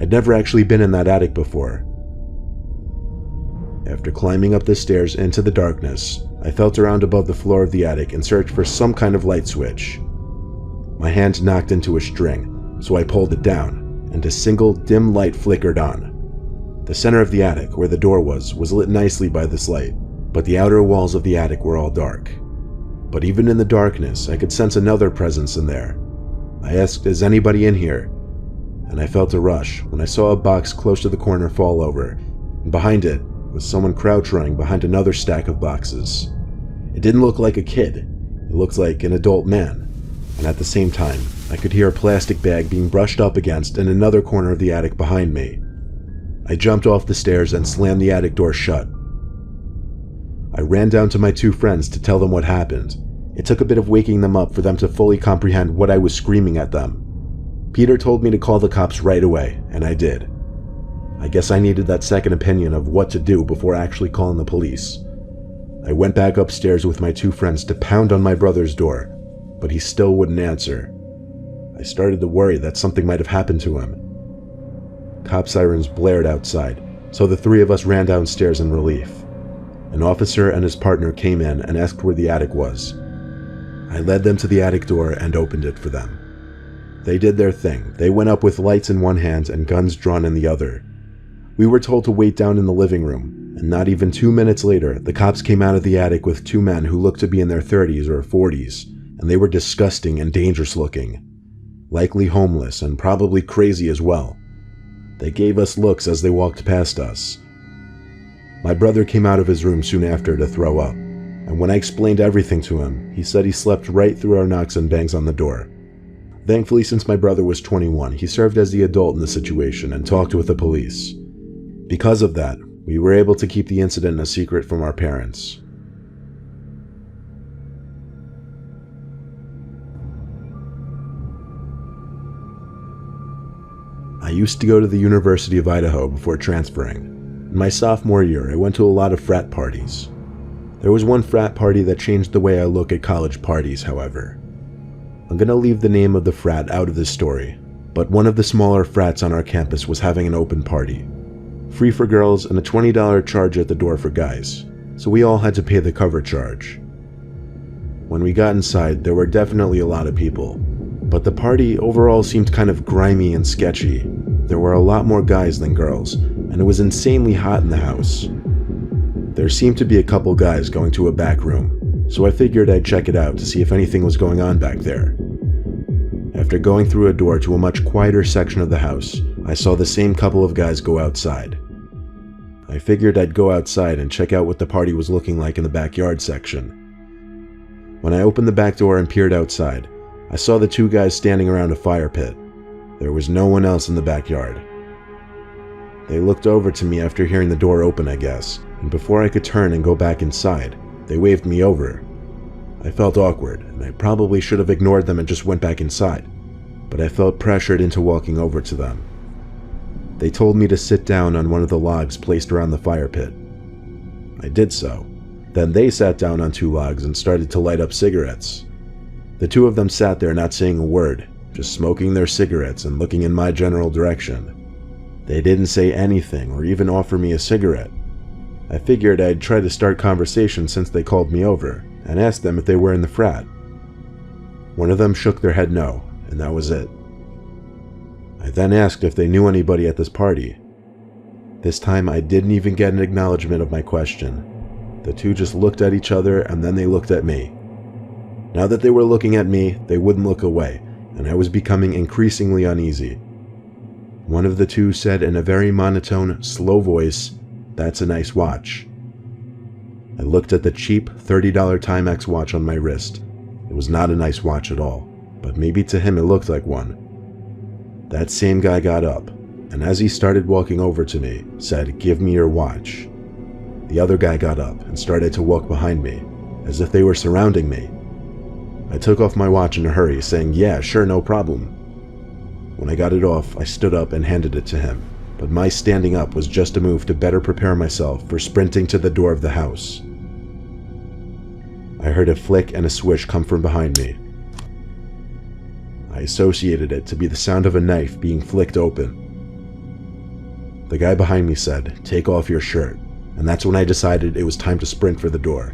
I'd never actually been in that attic before. After climbing up the stairs into the darkness, I felt around above the floor of the attic and searched for some kind of light switch. My hand knocked into a string, so I pulled it down, and a single dim light flickered on. The center of the attic, where the door was lit nicely by this light, but the outer walls of the attic were all dark. But even in the darkness, I could sense another presence in there. I asked, "Is anybody in here?" And I felt a rush when I saw a box close to the corner fall over, and behind it was someone crouching behind another stack of boxes. It didn't look like a kid. It looked like an adult man. And at the same time, I could hear a plastic bag being brushed up against in another corner of the attic behind me. I jumped off the stairs and slammed the attic door shut. I ran down to my 2 friends to tell them what happened, It took a bit of waking them up for them to fully comprehend what I was screaming at them. Peter told me to call the cops right away, and I did. I guess I needed that second opinion of what to do before actually calling the police. I went back upstairs with my two friends to pound on my brother's door, but he still wouldn't answer. I started to worry that something might have happened to him. Cop sirens blared outside, so the three of us ran downstairs in relief. An officer and his partner came in and asked where the attic was. I led them to the attic door and opened it for them. They did their thing. They went up with lights in one hand and guns drawn in the other. We were told to wait down in the living room, and not even 2 minutes later, the cops came out of the attic with two men who looked to be in their 30s or 40s, and they were disgusting and dangerous looking. Likely homeless and probably crazy as well. They gave us looks as they walked past us. My brother came out of his room soon after to throw up, and when I explained everything to him, he said he slept right through our knocks and bangs on the door. Thankfully, since my brother was 21, he served as the adult in the situation and talked with the police. Because of that, we were able to keep the incident a secret from our parents. I used to go to the University of Idaho before transferring. In my sophomore year, I went to a lot of frat parties. There was one frat party that changed the way I look at college parties, however. I'm gonna leave the name of the frat out of this story, but one of the smaller frats on our campus was having an open party. Free for girls and a $20 charge at the door for guys, so we all had to pay the cover charge. When we got inside, there were definitely a lot of people, but the party overall seemed kind of grimy and sketchy. There were a lot more guys than girls, and it was insanely hot in the house. There seemed to be a couple guys going to a back room, so I figured I'd check it out to see if anything was going on back there. After going through a door to a much quieter section of the house, I saw the same couple of guys go outside. I figured I'd go outside and check out what the party was looking like in the backyard section. When I opened the back door and peered outside, I saw the two guys standing around a fire pit. There was no one else in the backyard. They looked over to me after hearing the door open, I guess, and before I could turn and go back inside, they waved me over. I felt awkward, and I probably should have ignored them and just went back inside, but I felt pressured into walking over to them. They told me to sit down on one of the logs placed around the fire pit. I did so. Then they sat down on two logs and started to light up cigarettes. The two of them sat there not saying a word, just smoking their cigarettes and looking in my general direction. They didn't say anything or even offer me a cigarette. I figured I'd try to start conversation since they called me over, and asked them if they were in the frat. One of them shook their head no, and that was it. I then asked if they knew anybody at this party. This time I didn't even get an acknowledgement of my question. The two just looked at each other and then they looked at me. Now that they were looking at me, they wouldn't look away, and I was becoming increasingly uneasy. One of the two said in a very monotone, slow voice, "That's a nice watch." I looked at the cheap $30 Timex watch on my wrist. It was not a nice watch at all, but maybe to him it looked like one. That same guy got up, and as he started walking over to me, said, "Give me your watch." The other guy got up and started to walk behind me, as if they were surrounding me. I took off my watch in a hurry, saying, "Yeah, sure, no problem." When I got it off, I stood up and handed it to him, but my standing up was just a move to better prepare myself for sprinting to the door of the house. I heard a flick and a swish come from behind me. I associated it to be the sound of a knife being flicked open. The guy behind me said, "Take off your shirt," and that's when I decided it was time to sprint for the door.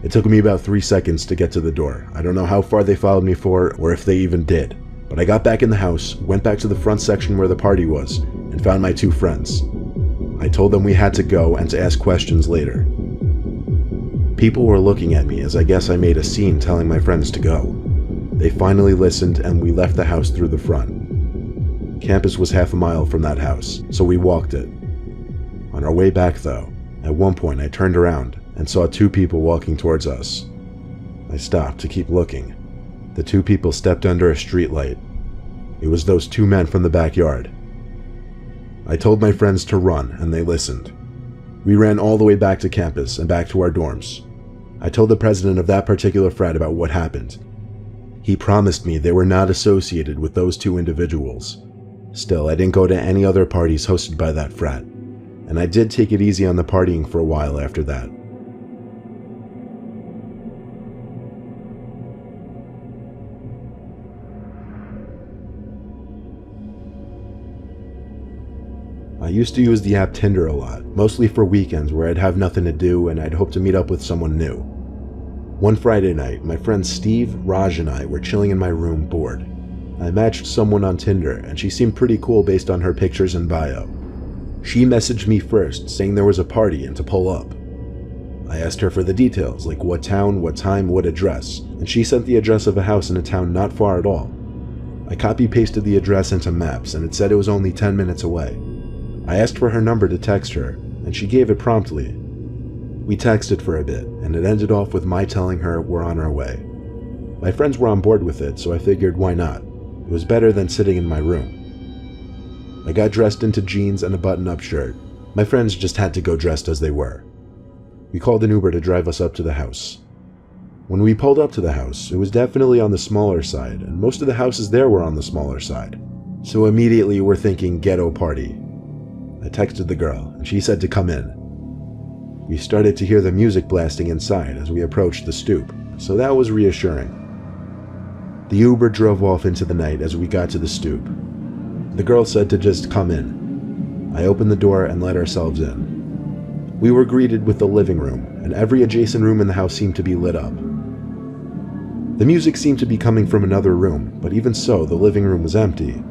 It took me about 3 seconds to get to the door. I don't know how far they followed me for, or if they even did, but I got back in the house, went back to the front section where the party was, and found my two friends. I told them we had to go and to ask questions later. People were looking at me as I guess I made a scene telling my friends to go. They finally listened and we left the house through the front. Campus was half a mile from that house, so we walked it. On our way back though, at one point I turned around and saw two people walking towards us. I stopped to keep looking. The two people stepped under a streetlight. It was those two men from the backyard. I told my friends to run and they listened. We ran all the way back to campus and back to our dorms. I told the president of that particular frat about what happened. He promised me they were not associated with those two individuals. Still, I didn't go to any other parties hosted by that frat, and I did take it easy on the partying for a while after that. I used to use the app Tinder a lot, mostly for weekends where I'd have nothing to do and I'd hope to meet up with someone new. One Friday night, my friends Steve, Raj, and I were chilling in my room bored. I matched someone on Tinder and she seemed pretty cool based on her pictures and bio. She messaged me first saying there was a party and to pull up. I asked her for the details, like what town, what time, what address, and she sent the address of a house in a town not far at all. I copy-pasted the address into Maps and it said it was only 10 minutes away. I asked for her number to text her, and she gave it promptly. We texted for a bit, and it ended off with my telling her we're on our way. My friends were on board with it, so I figured why not? It was better than sitting in my room. I got dressed into jeans and a button-up shirt. My friends just had to go dressed as they were. We called an Uber to drive us up to the house. When we pulled up to the house, it was definitely on the smaller side, and most of the houses there were on the smaller side. So immediately we're thinking ghetto party. I texted the girl, and she said to come in. We started to hear the music blasting inside as we approached the stoop, so that was reassuring. The Uber drove off into the night as we got to the stoop. The girl said to just come in. I opened the door and let ourselves in. We were greeted with the living room, and every adjacent room in the house seemed to be lit up. The music seemed to be coming from another room, but even so, the living room was empty.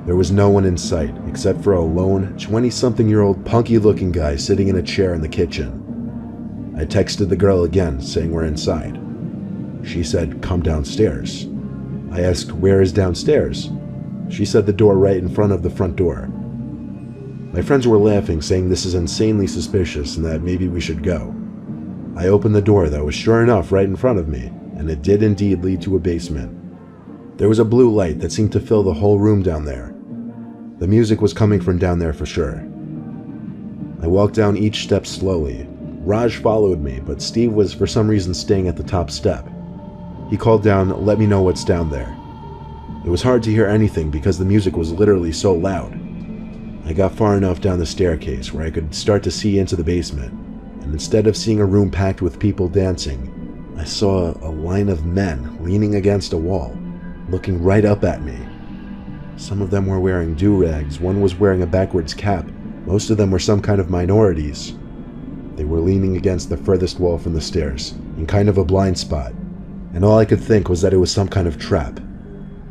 There was no one in sight, except for a lone, 20-something-year-old punky-looking guy sitting in a chair in the kitchen. I texted the girl again, saying we're inside. She said, come downstairs. I asked, where is downstairs? She said the door right in front of the front door. My friends were laughing, saying this is insanely suspicious and that maybe we should go. I opened the door that was sure enough right in front of me, and it did indeed lead to a basement. There was a blue light that seemed to fill the whole room down there. The music was coming from down there for sure. I walked down each step slowly. Raj followed me, but Steve was for some reason staying at the top step. He called down, let me know what's down there. It was hard to hear anything because the music was literally so loud. I got far enough down the staircase where I could start to see into the basement, and instead of seeing a room packed with people dancing, I saw a line of men leaning against a wall, looking right up at me. Some of them were wearing do-rags, one was wearing a backwards cap, most of them were some kind of minorities. They were leaning against the furthest wall from the stairs, in kind of a blind spot, and all I could think was that it was some kind of trap.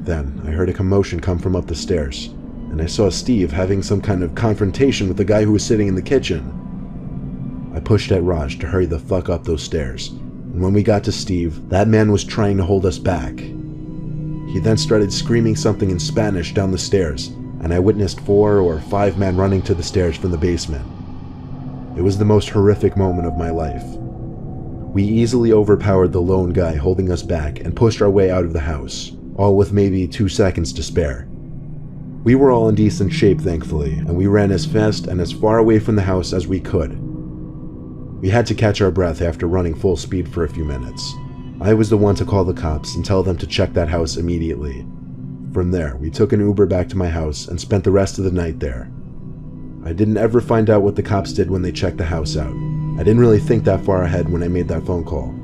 Then I heard a commotion come from up the stairs, and I saw Steve having some kind of confrontation with the guy who was sitting in the kitchen. I pushed at Raj to hurry the fuck up those stairs, and when we got to Steve, that man was trying to hold us back. He then started screaming something in Spanish down the stairs, and I witnessed 4 or 5 men running to the stairs from the basement. It was the most horrific moment of my life. We easily overpowered the lone guy holding us back and pushed our way out of the house, all with maybe 2 seconds to spare. We were all in decent shape, thankfully, and we ran as fast and as far away from the house as we could. We had to catch our breath after running full speed for a few minutes. I was the one to call the cops and tell them to check that house immediately. From there, we took an Uber back to my house and spent the rest of the night there. I didn't ever find out what the cops did when they checked the house out. I didn't really think that far ahead when I made that phone call.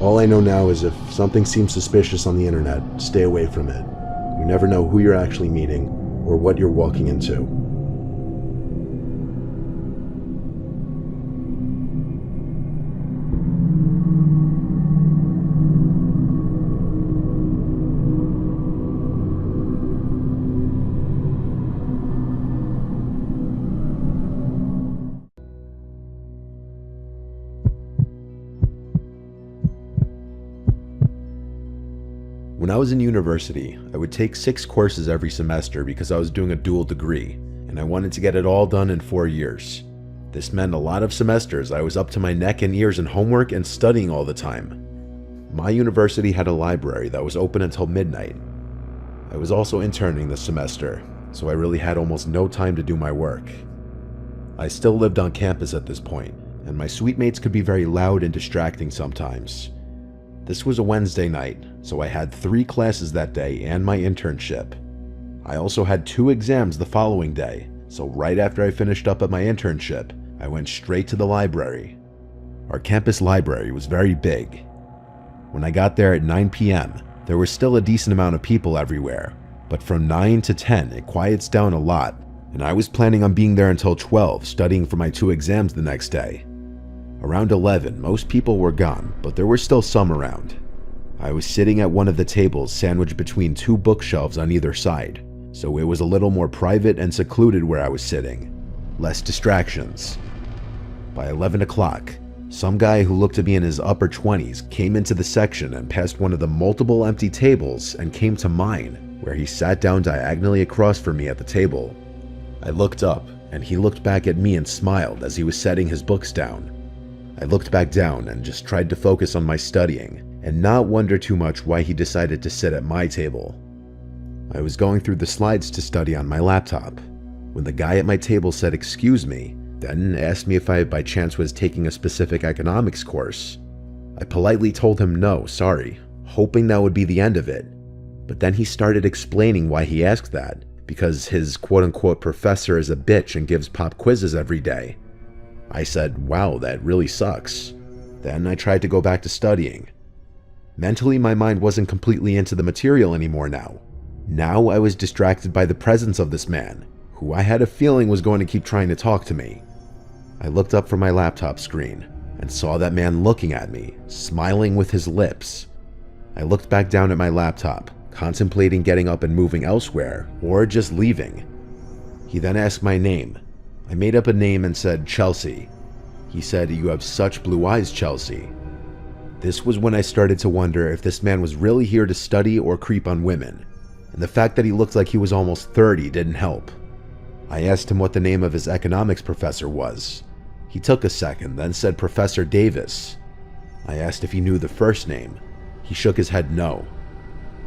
All I know now is if something seems suspicious on the internet, stay away from it. You never know who you're actually meeting or what you're walking into. When I was in university, I would take 6 courses every semester because I was doing a dual degree, and I wanted to get it all done in 4 years. This meant a lot of semesters I was up to my neck and ears in homework and studying all the time. My university had a library that was open until midnight. I was also interning this semester, so I really had almost no time to do my work. I still lived on campus at this point, and my suite mates could be very loud and distracting sometimes. This was a Wednesday night, so I had 3 classes that day and my internship. I also had 2 exams the following day, so right after I finished up at my internship, I went straight to the library. Our campus library was very big. When I got there at 9 p.m., there was still a decent amount of people everywhere, but from 9 to 10 it quiets down a lot, and I was planning on being there until 12 studying for my 2 exams the next day. Around 11, most people were gone, but there were still some around. I was sitting at one of the tables sandwiched between 2 bookshelves on either side, so it was a little more private and secluded where I was sitting. Less distractions. By 11 o'clock, some guy who looked to be in his upper 20s came into the section and passed one of the multiple empty tables and came to mine, where he sat down diagonally across from me at the table. I looked up, and he looked back at me and smiled as he was setting his books down. I looked back down and just tried to focus on my studying, and not wonder too much why he decided to sit at my table. I was going through the slides to study on my laptop, when the guy at my table said "excuse me," then asked me if I by chance was taking a specific economics course. I politely told him no, sorry, hoping that would be the end of it. But then he started explaining why he asked that, because his quote-unquote professor is a bitch and gives pop quizzes every day. I said, wow, that really sucks. Then I tried to go back to studying. Mentally, my mind wasn't completely into the material anymore now. Now I was distracted by the presence of this man, who I had a feeling was going to keep trying to talk to me. I looked up from my laptop screen and saw that man looking at me, smiling with his lips. I looked back down at my laptop, contemplating getting up and moving elsewhere or just leaving. He then asked my name. I made up a name and said Chelsea. He said, "You have such blue eyes, Chelsea." This was when I started to wonder if this man was really here to study or creep on women, and the fact that he looked like he was almost 30 didn't help. I asked him what the name of his economics professor was. He took a second, then said Professor Davis. I asked if he knew the first name. He shook his head no.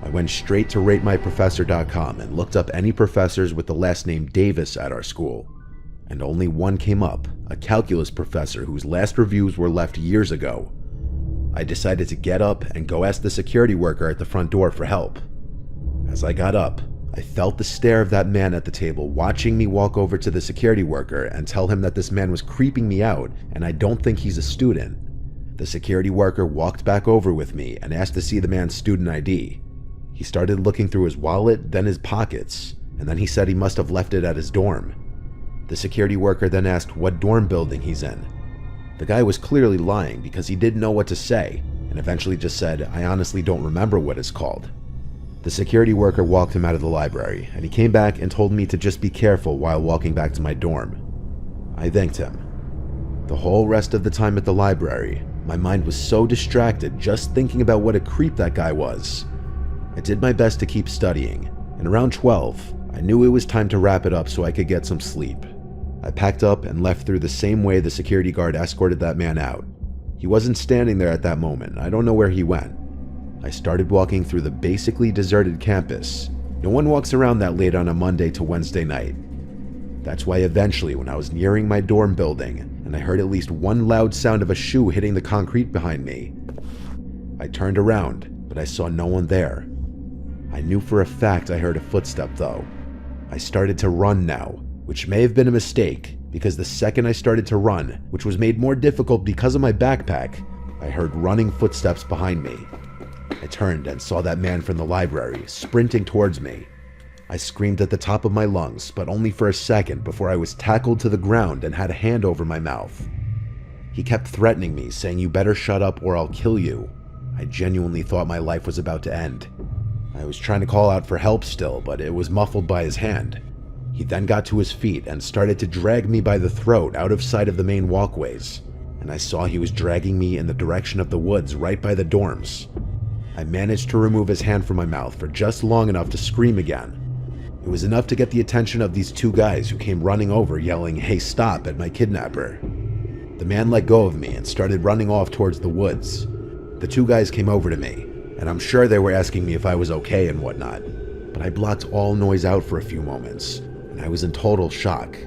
I went straight to ratemyprofessor.com and looked up any professors with the last name Davis at our school, and only one came up, a calculus professor whose last reviews were left years ago. I decided to get up and go ask the security worker at the front door for help. As I got up, I felt the stare of that man at the table watching me walk over to the security worker and tell him that this man was creeping me out and I don't think he's a student. The security worker walked back over with me and asked to see the man's student ID. He started looking through his wallet, then his pockets, and then he said he must have left it at his dorm. The security worker then asked what dorm building he's in. The guy was clearly lying because he didn't know what to say and eventually just said, "I honestly don't remember what it's called." The security worker walked him out of the library, and he came back and told me to just be careful while walking back to my dorm. I thanked him. The whole rest of the time at the library, my mind was so distracted just thinking about what a creep that guy was. I did my best to keep studying, and around 12, I knew it was time to wrap it up so I could get some sleep. I packed up and left through the same way the security guard escorted that man out. He wasn't standing there at that moment. I don't know where he went. I started walking through the basically deserted campus. No one walks around that late on a Monday to Wednesday night. That's why eventually, when I was nearing my dorm building and I heard at least one loud sound of a shoe hitting the concrete behind me, I turned around, but I saw no one there. I knew for a fact I heard a footstep though. I started to run now, which may have been a mistake because the second I started to run, which was made more difficult because of my backpack, I heard running footsteps behind me. I turned and saw that man from the library sprinting towards me. I screamed at the top of my lungs, but only for a second before I was tackled to the ground and had a hand over my mouth. He kept threatening me, saying, "You better shut up or I'll kill you." I genuinely thought my life was about to end. I was trying to call out for help still, but it was muffled by his hand. He then got to his feet and started to drag me by the throat out of sight of the main walkways, and I saw he was dragging me in the direction of the woods right by the dorms. I managed to remove his hand from my mouth for just long enough to scream again. It was enough to get the attention of these 2 guys who came running over yelling, "Hey, stop," at my kidnapper. The man let go of me and started running off towards the woods. The 2 guys came over to me, and I'm sure they were asking me if I was okay and whatnot, but I blocked all noise out for a few moments, and I was in total shock.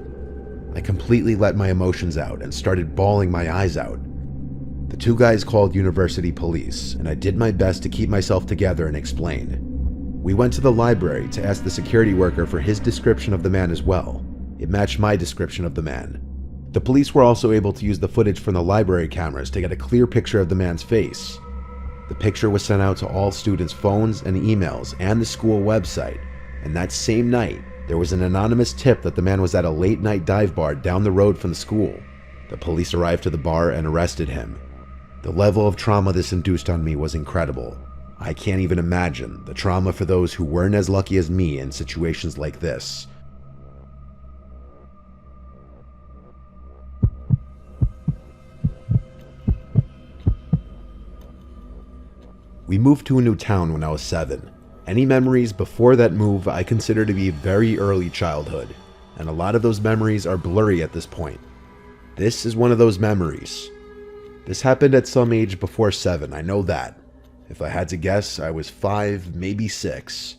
I completely let my emotions out and started bawling my eyes out. The two guys called university police, and I did my best to keep myself together and explain. We went to the library to ask the security worker for his description of the man as well. It matched my description of the man. The police were also able to use the footage from the library cameras to get a clear picture of the man's face. The picture was sent out to all students' phones and emails and the school website, and that same night, there was an anonymous tip that the man was at a late-night dive bar down the road from the school. The police arrived to the bar and arrested him. The level of trauma this induced on me was incredible. I can't even imagine the trauma for those who weren't as lucky as me in situations like this. We moved to a new town when I was 7. Any memories before that move I consider to be very early childhood, and a lot of those memories are blurry at this point. This is one of those memories. This happened at some age before 7, I know that. If I had to guess, I was 5, maybe 6.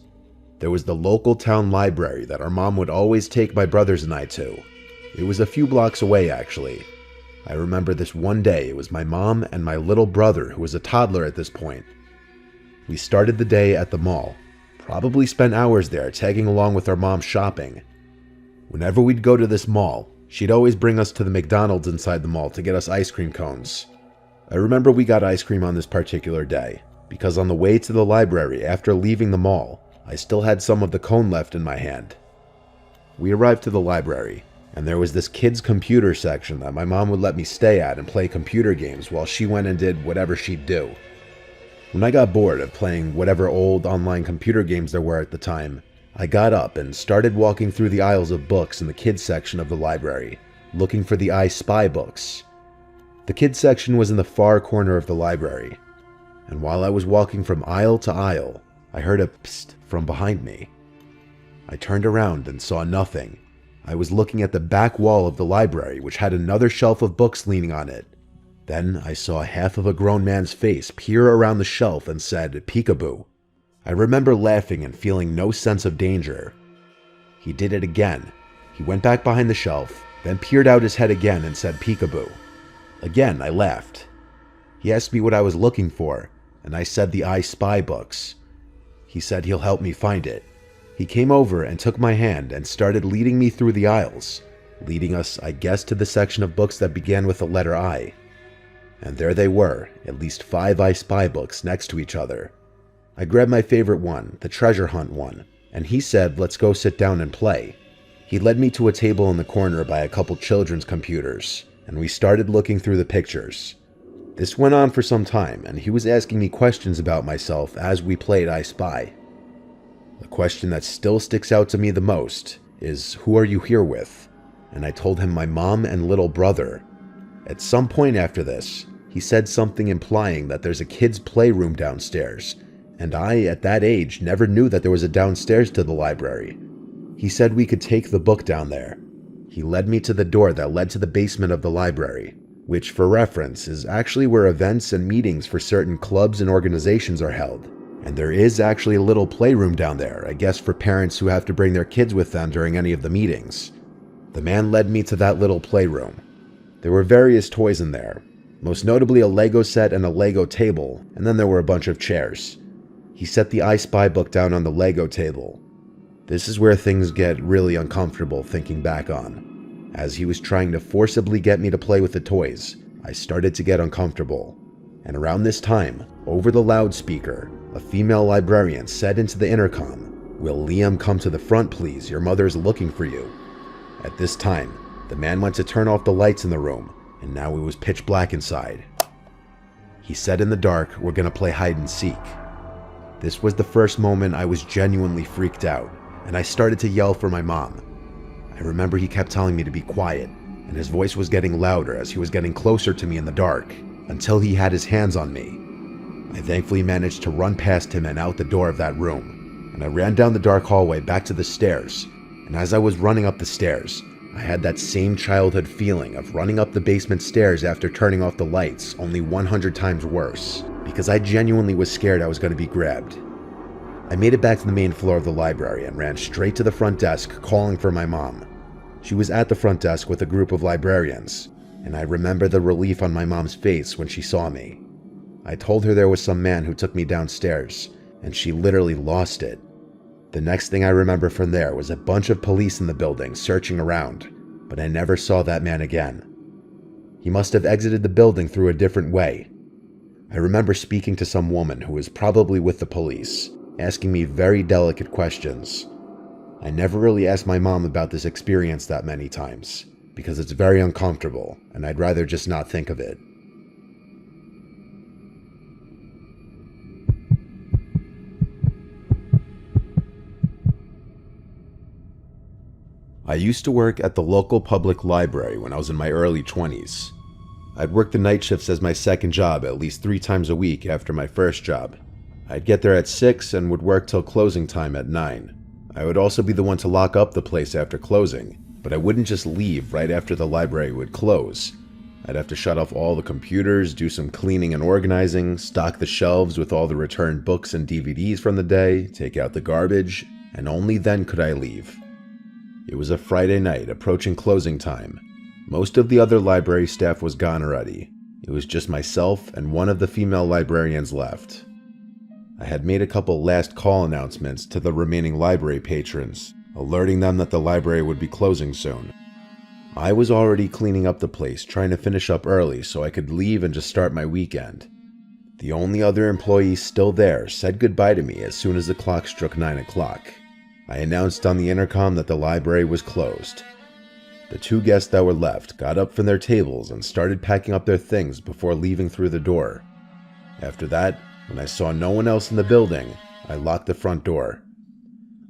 There was the local town library that our mom would always take my brothers and I to. It was a few blocks away, actually. I remember this one day, it was my mom and my little brother, who was a toddler at this point. We started the day at the mall, probably spent hours there tagging along with our mom shopping. Whenever we'd go to this mall, she'd always bring us to the McDonald's inside the mall to get us ice cream cones. I remember we got ice cream on this particular day, because on the way to the library after leaving the mall, I still had some of the cone left in my hand. We arrived to the library, and there was this kids' computer section that my mom would let me stay at and play computer games while she went and did whatever she'd do. When I got bored of playing whatever old online computer games there were at the time, I got up and started walking through the aisles of books in the kids section of the library, looking for the I Spy books. The kids section was in the far corner of the library, and while I was walking from aisle to aisle, I heard a psst from behind me. I turned around and saw nothing. I was looking at the back wall of the library, which had another shelf of books leaning on it. Then I saw half of a grown man's face peer around the shelf and said, "Peekaboo." I remember laughing and feeling no sense of danger. He did it again. He went back behind the shelf, then peered out his head again and said, "Peekaboo." Again, I laughed. He asked me what I was looking for, and I said the I Spy books. He said he'll help me find it. He came over and took my hand and started leading me through the aisles, leading us, I guess, to the section of books that began with the letter I. And there they were, at least 5 I Spy books next to each other. I grabbed my favorite one, the treasure hunt one, and he said, "Let's go sit down and play." He led me to a table in the corner by a couple children's computers, and we started looking through the pictures. This went on for some time, and he was asking me questions about myself as we played I Spy. The question that still sticks out to me the most is, "Who are you here with?" And I told him my mom and little brother. At some point after this, he said something implying that there's a kid's playroom downstairs, and I, at that age, never knew that there was a downstairs to the library. He said we could take the book down there. He led me to the door that led to the basement of the library, which, for reference, is actually where events and meetings for certain clubs and organizations are held. And there is actually a little playroom down there, I guess for parents who have to bring their kids with them during any of the meetings. The man led me to that little playroom. There were various toys in there, most notably a Lego set and a Lego table, and then there were a bunch of chairs. He set the I Spy book down on the Lego table. This is where things get really uncomfortable thinking back on. As he was trying to forcibly get me to play with the toys, I started to get uncomfortable. And around this time, over the loudspeaker, a female librarian said into the intercom, "Will Liam come to the front, please? Your mother's looking for you." At this time, the man went to turn off the lights in the room, and now it was pitch black inside. He said in the dark, "We're gonna play hide and seek." This was the first moment I was genuinely freaked out, and I started to yell for my mom. I remember he kept telling me to be quiet, and his voice was getting louder as he was getting closer to me in the dark, until he had his hands on me. I thankfully managed to run past him and out the door of that room, and I ran down the dark hallway back to the stairs, and as I was running up the stairs, I had that same childhood feeling of running up the basement stairs after turning off the lights, only 100 times worse, because I genuinely was scared I was going to be grabbed. I made it back to the main floor of the library and ran straight to the front desk calling for my mom. She was at the front desk with a group of librarians, and I remember the relief on my mom's face when she saw me. I told her there was some man who took me downstairs, and she literally lost it. The next thing I remember from there was a bunch of police in the building searching around, but I never saw that man again. He must have exited the building through a different way. I remember speaking to some woman who was probably with the police, asking me very delicate questions. I never really asked my mom about this experience that many times, because it's very uncomfortable, and I'd rather just not think of it. I used to work at the local public library when I was in my early 20s. I'd work the night shifts as my second job at least 3 times a week after my first job. I'd get there at 6 and would work till closing time at 9. I would also be the one to lock up the place after closing, but I wouldn't just leave right after the library would close. I'd have to shut off all the computers, do some cleaning and organizing, stock the shelves with all the returned books and DVDs from the day, take out the garbage, and only then could I leave. It was a Friday night approaching closing time. Most of the other library staff was gone already. It was just myself and one of the female librarians left. I had made a couple last call announcements to the remaining library patrons, alerting them that the library would be closing soon. I was already cleaning up the place, trying to finish up early so I could leave and just start my weekend. The only other employee still there said goodbye to me as soon as the clock struck 9 o'clock. I announced on the intercom that the library was closed. The 2 guests that were left got up from their tables and started packing up their things before leaving through the door. After that, when I saw no one else in the building, I locked the front door.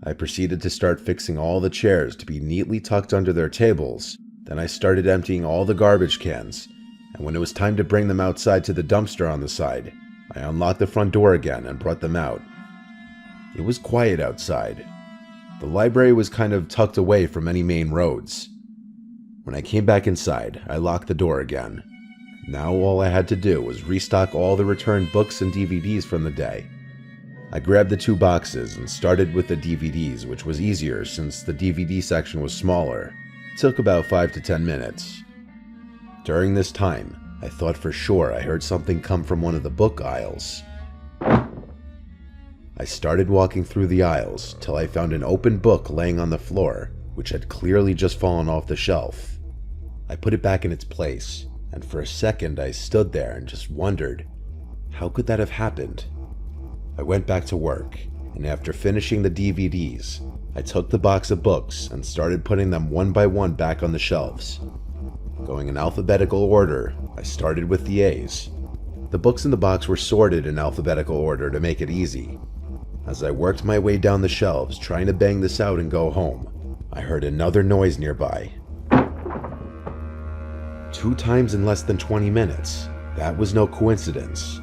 I proceeded to start fixing all the chairs to be neatly tucked under their tables. Then I started emptying all the garbage cans, and when it was time to bring them outside to the dumpster on the side, I unlocked the front door again and brought them out. It was quiet outside. The library was kind of tucked away from any main roads. When I came back inside, I locked the door again. Now all I had to do was restock all the returned books and DVDs from the day. I grabbed the 2 boxes and started with the DVDs, which was easier since the DVD section was smaller. It took about 5 to 10 minutes. During this time, I thought for sure I heard something come from one of the book aisles. I started walking through the aisles till I found an open book laying on the floor, which had clearly just fallen off the shelf. I put it back in its place, and for a second I stood there and just wondered, how could that have happened? I went back to work, and after finishing the DVDs, I took the box of books and started putting them one by one back on the shelves. Going in alphabetical order, I started with the A's. The books in the box were sorted in alphabetical order to make it easy. As I worked my way down the shelves trying to bang this out and go home, I heard another noise nearby. 2 times in less than 20 minutes. That was no coincidence.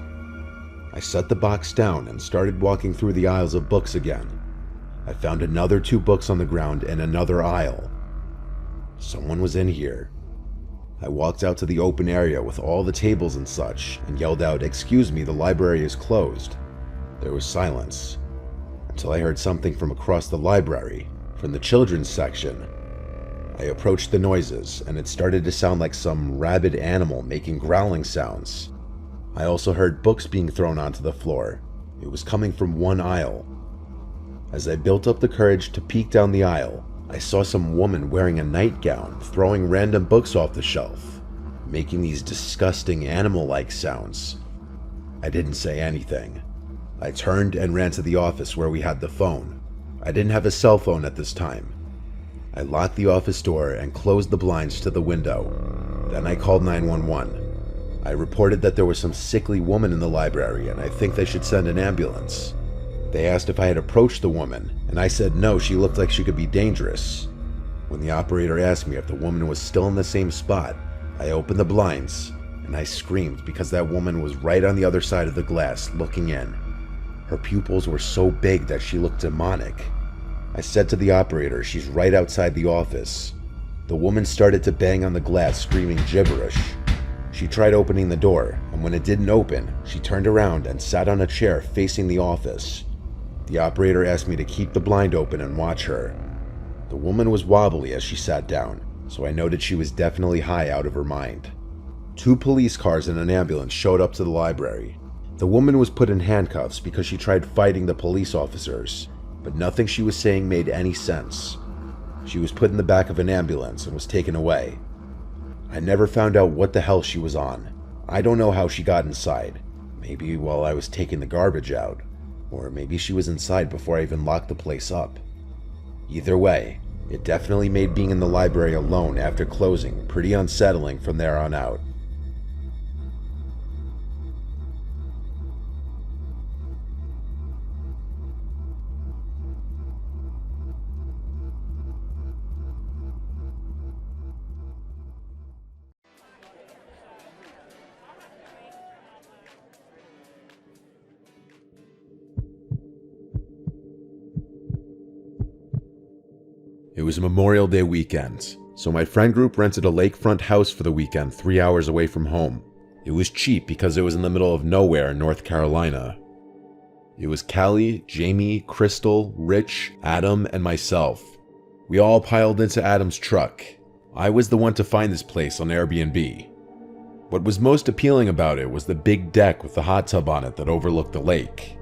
I set the box down and started walking through the aisles of books again. I found another 2 books on the ground in another aisle. Someone was in here. I walked out to the open area with all the tables and such and yelled out, "Excuse me, the library is closed." There was silence, until I heard something from across the library, from the children's section. I approached the noises, and it started to sound like some rabid animal making growling sounds. I also heard books being thrown onto the floor. It was coming from one aisle. As I built up the courage to peek down the aisle, I saw some woman wearing a nightgown throwing random books off the shelf, making these disgusting animal-like sounds. I didn't say anything. I turned and ran to the office where we had the phone. I didn't have a cell phone at this time. I locked the office door and closed the blinds to the window. Then I called 911. I reported that there was some sickly woman in the library and I think they should send an ambulance. They asked if I had approached the woman, and I said no, she looked like she could be dangerous. When the operator asked me if the woman was still in the same spot, I opened the blinds and I screamed because that woman was right on the other side of the glass looking in. Her pupils were so big that she looked demonic. I said to the operator, "She's right outside the office." The woman started to bang on the glass, screaming gibberish. She tried opening the door, and when it didn't open, she turned around and sat on a chair facing the office. The operator asked me to keep the blind open and watch her. The woman was wobbly as she sat down, so I noted she was definitely high out of her mind. 2 police cars and an ambulance showed up to the library. The woman was put in handcuffs because she tried fighting the police officers, but nothing she was saying made any sense. She was put in the back of an ambulance and was taken away. I never found out what the hell she was on. I don't know how she got inside. Maybe while I was taking the garbage out, or maybe she was inside before I even locked the place up. Either way, it definitely made being in the library alone after closing pretty unsettling from there on out. It was Memorial Day weekend, so my friend group rented a lakefront house for the weekend 3 hours away from home. It was cheap because it was in the middle of nowhere in North Carolina. It was Callie, Jamie, Crystal, Rich, Adam, and myself. We all piled into Adam's truck. I was the one to find this place on Airbnb. What was most appealing about it was the big deck with the hot tub on it that overlooked the lake.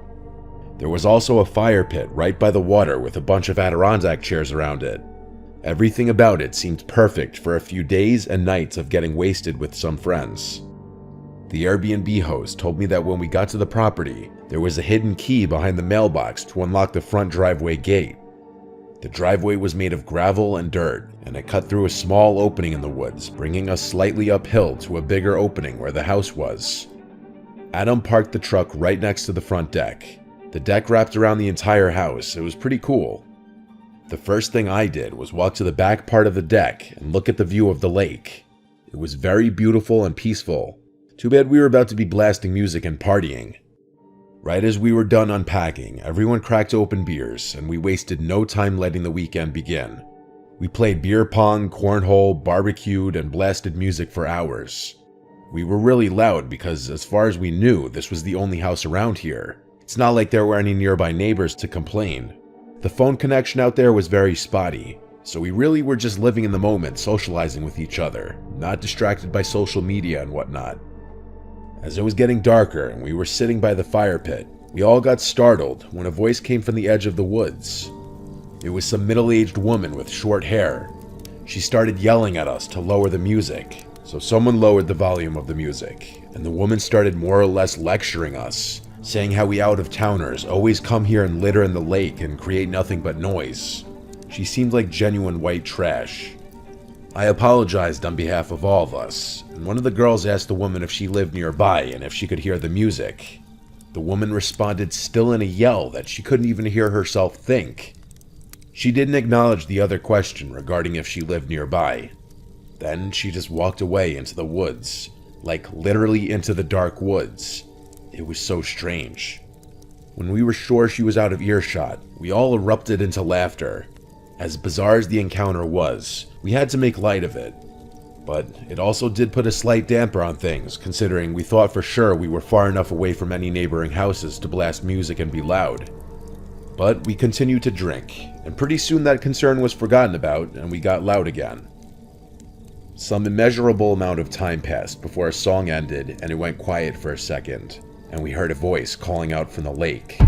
There was also a fire pit right by the water with a bunch of Adirondack chairs around it. Everything about it seemed perfect for a few days and nights of getting wasted with some friends. The Airbnb host told me that when we got to the property, there was a hidden key behind the mailbox to unlock the front driveway gate. The driveway was made of gravel and dirt, and it cut through a small opening in the woods, bringing us slightly uphill to a bigger opening where the house was. Adam parked the truck right next to the front deck. The deck wrapped around the entire house. It was pretty cool. The first thing I did was walk to the back part of the deck and look at the view of the lake. It was very beautiful and peaceful. Too bad we were about to be blasting music and partying. Right as we were done unpacking, everyone cracked open beers, and we wasted no time letting the weekend begin. We played beer pong, cornhole, barbecued, and blasted music for hours. We were really loud because, as far as we knew, this was the only house around here. It's not like there were any nearby neighbors to complain. The phone connection out there was very spotty, so we really were just living in the moment, socializing with each other, not distracted by social media and whatnot. As it was getting darker and we were sitting by the fire pit, we all got startled when a voice came from the edge of the woods. It was some middle-aged woman with short hair. She started yelling at us to lower the music, so someone lowered the volume of the music, and the woman started more or less lecturing us, saying how we out-of-towners always come here and litter in the lake and create nothing but noise. She seemed like genuine white trash. I apologized on behalf of all of us, and one of the girls asked the woman if she lived nearby and if she could hear the music. The woman responded still in a yell that she couldn't even hear herself think. She didn't acknowledge the other question regarding if she lived nearby. Then she just walked away into the woods, like literally into the dark woods. It was so strange. When we were sure she was out of earshot, we all erupted into laughter. As bizarre as the encounter was, we had to make light of it. But it also did put a slight damper on things, considering we thought for sure we were far enough away from any neighboring houses to blast music and be loud. But we continued to drink, and pretty soon that concern was forgotten about and we got loud again. Some immeasurable amount of time passed before a song ended and it went quiet for a second, and we heard a voice calling out from the lake.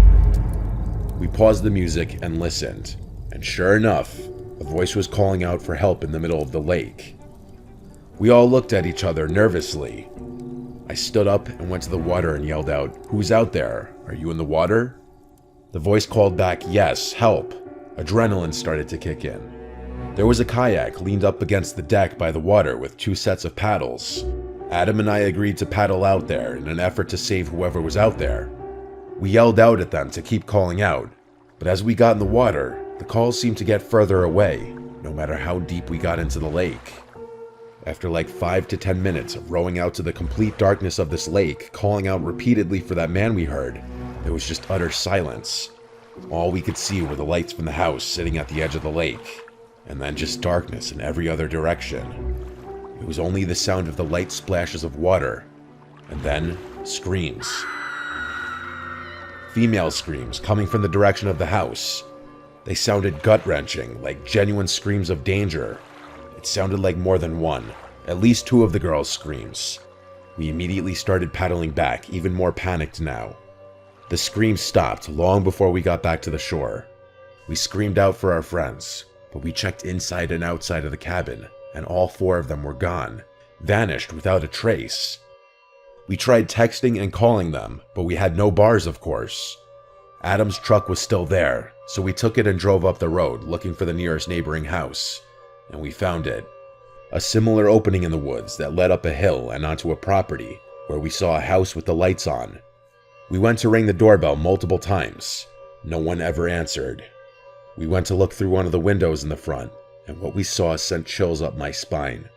We paused the music and listened, and sure enough, a voice was calling out for help in the middle of the lake. We all looked at each other nervously. I stood up and went to the water and yelled out, "Who's out there? Are you in the water?" The voice called back, "Yes, help." Adrenaline started to kick in. There was a kayak leaned up against the deck by the water with 2 sets of paddles. Adam and I agreed to paddle out there in an effort to save whoever was out there. We yelled out at them to keep calling out, but as we got in the water, the calls seemed to get further away, no matter how deep we got into the lake. After like 5 to 10 minutes of rowing out to the complete darkness of this lake, calling out repeatedly for that man we heard, there was just utter silence. All we could see were the lights from the house sitting at the edge of the lake, and then just darkness in every other direction. It was only the sound of the light splashes of water, and then screams. Female screams coming from the direction of the house. They sounded gut-wrenching, like genuine screams of danger. It sounded like more than one, at least two of the girls' screams. We immediately started paddling back, even more panicked now. The screams stopped long before we got back to the shore. We screamed out for our friends, but we checked inside and outside of the cabin, and all four of them were gone, vanished without a trace. We tried texting and calling them, but we had no bars, of course. Adam's truck was still there, so we took it and drove up the road looking for the nearest neighboring house, and we found it. A similar opening in the woods that led up a hill and onto a property where we saw a house with the lights on. We went to ring the doorbell multiple times. No one ever answered. We went to look through one of the windows in the front, and what we saw sent chills up my spine.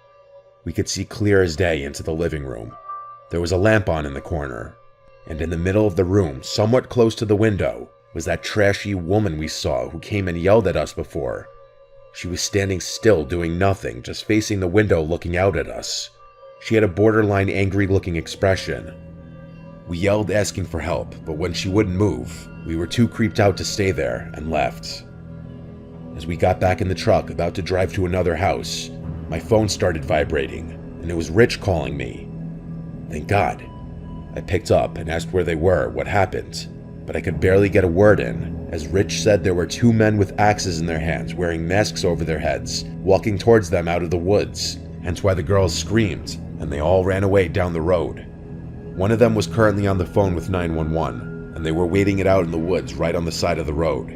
We could see clear as day into the living room. There was a lamp on in the corner, and in the middle of the room, somewhat close to the window, was that trashy woman we saw who came and yelled at us before. She was standing still, doing nothing, just facing the window looking out at us. She had a borderline angry-looking expression. We yelled asking for help, but when she wouldn't move, we were too creeped out to stay there and left. As we got back in the truck, about to drive to another house, my phone started vibrating, and it was Rich calling me. Thank God. I picked up and asked where they were, what happened, but I could barely get a word in, as Rich said there were two men with axes in their hands, wearing masks over their heads, walking towards them out of the woods, hence why the girls screamed, and they all ran away down the road. One of them was currently on the phone with 911, and they were waiting it out in the woods right on the side of the road.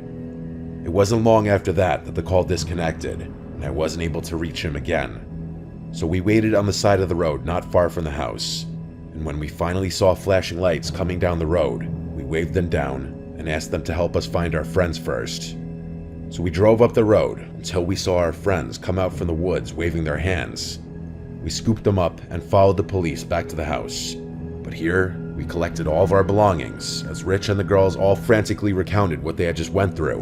It wasn't long after that the call disconnected, and I wasn't able to reach him again. So we waited on the side of the road not far from the house, and when we finally saw flashing lights coming down the road, we waved them down and asked them to help us find our friends first. So we drove up the road until we saw our friends come out from the woods waving their hands. We scooped them up and followed the police back to the house. But here, we collected all of our belongings, as Rich and the girls all frantically recounted what they had just went through.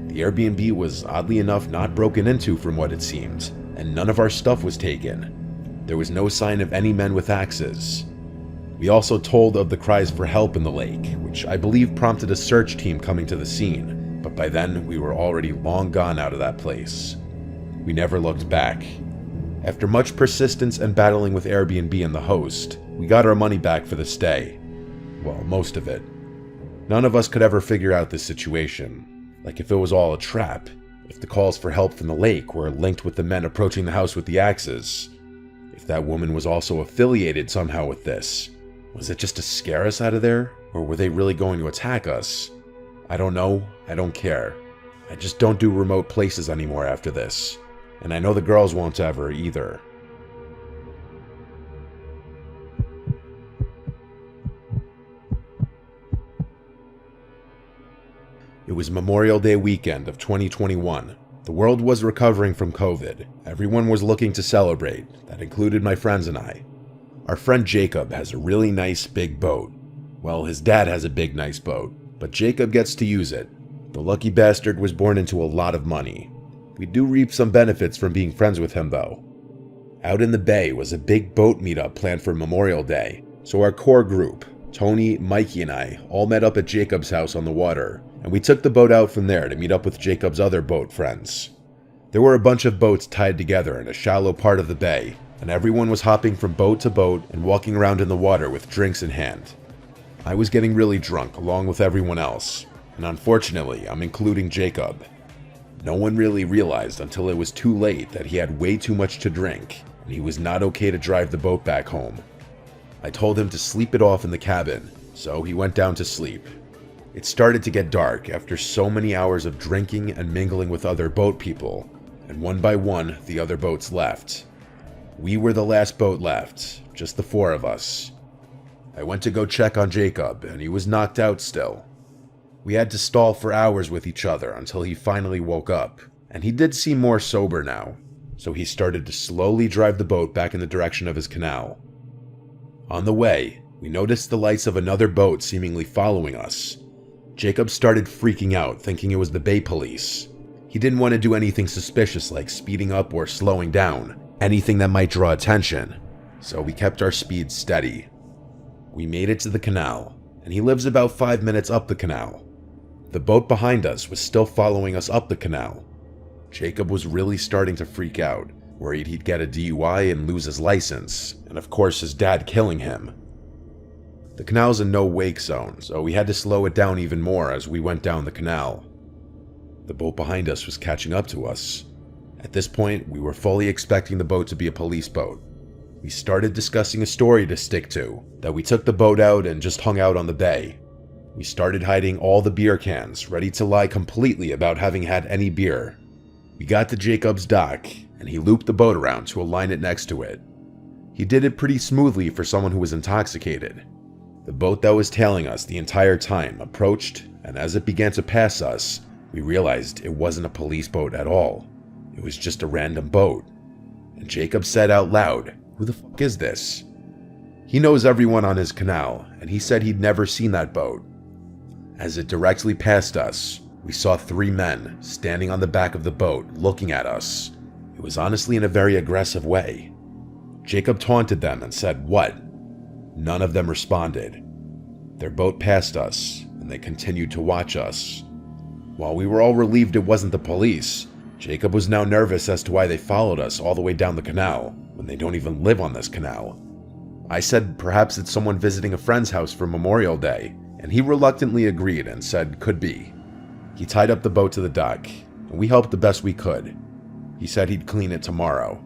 The Airbnb was oddly enough not broken into from what it seemed, and none of our stuff was taken. There was no sign of any men with axes. We also told of the cries for help in the lake, which I believe prompted a search team coming to the scene, but by then we were already long gone out of that place. We never looked back. After much persistence and battling with Airbnb and the host, we got our money back for the stay. Well, most of it. None of us could ever figure out this situation, like if it was all a trap, if the calls for help from the lake were linked with the men approaching the house with the axes, if that woman was also affiliated somehow with this. Was it just to scare us out of there, or were they really going to attack us? I don't know, I don't care. I just don't do remote places anymore after this, and I know the girls won't ever either. It was Memorial Day weekend of 2021. The world was recovering from COVID. Everyone was looking to celebrate. That included my friends and I. Our friend Jacob has a really nice big boat. Well, his dad has a big nice boat, but Jacob gets to use it. The lucky bastard was born into a lot of money. We do reap some benefits from being friends with him though. Out in the bay was a big boat meetup planned for Memorial Day, so our core group, Tony, Mikey, and I all met up at Jacob's house on the water, and we took the boat out from there to meet up with Jacob's other boat friends. There were a bunch of boats tied together in a shallow part of the bay, and everyone was hopping from boat to boat and walking around in the water with drinks in hand. I was getting really drunk along with everyone else, and unfortunately, I'm including Jacob. No one really realized until it was too late that he had way too much to drink, and he was not okay to drive the boat back home. I told him to sleep it off in the cabin, so he went down to sleep. It started to get dark after so many hours of drinking and mingling with other boat people, and one by one, the other boats left. We were the last boat left, just the four of us. I went to go check on Jacob, and he was knocked out still. We had to stall for hours with each other until he finally woke up, and he did seem more sober now, so he started to slowly drive the boat back in the direction of his canal. On the way, we noticed the lights of another boat seemingly following us. Jacob started freaking out, thinking it was the Bay Police. He didn't want to do anything suspicious like speeding up or slowing down, anything that might draw attention, so we kept our speed steady. We made it to the canal, and he lives about 5 minutes up the canal. The boat behind us was still following us up the canal. Jacob was really starting to freak out, worried he'd get a DUI and lose his license, and of course his dad killing him. The canal's a no-wake zone, so we had to slow it down even more as we went down the canal. The boat behind us was catching up to us. At this point, we were fully expecting the boat to be a police boat. We started discussing a story to stick to, that we took the boat out and just hung out on the bay. We started hiding all the beer cans, ready to lie completely about having had any beer. We got to Jacob's dock, and he looped the boat around to align it next to it. He did it pretty smoothly for someone who was intoxicated. The boat that was tailing us the entire time approached, and as it began to pass us, we realized it wasn't a police boat at all. It was just a random boat. And Jacob said out loud, "Who the fuck is this?" He knows everyone on his canal, and he said he'd never seen that boat. As it directly passed us, we saw 3 men standing on the back of the boat looking at us. It was honestly in a very aggressive way. Jacob taunted them and said, "What?" None of them responded. Their boat passed us, and they continued to watch us. While we were all relieved it wasn't the police, Jacob was now nervous as to why they followed us all the way down the canal, when they don't even live on this canal. I said perhaps it's someone visiting a friend's house for Memorial Day, and he reluctantly agreed and said could be. He tied up the boat to the dock, and we helped the best we could. He said he'd clean it tomorrow.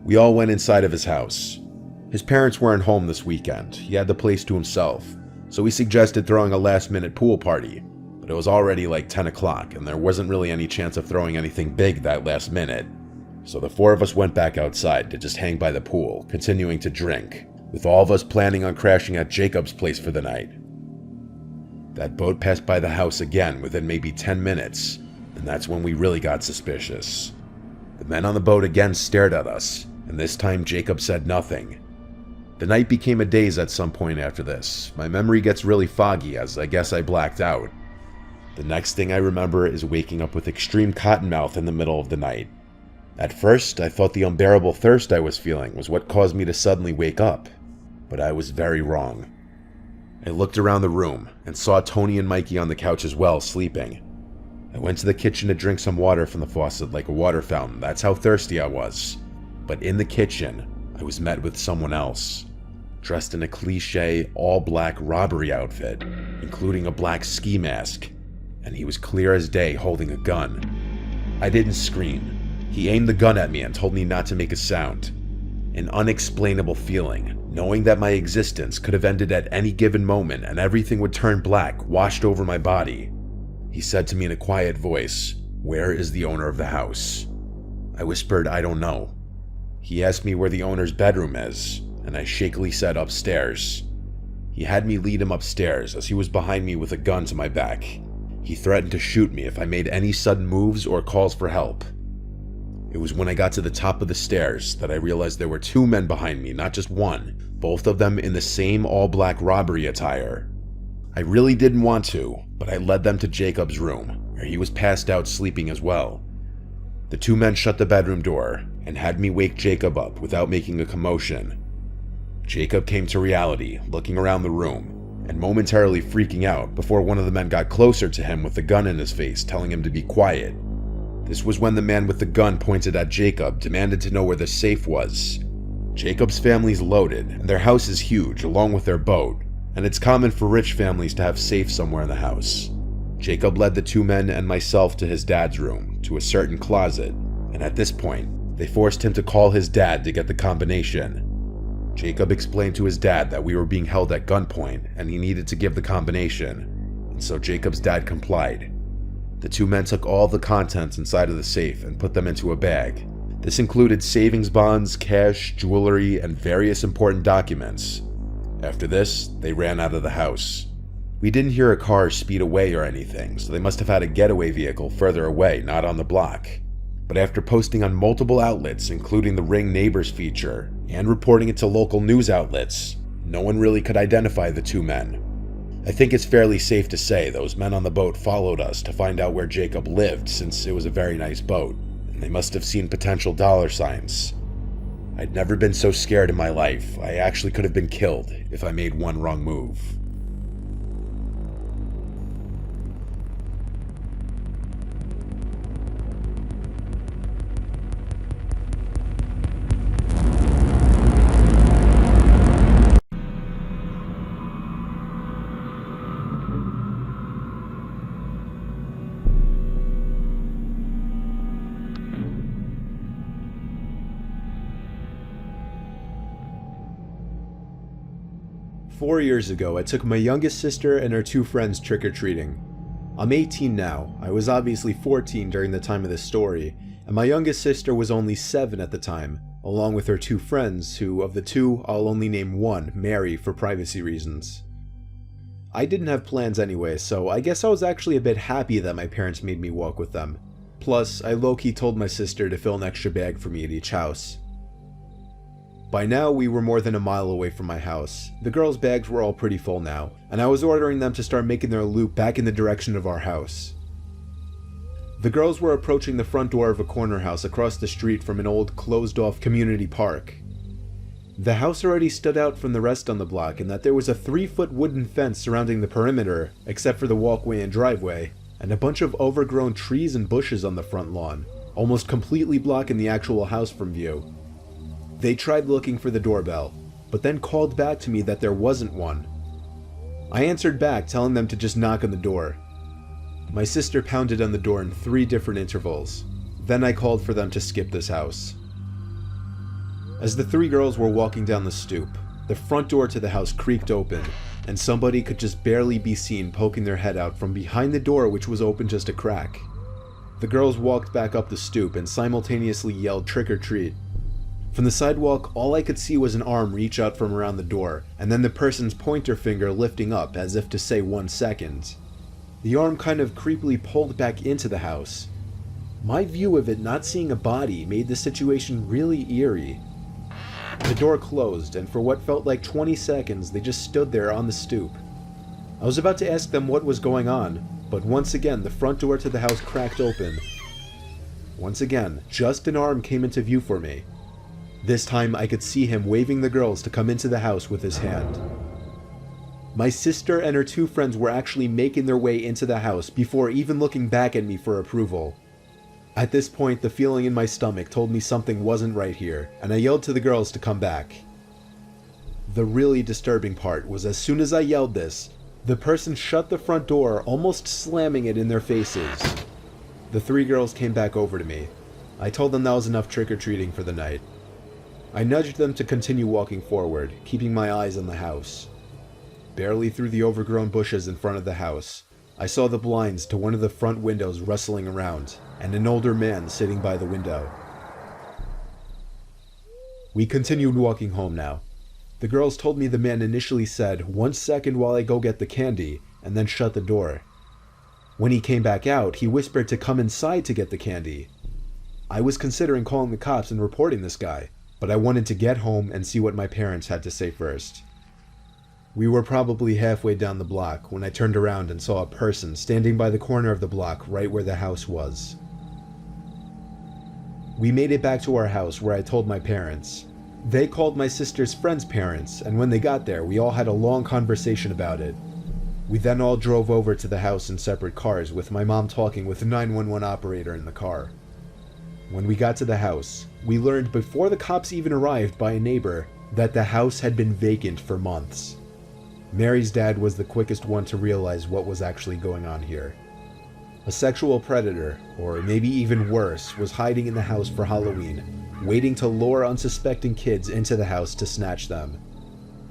We all went inside of his house. His parents weren't home this weekend. He had the place to himself, so we suggested throwing a last-minute pool party, but it was already like 10 o'clock, and there wasn't really any chance of throwing anything big that last minute. So the 4 of us went back outside to just hang by the pool, continuing to drink, with all of us planning on crashing at Jacob's place for the night. That boat passed by the house again within maybe 10 minutes, and that's when we really got suspicious. The men on the boat again stared at us, and this time Jacob said nothing. The night became a daze at some point after this. My memory gets really foggy as I guess I blacked out. The next thing I remember is waking up with extreme cottonmouth in the middle of the night. At first, I thought the unbearable thirst I was feeling was what caused me to suddenly wake up, but I was very wrong. I looked around the room and saw Tony and Mikey on the couch as well, sleeping. I went to the kitchen to drink some water from the faucet like a water fountain. That's how thirsty I was. But in the kitchen, I was met with someone else, dressed in a cliché all-black robbery outfit, including a black ski mask, and he was clear as day holding a gun. I didn't scream. He aimed the gun at me and told me not to make a sound. An unexplainable feeling, knowing that my existence could have ended at any given moment and everything would turn black, washed over my body. He said to me in a quiet voice, "Where is the owner of the house?" I whispered, "I don't know." He asked me where the owner's bedroom is, and I shakily said upstairs. He had me lead him upstairs as he was behind me with a gun to my back. He threatened to shoot me if I made any sudden moves or calls for help. It was when I got to the top of the stairs that I realized there were 2 men behind me, not just one, both of them in the same all-black robbery attire. I really didn't want to, but I led them to Jacob's room, where he was passed out sleeping as well. The 2 men shut the bedroom door and had me wake Jacob up without making a commotion. Jacob came to reality, looking around the room, and momentarily freaking out before one of the men got closer to him with the gun in his face, telling him to be quiet. This was when the man with the gun pointed at Jacob demanded to know where the safe was. Jacob's family's loaded, and their house is huge, along with their boat, and it's common for rich families to have safes somewhere in the house. Jacob led the 2 men and myself to his dad's room, to a certain closet, and at this point, they forced him to call his dad to get the combination. Jacob explained to his dad that we were being held at gunpoint and he needed to give the combination, and so Jacob's dad complied. The 2 men took all the contents inside of the safe and put them into a bag. This included savings bonds, cash, jewelry, and various important documents. After this, they ran out of the house. We didn't hear a car speed away or anything, so they must have had a getaway vehicle further away, not on the block. But after posting on multiple outlets, including the Ring Neighbors feature, and reporting it to local news outlets, no one really could identify the 2 men. I think it's fairly safe to say those men on the boat followed us to find out where Jacob lived, since it was a very nice boat, and they must have seen potential dollar signs. I'd never been so scared in my life. I actually could have been killed if I made one wrong move. 4 years ago, I took my youngest sister and her 2 friends trick-or-treating. I'm 18 now. I was obviously 14 during the time of this story, and my youngest sister was only 7 at the time, along with her 2 friends, who, of the 2, I'll only name one, Mary, for privacy reasons. I didn't have plans anyway, so I guess I was actually a bit happy that my parents made me walk with them. Plus, I low-key told my sister to fill an extra bag for me at each house. By now, we were more than a mile away from my house. The girls' bags were all pretty full now, and I was ordering them to start making their loop back in the direction of our house. The girls were approaching the front door of a corner house across the street from an old, closed-off community park. The house already stood out from the rest on the block in that there was a 3-foot wooden fence surrounding the perimeter, except for the walkway and driveway, and a bunch of overgrown trees and bushes on the front lawn, almost completely blocking the actual house from view. They tried looking for the doorbell, but then called back to me that there wasn't one. I answered back, telling them to just knock on the door. My sister pounded on the door in 3 different intervals. Then I called for them to skip this house. As the 3 girls were walking down the stoop, the front door to the house creaked open, and somebody could just barely be seen poking their head out from behind the door, which was open just a crack. The girls walked back up the stoop and simultaneously yelled "trick or treat." From the sidewalk, all I could see was an arm reach out from around the door, and then the person's pointer finger lifting up as if to say 1 second. The arm kind of creepily pulled back into the house. My view of it not seeing a body made the situation really eerie. The door closed, and for what felt like 20 seconds, they just stood there on the stoop. I was about to ask them what was going on, but once again the front door to the house cracked open. Once again, just an arm came into view for me. This time I could see him waving the girls to come into the house with his hand. My sister and her 2 friends were actually making their way into the house before even looking back at me for approval. At this point, the feeling in my stomach told me something wasn't right here, and I yelled to the girls to come back. The really disturbing part was as soon as I yelled this, the person shut the front door, almost slamming it in their faces. The 3 girls came back over to me. I told them that was enough trick-or-treating for the night. I nudged them to continue walking forward, keeping my eyes on the house. Barely through the overgrown bushes in front of the house, I saw the blinds to one of the front windows rustling around, and an older man sitting by the window. We continued walking home now. The girls told me the man initially said, "1 second while I go get the candy," and then shut the door. When he came back out, he whispered to come inside to get the candy. I was considering calling the cops and reporting this guy, but I wanted to get home and see what my parents had to say first. We were probably halfway down the block when I turned around and saw a person standing by the corner of the block right where the house was. We made it back to our house where I told my parents. They called my sister's friend's parents, and when they got there, we all had a long conversation about it. We then all drove over to the house in separate cars, with my mom talking with the 911 operator in the car. When we got to the house, we learned before the cops even arrived by a neighbor that the house had been vacant for months. Mary's dad was the quickest one to realize what was actually going on here. A sexual predator, or maybe even worse, was hiding in the house for Halloween, waiting to lure unsuspecting kids into the house to snatch them.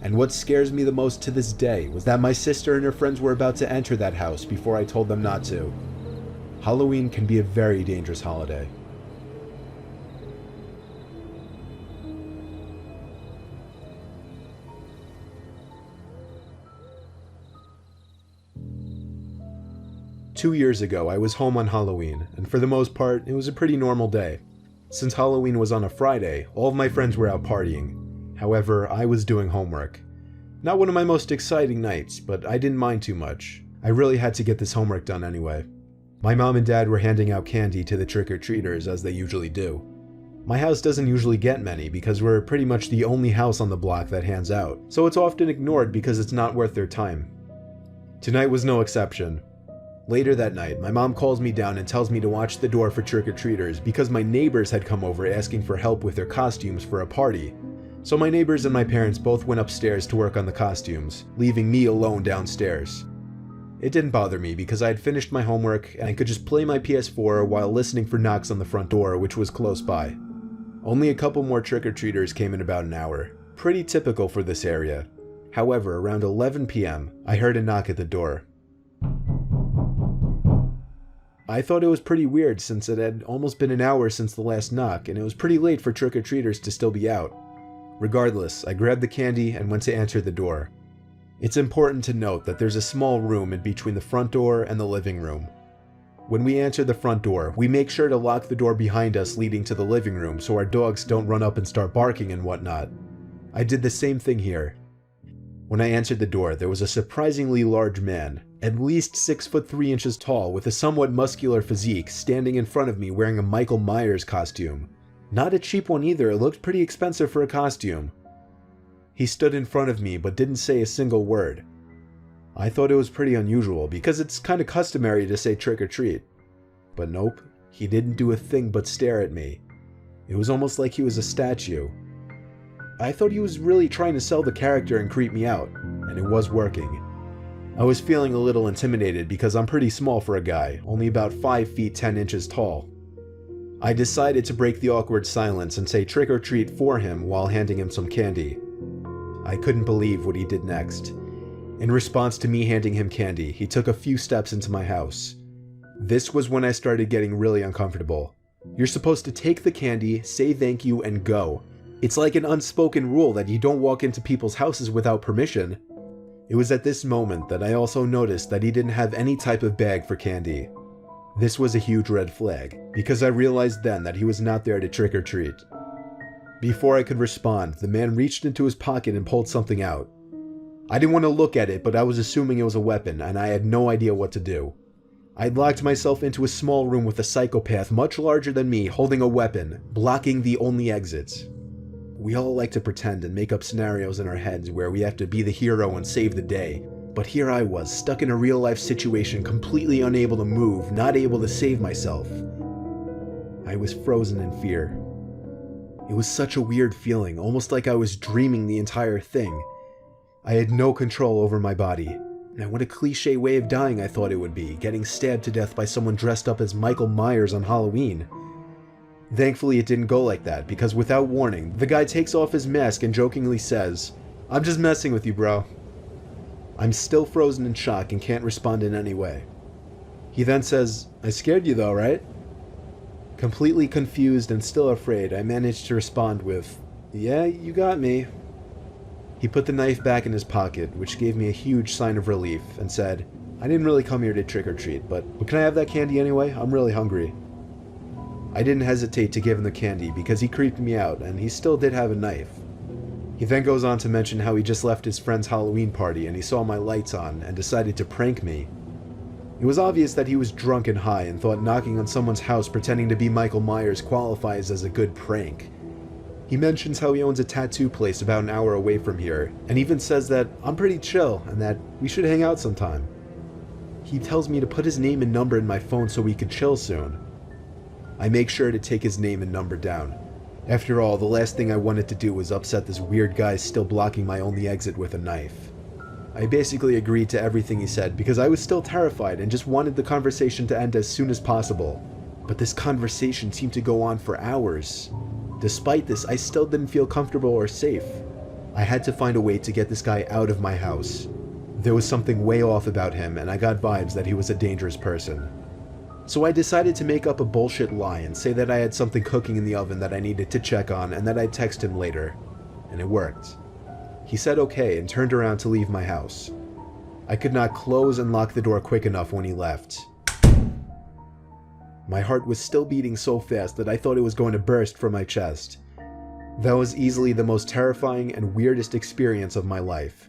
And what scares me the most to this day was that my sister and her friends were about to enter that house before I told them not to. Halloween can be a very dangerous holiday. Two years ago, I was home on Halloween, and for the most part, it was a pretty normal day. Since Halloween was on a Friday, all of my friends were out partying. However, I was doing homework. Not one of my most exciting nights, but I didn't mind too much. I really had to get this homework done anyway. My mom and dad were handing out candy to the trick-or-treaters as they usually do. My house doesn't usually get many because we're pretty much the only house on the block that hands out, so it's often ignored because it's not worth their time. Tonight was no exception. Later that night, my mom calls me down and tells me to watch the door for trick-or-treaters because my neighbors had come over asking for help with their costumes for a party. So my neighbors and my parents both went upstairs to work on the costumes, leaving me alone downstairs. It didn't bother me because I had finished my homework and I could just play my PS4 while listening for knocks on the front door, which was close by. Only a couple more trick-or-treaters came in about an hour. Pretty typical for this area. However, around 11 p.m., I heard a knock at the door. I thought it was pretty weird since it had almost been an hour since the last knock, and it was pretty late for trick-or-treaters to still be out. Regardless, I grabbed the candy and went to answer the door. It's important to note that there's a small room in between the front door and the living room. When we answer the front door, we make sure to lock the door behind us leading to the living room so our dogs don't run up and start barking and whatnot. I did the same thing here. When I answered the door, there was a surprisingly large man, at least 6'3" tall, with a somewhat muscular physique, standing in front of me wearing a Michael Myers costume. Not a cheap one either, it looked pretty expensive for a costume. He stood in front of me but didn't say a single word. I thought it was pretty unusual because it's kind of customary to say trick or treat. But nope, he didn't do a thing but stare at me. It was almost like he was a statue. I thought he was really trying to sell the character and creep me out, and it was working. I was feeling a little intimidated because I'm pretty small for a guy, only about 5 feet 10 inches tall. I decided to break the awkward silence and say trick or treat for him while handing him some candy. I couldn't believe what he did next. In response to me handing him candy, he took a few steps into my house. This was when I started getting really uncomfortable. You're supposed to take the candy, say thank you, and go. It's like an unspoken rule that you don't walk into people's houses without permission. It was at this moment that I also noticed that he didn't have any type of bag for candy. This was a huge red flag, because I realized then that he was not there to trick or treat. Before I could respond, the man reached into his pocket and pulled something out. I didn't want to look at it, but I was assuming it was a weapon, and I had no idea what to do. I'd locked myself into a small room with a psychopath much larger than me holding a weapon, blocking the only exit. We all like to pretend and make up scenarios in our heads where we have to be the hero and save the day, but here I was, stuck in a real-life situation, completely unable to move, not able to save myself. I was frozen in fear. It was such a weird feeling, almost like I was dreaming the entire thing. I had no control over my body. And what a cliche way of dying I thought it would be, getting stabbed to death by someone dressed up as Michael Myers on Halloween. Thankfully it didn't go like that, because without warning, the guy takes off his mask and jokingly says, "I'm just messing with you, bro." I'm still frozen in shock and can't respond in any way. He then says, "I scared you though, right?" Completely confused and still afraid, I managed to respond with, "Yeah, you got me." He put the knife back in his pocket, which gave me a huge sign of relief, and said, "I didn't really come here to trick-or-treat, but can I have that candy anyway? I'm really hungry." I didn't hesitate to give him the candy because he creeped me out, and he still did have a knife. He then goes on to mention how he just left his friend's Halloween party and he saw my lights on and decided to prank me. It was obvious that he was drunk and high and thought knocking on someone's house pretending to be Michael Myers qualifies as a good prank. He mentions how he owns a tattoo place about an hour away from here, and even says that I'm pretty chill and that we should hang out sometime. He tells me to put his name and number in my phone so we could chill soon. I make sure to take his name and number down. After all, the last thing I wanted to do was upset this weird guy still blocking my only exit with a knife. I basically agreed to everything he said because I was still terrified and just wanted the conversation to end as soon as possible. But this conversation seemed to go on for hours. Despite this, I still didn't feel comfortable or safe. I had to find a way to get this guy out of my house. There was something way off about him, and I got vibes that he was a dangerous person. So I decided to make up a bullshit lie and say that I had something cooking in the oven that I needed to check on and that I'd text him later. And it worked. He said okay and turned around to leave my house. I could not close and lock the door quick enough when he left. My heart was still beating so fast that I thought it was going to burst from my chest. That was easily the most terrifying and weirdest experience of my life.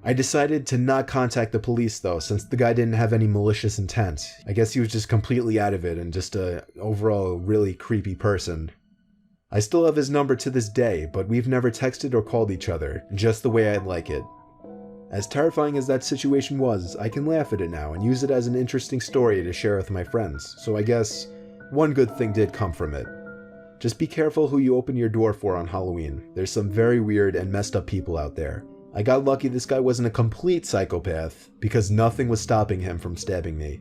I decided to not contact the police though, since the guy didn't have any malicious intent. I guess he was just completely out of it and just a overall really creepy person. I still have his number to this day, but we've never texted or called each other, just the way I'd like it. As terrifying as that situation was, I can laugh at it now and use it as an interesting story to share with my friends, so I guess one good thing did come from it. Just be careful who you open your door for on Halloween. There's some very weird and messed up people out there. I got lucky this guy wasn't a complete psychopath, because nothing was stopping him from stabbing me.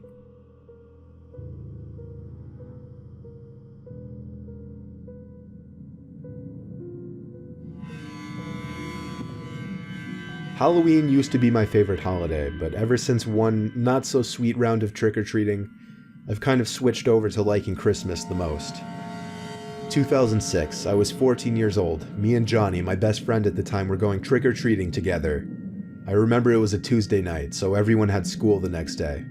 Halloween used to be my favorite holiday, but ever since one not-so-sweet round of trick-or-treating, I've kind of switched over to liking Christmas the most. 2006, I was 14 years old. Me and Johnny, my best friend at the time, were going trick-or-treating together. I remember it was a Tuesday night, so everyone had school the next day.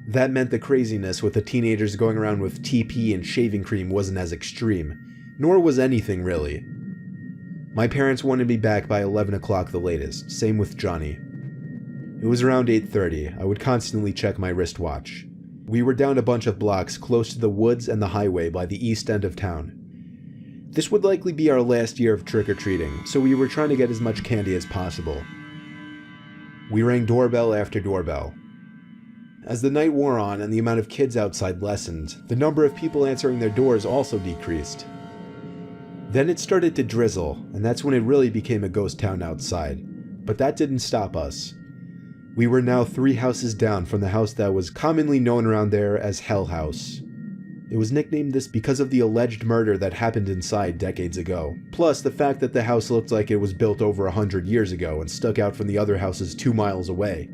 That meant the craziness with the teenagers going around with TP and shaving cream wasn't as extreme, nor was anything really. My parents wanted me back by 11 o'clock the latest, same with Johnny. It was around 8:30, I would constantly check my wristwatch. We were down a bunch of blocks close to the woods and the highway by the east end of town. This would likely be our last year of trick-or-treating, so we were trying to get as much candy as possible. We rang doorbell after doorbell. As the night wore on and the amount of kids outside lessened, the number of people answering their doors also decreased. Then it started to drizzle, and that's when it really became a ghost town outside. But that didn't stop us. We were now 3 houses down from the house that was commonly known around there as Hell House. It was nicknamed this because of the alleged murder that happened inside decades ago, plus the fact that the house looked like it was built over 100 years ago and stuck out from the other houses 2 miles away.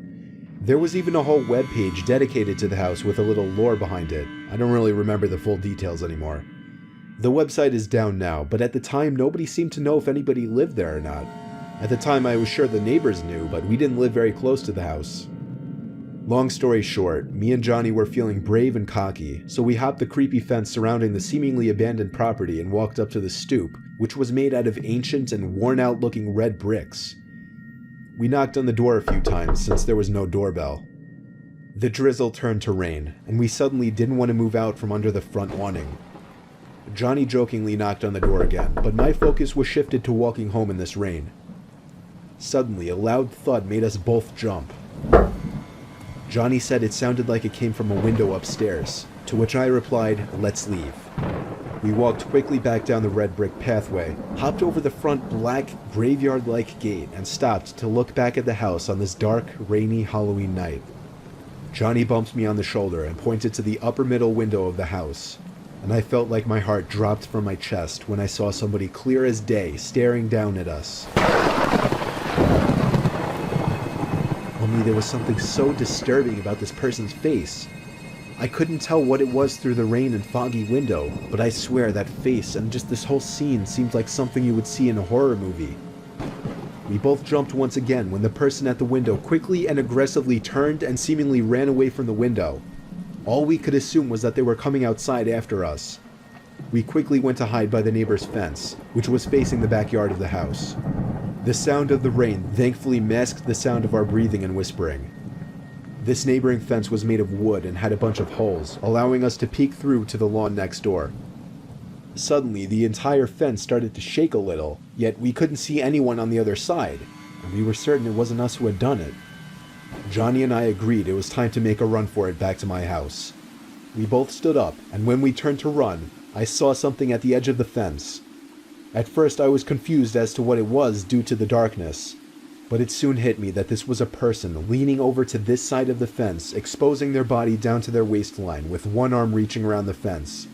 There was even a whole webpage dedicated to the house with a little lore behind it. I don't really remember the full details anymore. The website is down now, but at the time nobody seemed to know if anybody lived there or not. At the time I was sure the neighbors knew, but we didn't live very close to the house. Long story short, me and Johnny were feeling brave and cocky, so we hopped the creepy fence surrounding the seemingly abandoned property and walked up to the stoop, which was made out of ancient and worn-out looking red bricks. We knocked on the door a few times since there was no doorbell. The drizzle turned to rain, and we suddenly didn't want to move out from under the front awning. Johnny jokingly knocked on the door again, but my focus was shifted to walking home in this rain. Suddenly, a loud thud made us both jump. Johnny said it sounded like it came from a window upstairs, to which I replied, "Let's leave." We walked quickly back down the red brick pathway, hopped over the front black, graveyard-like gate, and stopped to look back at the house on this dark, rainy Halloween night. Johnny bumped me on the shoulder and pointed to the upper middle window of the house, and I felt like my heart dropped from my chest when I saw somebody clear as day staring down at us. Only there was something so disturbing about this person's face. I couldn't tell what it was through the rain and foggy window, but I swear that face and just this whole scene seemed like something you would see in a horror movie. We both jumped once again when the person at the window quickly and aggressively turned and seemingly ran away from the window. All we could assume was that they were coming outside after us. We quickly went to hide by the neighbor's fence, which was facing the backyard of the house. The sound of the rain thankfully masked the sound of our breathing and whispering. This neighboring fence was made of wood and had a bunch of holes, allowing us to peek through to the lawn next door. Suddenly, the entire fence started to shake a little, yet we couldn't see anyone on the other side, and we were certain it wasn't us who had done it. Johnny and I agreed it was time to make a run for it back to my house. We both stood up, and when we turned to run, I saw something at the edge of the fence. At first I was confused as to what it was due to the darkness, but it soon hit me that this was a person leaning over to this side of the fence, exposing their body down to their waistline with one arm reaching around the fence.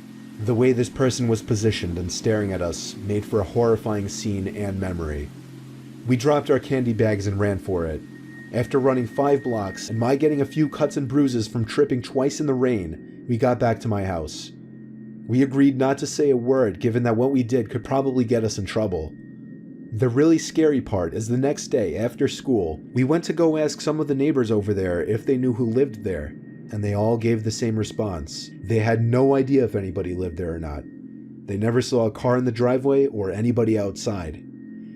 The way this person was positioned and staring at us made for a horrifying scene and memory. We dropped our candy bags and ran for it. After running 5 blocks and my getting a few cuts and bruises from tripping twice in the rain, we got back to my house. We agreed not to say a word given that what we did could probably get us in trouble. The really scary part is the next day after school, we went to go ask some of the neighbors over there if they knew who lived there, and they all gave the same response. They had no idea if anybody lived there or not. They never saw a car in the driveway or anybody outside.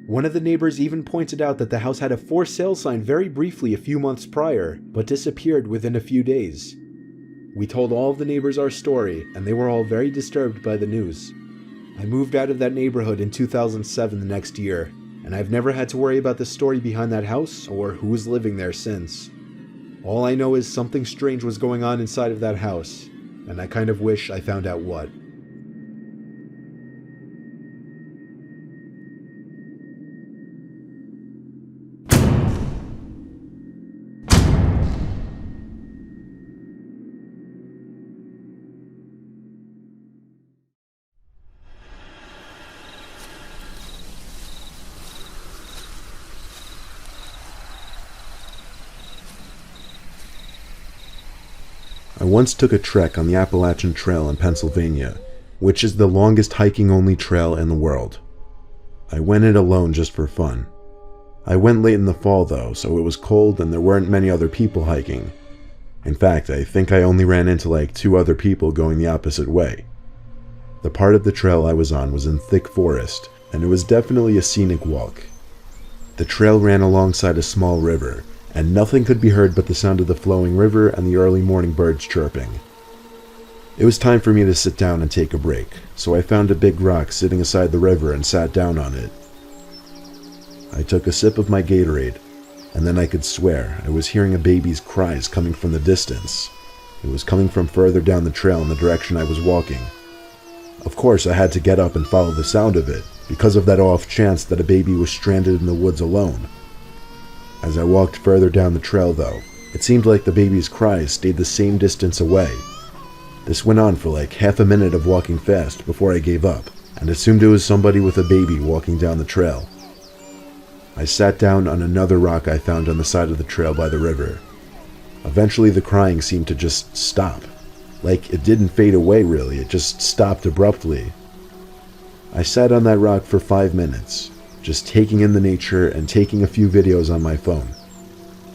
One of the neighbors even pointed out that the house had a for sale sign very briefly a few months prior, but disappeared within a few days. We told all of the neighbors our story, and they were all very disturbed by the news. I moved out of that neighborhood in 2007 the next year, and I've never had to worry about the story behind that house or who was living there since. All I know is something strange was going on inside of that house, and I kind of wish I found out what. once took a trek on the Appalachian Trail in Pennsylvania, which is the longest hiking-only trail in the world. I went it alone just for fun. I went late in the fall though, so it was cold and there weren't many other people hiking. In fact, I think I only ran into like 2 other people going the opposite way. The part of the trail I was on was in thick forest, and it was definitely a scenic walk. The trail ran alongside a small river, and nothing could be heard but the sound of the flowing river and the early morning birds chirping. It was time for me to sit down and take a break, so I found a big rock sitting aside the river and sat down on it. I took a sip of my Gatorade, and then I could swear I was hearing a baby's cries coming from the distance. It was coming from further down the trail in the direction I was walking. Of course, I had to get up and follow the sound of it, because of that off chance that a baby was stranded in the woods alone. As I walked further down the trail though, it seemed like the baby's cries stayed the same distance away. This went on for like half a minute of walking fast before I gave up, and assumed it was somebody with a baby walking down the trail. I sat down on another rock I found on the side of the trail by the river. Eventually the crying seemed to just stop. Like it didn't fade away really, it just stopped abruptly. I sat on that rock for 5 minutes, just taking in the nature and taking a few videos on my phone.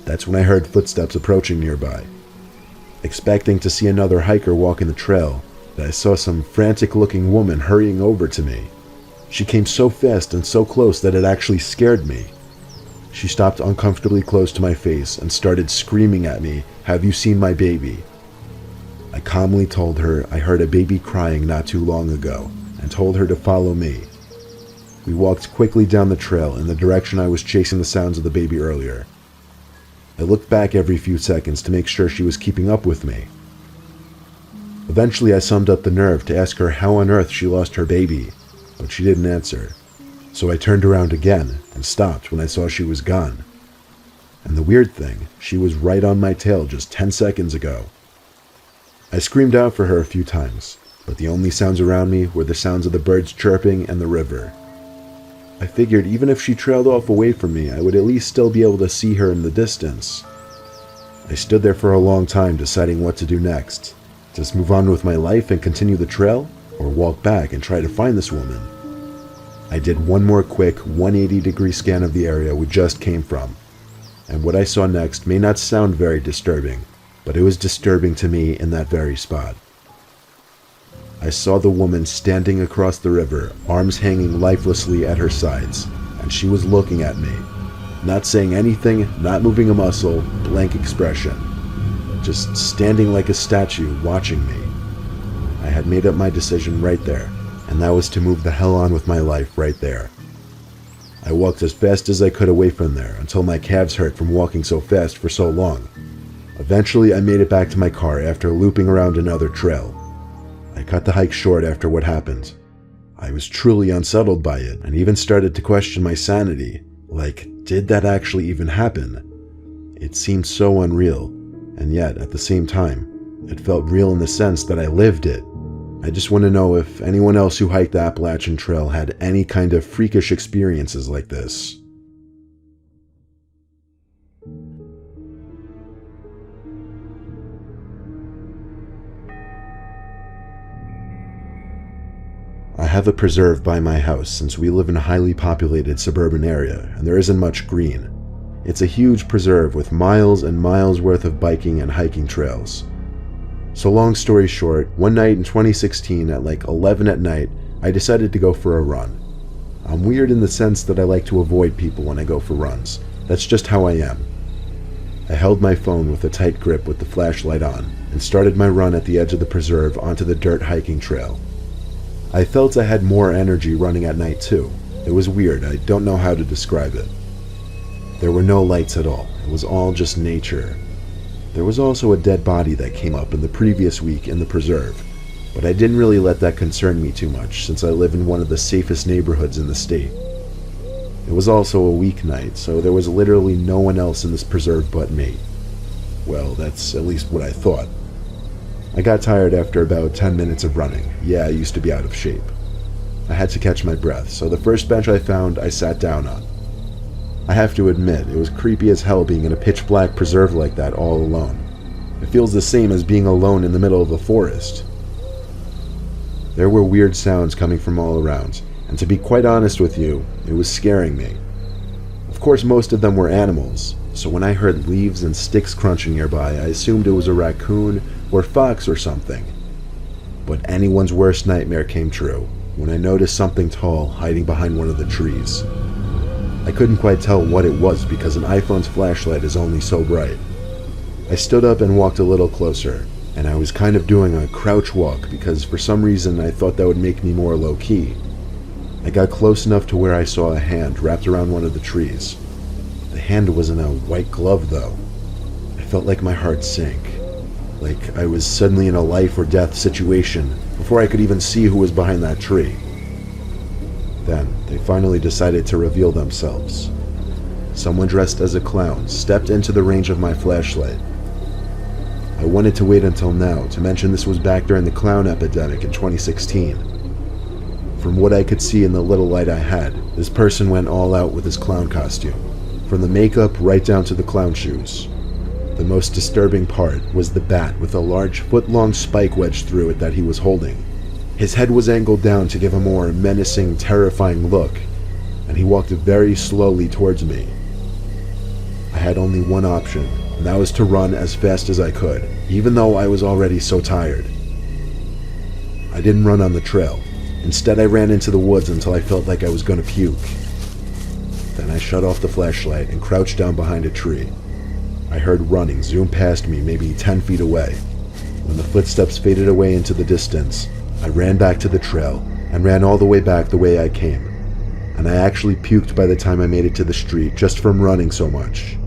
That's when I heard footsteps approaching nearby. Expecting to see another hiker walking the trail, I saw some frantic-looking woman hurrying over to me. She came so fast and so close that it actually scared me. She stopped uncomfortably close to my face and started screaming at me, "Have you seen my baby?" I calmly told her I heard a baby crying not too long ago, and told her to follow me. We walked quickly down the trail in the direction I was chasing the sounds of the baby earlier. I looked back every few seconds to make sure she was keeping up with me. Eventually I summed up the nerve to ask her how on earth she lost her baby, but she didn't answer. So I turned around again and stopped when I saw she was gone. And the weird thing, she was right on my tail just 10 seconds ago. I screamed out for her a few times, but the only sounds around me were the sounds of the birds chirping and the river. I figured even if she trailed off away from me, I would at least still be able to see her in the distance. I stood there for a long time deciding what to do next. Just move on with my life and continue the trail, or walk back and try to find this woman. I did one more quick 180-degree scan of the area we just came from, and what I saw next may not sound very disturbing, but it was disturbing to me in that very spot. I saw the woman standing across the river, arms hanging lifelessly at her sides, and she was looking at me. Not saying anything, not moving a muscle, blank expression. Just standing like a statue, watching me. I had made up my decision right there, and that was to move the hell on with my life right there. I walked as fast as I could away from there until my calves hurt from walking so fast for so long. Eventually, I made it back to my car after looping around another trail. I cut the hike short after what happened. I was truly unsettled by it and even started to question my sanity. Like, did that actually even happen? It seemed so unreal, and yet, at the same time, it felt real in the sense that I lived it. I just want to know if anyone else who hiked the Appalachian Trail had any kind of freakish experiences like this. I have a preserve by my house since we live in a highly populated suburban area and there isn't much green. It's a huge preserve with miles and miles worth of biking and hiking trails. So long story short, one night in 2016 at like 11 at night, I decided to go for a run. I'm weird in the sense that I like to avoid people when I go for runs. That's just how I am. I held my phone with a tight grip with the flashlight on and started my run at the edge of the preserve onto the dirt hiking trail. I felt I had more energy running at night too. It was weird, I don't know how to describe it. There were no lights at all, it was all just nature. There was also a dead body that came up in the previous week in the preserve, but I didn't really let that concern me too much since I live in one of the safest neighborhoods in the state. It was also a weeknight, so there was literally no one else in this preserve but me. Well, that's at least what I thought. I got tired after about 10 minutes of running. Yeah, I used to be out of shape. I had to catch my breath, so the first bench I found, I sat down on. I have to admit, it was creepy as hell being in a pitch black preserve like that all alone. It feels the same as being alone in the middle of a forest. There were weird sounds coming from all around, and to be quite honest with you, it was scaring me. Of course, most of them were animals, so when I heard leaves and sticks crunching nearby, I assumed it was a raccoon or fox or something. But anyone's worst nightmare came true when I noticed something tall hiding behind one of the trees. I couldn't quite tell what it was because an iPhone's flashlight is only so bright. I stood up and walked a little closer, and I was kind of doing a crouch walk because for some reason I thought that would make me more low-key. I got close enough to where I saw a hand wrapped around one of the trees. The hand was in a white glove though. I felt like my heart sank, like I was suddenly in a life or death situation before I could even see who was behind that tree. Then they finally decided to reveal themselves. Someone dressed as a clown stepped into the range of my flashlight. I wanted to wait until now to mention this was back during the clown epidemic in 2016. From what I could see in the little light I had, this person went all out with his clown costume, from the makeup right down to the clown shoes. The most disturbing part was the bat with a large foot-long spike wedged through it that he was holding. His head was angled down to give a more menacing, terrifying look, and he walked very slowly towards me. I had only one option, and that was to run as fast as I could, even though I was already so tired. I didn't run on the trail. Instead, I ran into the woods until I felt like I was going to puke. Then I shut off the flashlight and crouched down behind a tree. I heard running zoom past me maybe 10 feet away. When the footsteps faded away into the distance, I ran back to the trail and ran all the way back the way I came. And I actually puked by the time I made it to the street just from running so much.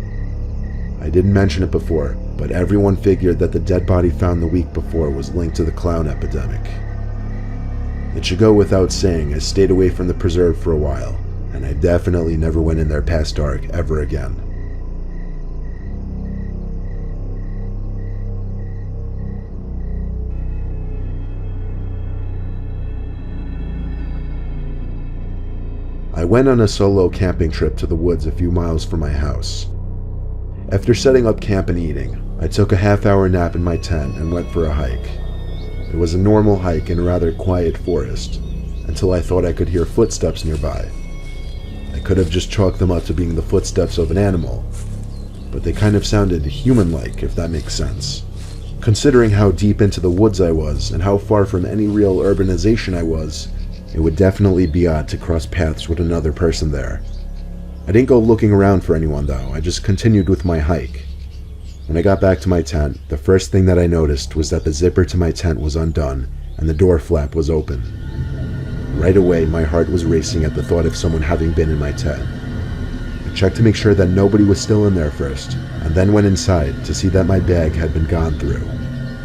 I didn't mention it before, but everyone figured that the dead body found the week before was linked to the clown epidemic. It should go without saying I stayed away from the preserve for a while, and I definitely never went in there past dark ever again. I went on a solo camping trip to the woods a few miles from my house. After setting up camp and eating, I took a half-hour nap in my tent and went for a hike. It was a normal hike in a rather quiet forest, until I thought I could hear footsteps nearby. I could have just chalked them up to being the footsteps of an animal, but they kind of sounded human-like, if that makes sense. Considering how deep into the woods I was and how far from any real urbanization I was, it would definitely be odd to cross paths with another person there. I didn't go looking around for anyone though, I just continued with my hike. When I got back to my tent, the first thing that I noticed was that the zipper to my tent was undone and the door flap was open. Right away, my heart was racing at the thought of someone having been in my tent. I checked to make sure that nobody was still in there first, and then went inside to see that my bag had been gone through.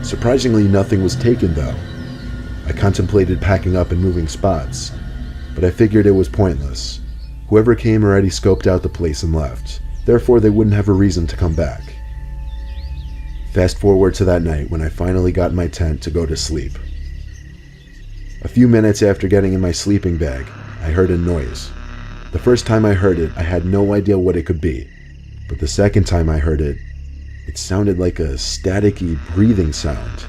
Surprisingly, nothing was taken though. I contemplated packing up and moving spots, but I figured it was pointless. Whoever came already scoped out the place and left, therefore they wouldn't have a reason to come back. Fast forward to that night when I finally got in my tent to go to sleep. A few minutes after getting in my sleeping bag, I heard a noise. The first time I heard it, I had no idea what it could be, but the second time I heard it, it sounded like a staticky breathing sound.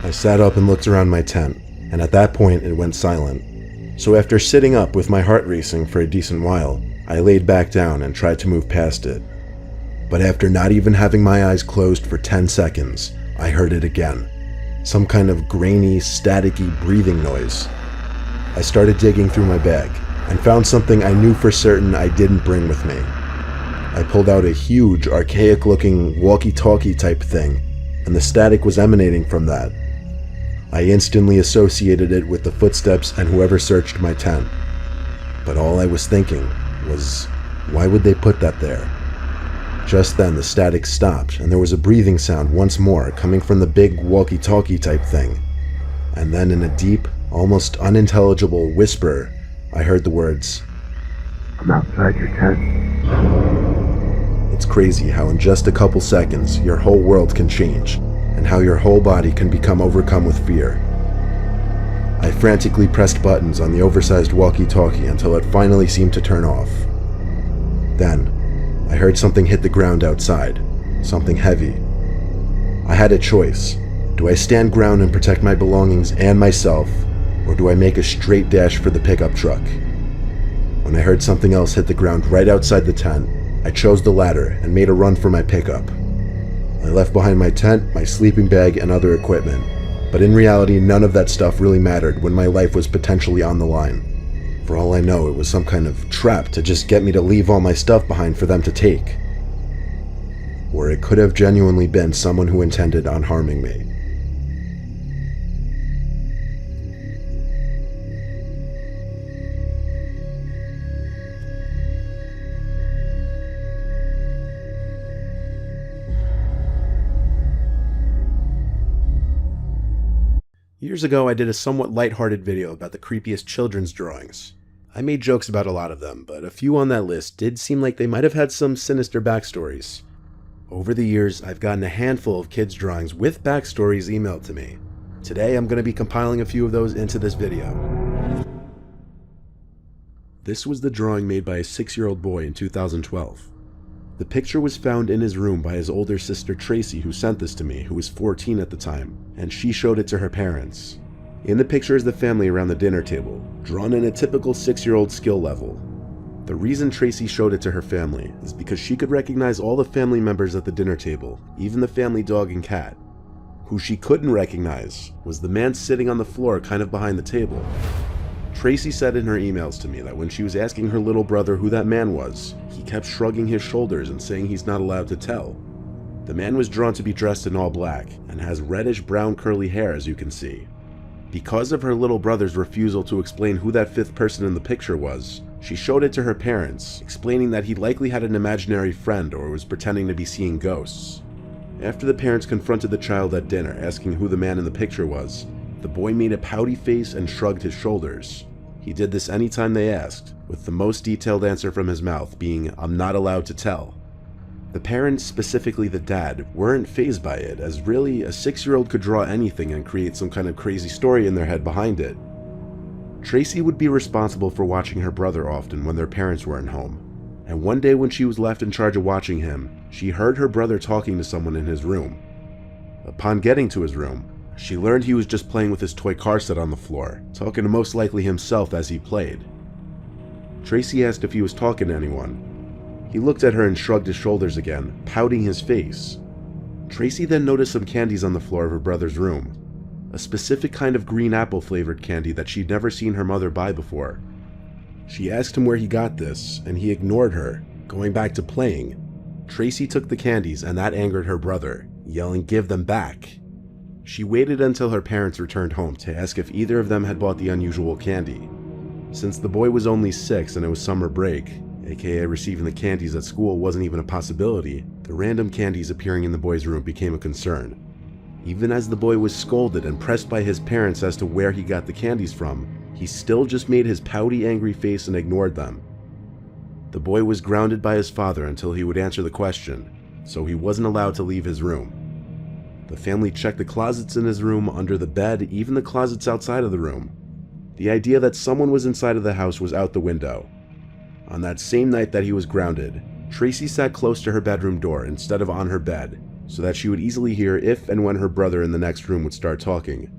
I sat up and looked around my tent, and at that point it went silent. So after sitting up with my heart racing for a decent while, I laid back down and tried to move past it. But after not even having my eyes closed for 10 seconds, I heard it again. Some kind of grainy, staticky breathing noise. I started digging through my bag and found something I knew for certain I didn't bring with me. I pulled out a huge, archaic-looking walkie-talkie type thing, and the static was emanating from that. I instantly associated it with the footsteps and whoever searched my tent. But all I was thinking was, why would they put that there? Just then the static stopped and there was a breathing sound once more coming from the big walkie-talkie type thing. And then in a deep, almost unintelligible whisper, I heard the words, "I'm outside your tent." It's crazy how in just a couple seconds your whole world can change, and how your whole body can become overcome with fear. I frantically pressed buttons on the oversized walkie-talkie until it finally seemed to turn off. Then, I heard something hit the ground outside, something heavy, I had a choice. Do I stand ground and protect my belongings and myself, or do I make a straight dash for the pickup truck? When I heard something else hit the ground right outside the tent, I chose the latter and made a run for my pickup. I left behind my tent, my sleeping bag, and other equipment, but in reality none of that stuff really mattered when my life was potentially on the line. For all I know, it was some kind of trap to just get me to leave all my stuff behind for them to take. Or it could have genuinely been someone who intended on harming me. Years ago, I did a somewhat lighthearted video about the creepiest children's drawings. I made jokes about a lot of them, but a few on that list did seem like they might have had some sinister backstories. Over the years, I've gotten a handful of kids' drawings with backstories emailed to me. Today, I'm going to be compiling a few of those into this video. This was the drawing made by a 6-year-old boy in 2012. The picture was found in his room by his older sister Tracy, who sent this to me, who was 14 at the time, and she showed it to her parents. In the picture is the family around the dinner table, drawn in a typical 6-year-old skill level. The reason Tracy showed it to her family is because she could recognize all the family members at the dinner table, even the family dog and cat. Who she couldn't recognize was the man sitting on the floor kind of behind the table. Tracy said in her emails to me that when she was asking her little brother who that man was, he kept shrugging his shoulders and saying he's not allowed to tell. The man was drawn to be dressed in all black and has reddish brown curly hair, as you can see. Because of her little brother's refusal to explain who that fifth person in the picture was, she showed it to her parents, explaining that he likely had an imaginary friend or was pretending to be seeing ghosts. After the parents confronted the child at dinner asking who the man in the picture was, the boy made a pouty face and shrugged his shoulders. He did this anytime they asked, with the most detailed answer from his mouth being, "I'm not allowed to tell." The parents, specifically the dad, weren't fazed by it, as really a 6-year-old could draw anything and create some kind of crazy story in their head behind it. Tracy would be responsible for watching her brother often when their parents weren't home, and one day when she was left in charge of watching him, she heard her brother talking to someone in his room. Upon getting to his room, she learned he was just playing with his toy car set on the floor, talking to most likely himself as he played. Tracy asked if he was talking to anyone. He looked at her and shrugged his shoulders again, pouting his face. Tracy then noticed some candies on the floor of her brother's room, a specific kind of green apple flavored candy that she'd never seen her mother buy before. She asked him where he got this, and he ignored her, going back to playing. Tracy took the candies, and that angered her brother, yelling, "Give them back." She waited until her parents returned home to ask if either of them had bought the unusual candy. Since the boy was only 6 and it was summer break, aka receiving the candies at school wasn't even a possibility, the random candies appearing in the boy's room became a concern. Even as the boy was scolded and pressed by his parents as to where he got the candies from, he still just made his pouty, angry face and ignored them. The boy was grounded by his father until he would answer the question, so he wasn't allowed to leave his room. The family checked the closets in his room, under the bed, even the closets outside of the room. The idea that someone was inside of the house was out the window. On that same night that he was grounded, Tracy sat close to her bedroom door instead of on her bed, so that she would easily hear if and when her brother in the next room would start talking.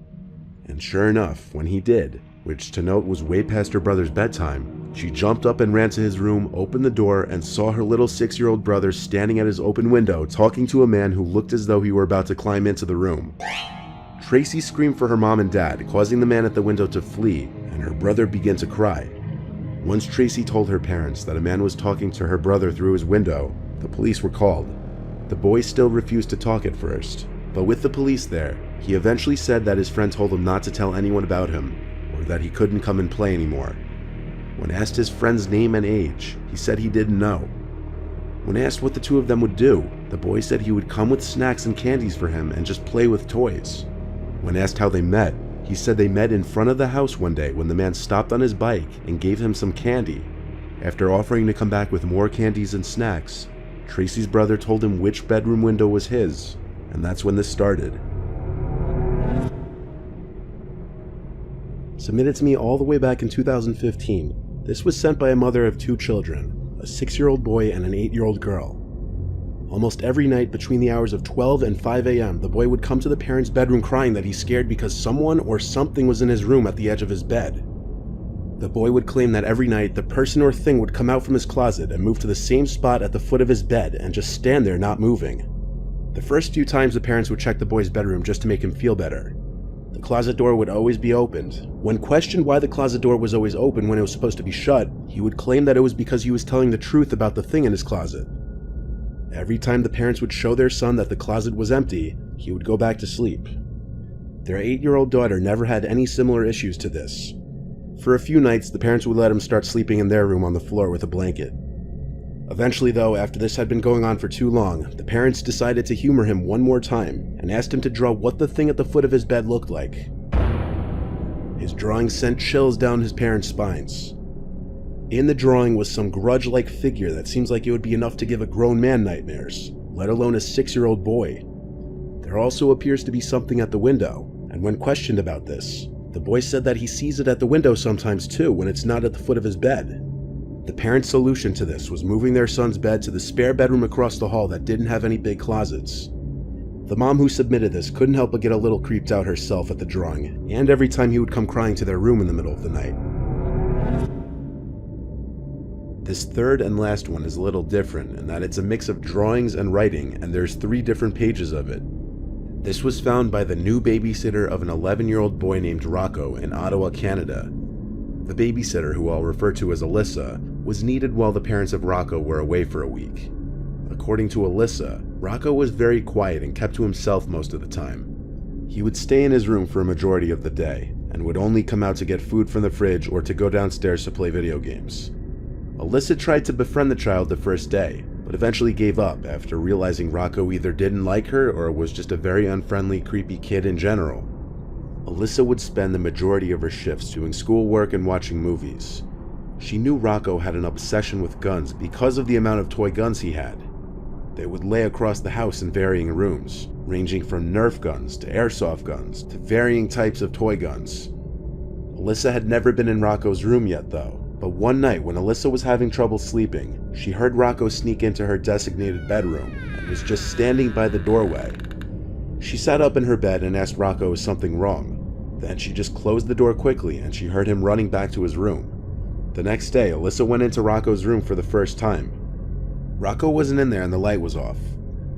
And sure enough, when he did, which to note was way past her brother's bedtime, she jumped up and ran to his room, opened the door, and saw her little 6-year-old brother standing at his open window talking to a man who looked as though he were about to climb into the room. Tracy screamed for her mom and dad, causing the man at the window to flee, and her brother began to cry. Once Tracy told her parents that a man was talking to her brother through his window, the police were called. The boy still refused to talk at first, but with the police there, he eventually said that his friend told him not to tell anyone about him, or that he couldn't come and play anymore. When asked his friend's name and age, he said he didn't know. When asked what the two of them would do, the boy said he would come with snacks and candies for him and just play with toys. When asked how they met, he said they met in front of the house one day when the man stopped on his bike and gave him some candy. After offering to come back with more candies and snacks, Tracy's brother told him which bedroom window was his, and that's when this started. Submitted to me all the way back in 2015, this was sent by a mother of 2 children, a 6-year-old boy and an 8-year-old girl. Almost every night between the hours of 12 and 5 a.m., the boy would come to the parents' bedroom crying that he's scared because someone or something was in his room at the edge of his bed. The boy would claim that every night the person or thing would come out from his closet and move to the same spot at the foot of his bed and just stand there not moving. The first few times the parents would check the boy's bedroom just to make him feel better. The closet door would always be opened. When questioned why the closet door was always open when it was supposed to be shut, he would claim that it was because he was telling the truth about the thing in his closet. Every time the parents would show their son that the closet was empty, he would go back to sleep. Their 8-year-old daughter never had any similar issues to this. For a few nights, the parents would let him start sleeping in their room on the floor with a blanket. Eventually though, after this had been going on for too long, the parents decided to humor him one more time and asked him to draw what the thing at the foot of his bed looked like. His drawing sent chills down his parents' spines. In the drawing was some grudge-like figure that seems like it would be enough to give a grown man nightmares, let alone a 6-year-old boy. There also appears to be something at the window, and when questioned about this, the boy said that he sees it at the window sometimes too when it's not at the foot of his bed. The parents' solution to this was moving their son's bed to the spare bedroom across the hall that didn't have any big closets. The mom who submitted this couldn't help but get a little creeped out herself at the drawing, and every time he would come crying to their room in the middle of the night. This third and last one is a little different in that it's a mix of drawings and writing, and there's 3 different pages of it. This was found by the new babysitter of an 11-year-old boy named Rocco in Ottawa, Canada. The babysitter, who I'll refer to as Alyssa, was needed while the parents of Rocco were away for a week. According to Alyssa, Rocco was very quiet and kept to himself most of the time. He would stay in his room for a majority of the day, and would only come out to get food from the fridge or to go downstairs to play video games. Alyssa tried to befriend the child the first day, but eventually gave up after realizing Rocco either didn't like her or was just a very unfriendly, creepy kid in general. Alyssa would spend the majority of her shifts doing schoolwork and watching movies. She knew Rocco had an obsession with guns because of the amount of toy guns he had. They would lay across the house in varying rooms, ranging from Nerf guns to airsoft guns to varying types of toy guns. Alyssa had never been in Rocco's room yet though, but one night when Alyssa was having trouble sleeping, she heard Rocco sneak into her designated bedroom and was just standing by the doorway. She sat up in her bed and asked Rocco if something wrong. Then she just closed the door quickly and she heard him running back to his room. The next day, Alyssa went into Rocco's room for the first time. Rocco wasn't in there and the light was off.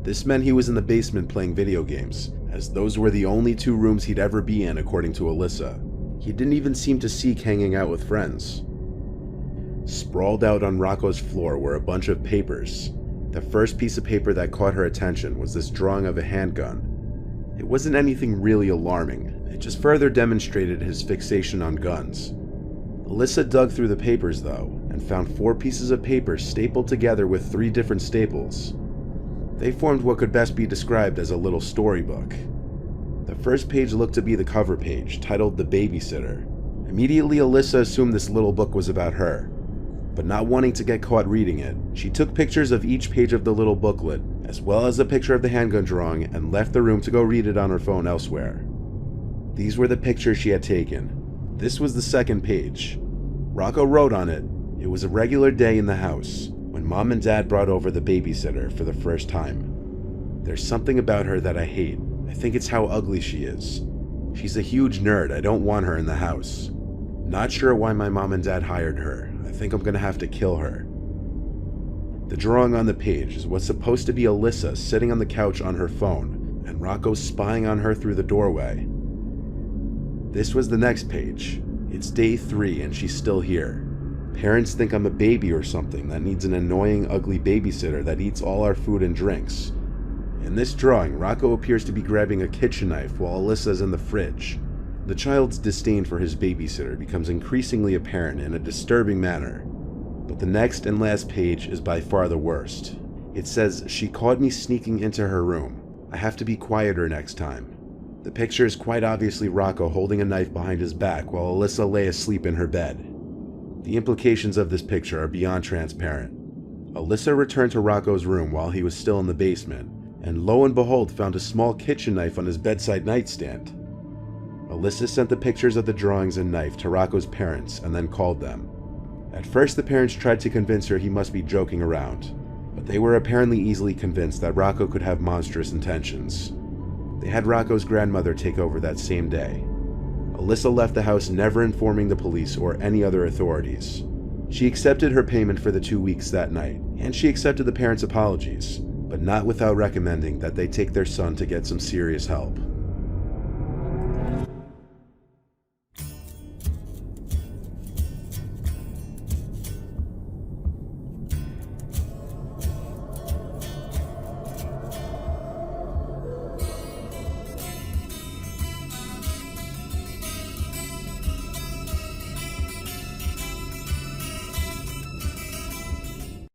This meant he was in the basement playing video games, as those were the only 2 rooms he'd ever be in according to Alyssa. He didn't even seem to seek hanging out with friends. Sprawled out on Rocco's floor were a bunch of papers. The first piece of paper that caught her attention was this drawing of a handgun. It wasn't anything really alarming, it just further demonstrated his fixation on guns. Alyssa dug through the papers though, and found 4 pieces of paper stapled together with 3 different staples. They formed what could best be described as a little storybook. The first page looked to be the cover page, titled The Babysitter. Immediately Alyssa assumed this little book was about her. But not wanting to get caught reading it, she took pictures of each page of the little booklet, as well as a picture of the handgun drawing, and left the room to go read it on her phone elsewhere. These were the pictures she had taken. This was the second page. Rocco wrote on it, "It was a regular day in the house, when Mom and Dad brought over the babysitter for the first time. There's something about her that I hate. I think it's how ugly she is. She's a huge nerd, I don't want her in the house. Not sure why my mom and dad hired her. I think I'm gonna have to kill her." The drawing on the page is what's supposed to be Alyssa sitting on the couch on her phone, and Rocco spying on her through the doorway. This was the next page. It's day 3 and she's still here. Parents think I'm a baby or something that needs an annoying, ugly babysitter that eats all our food and drinks. In this drawing, Rocco appears to be grabbing a kitchen knife while Alyssa's in the fridge. The child's disdain for his babysitter becomes increasingly apparent in a disturbing manner. But the next and last page is by far the worst. It says, "She caught me sneaking into her room. I have to be quieter next time." The picture is quite obviously Rocco holding a knife behind his back while Alyssa lay asleep in her bed. The implications of this picture are beyond transparent. Alyssa returned to Rocco's room while he was still in the basement, and lo and behold found a small kitchen knife on his bedside nightstand. Alyssa sent the pictures of the drawings and knife to Rocco's parents and then called them. At first the parents tried to convince her he must be joking around, but but they were apparently easily convinced that Rocco could have monstrous intentions. They had Rocco's grandmother take over that same day. Alyssa left the house never informing the police or any other authorities. She accepted her payment for the 2 weeks that night, and she accepted the parents' apologies, but not without recommending that they take their son to get some serious help.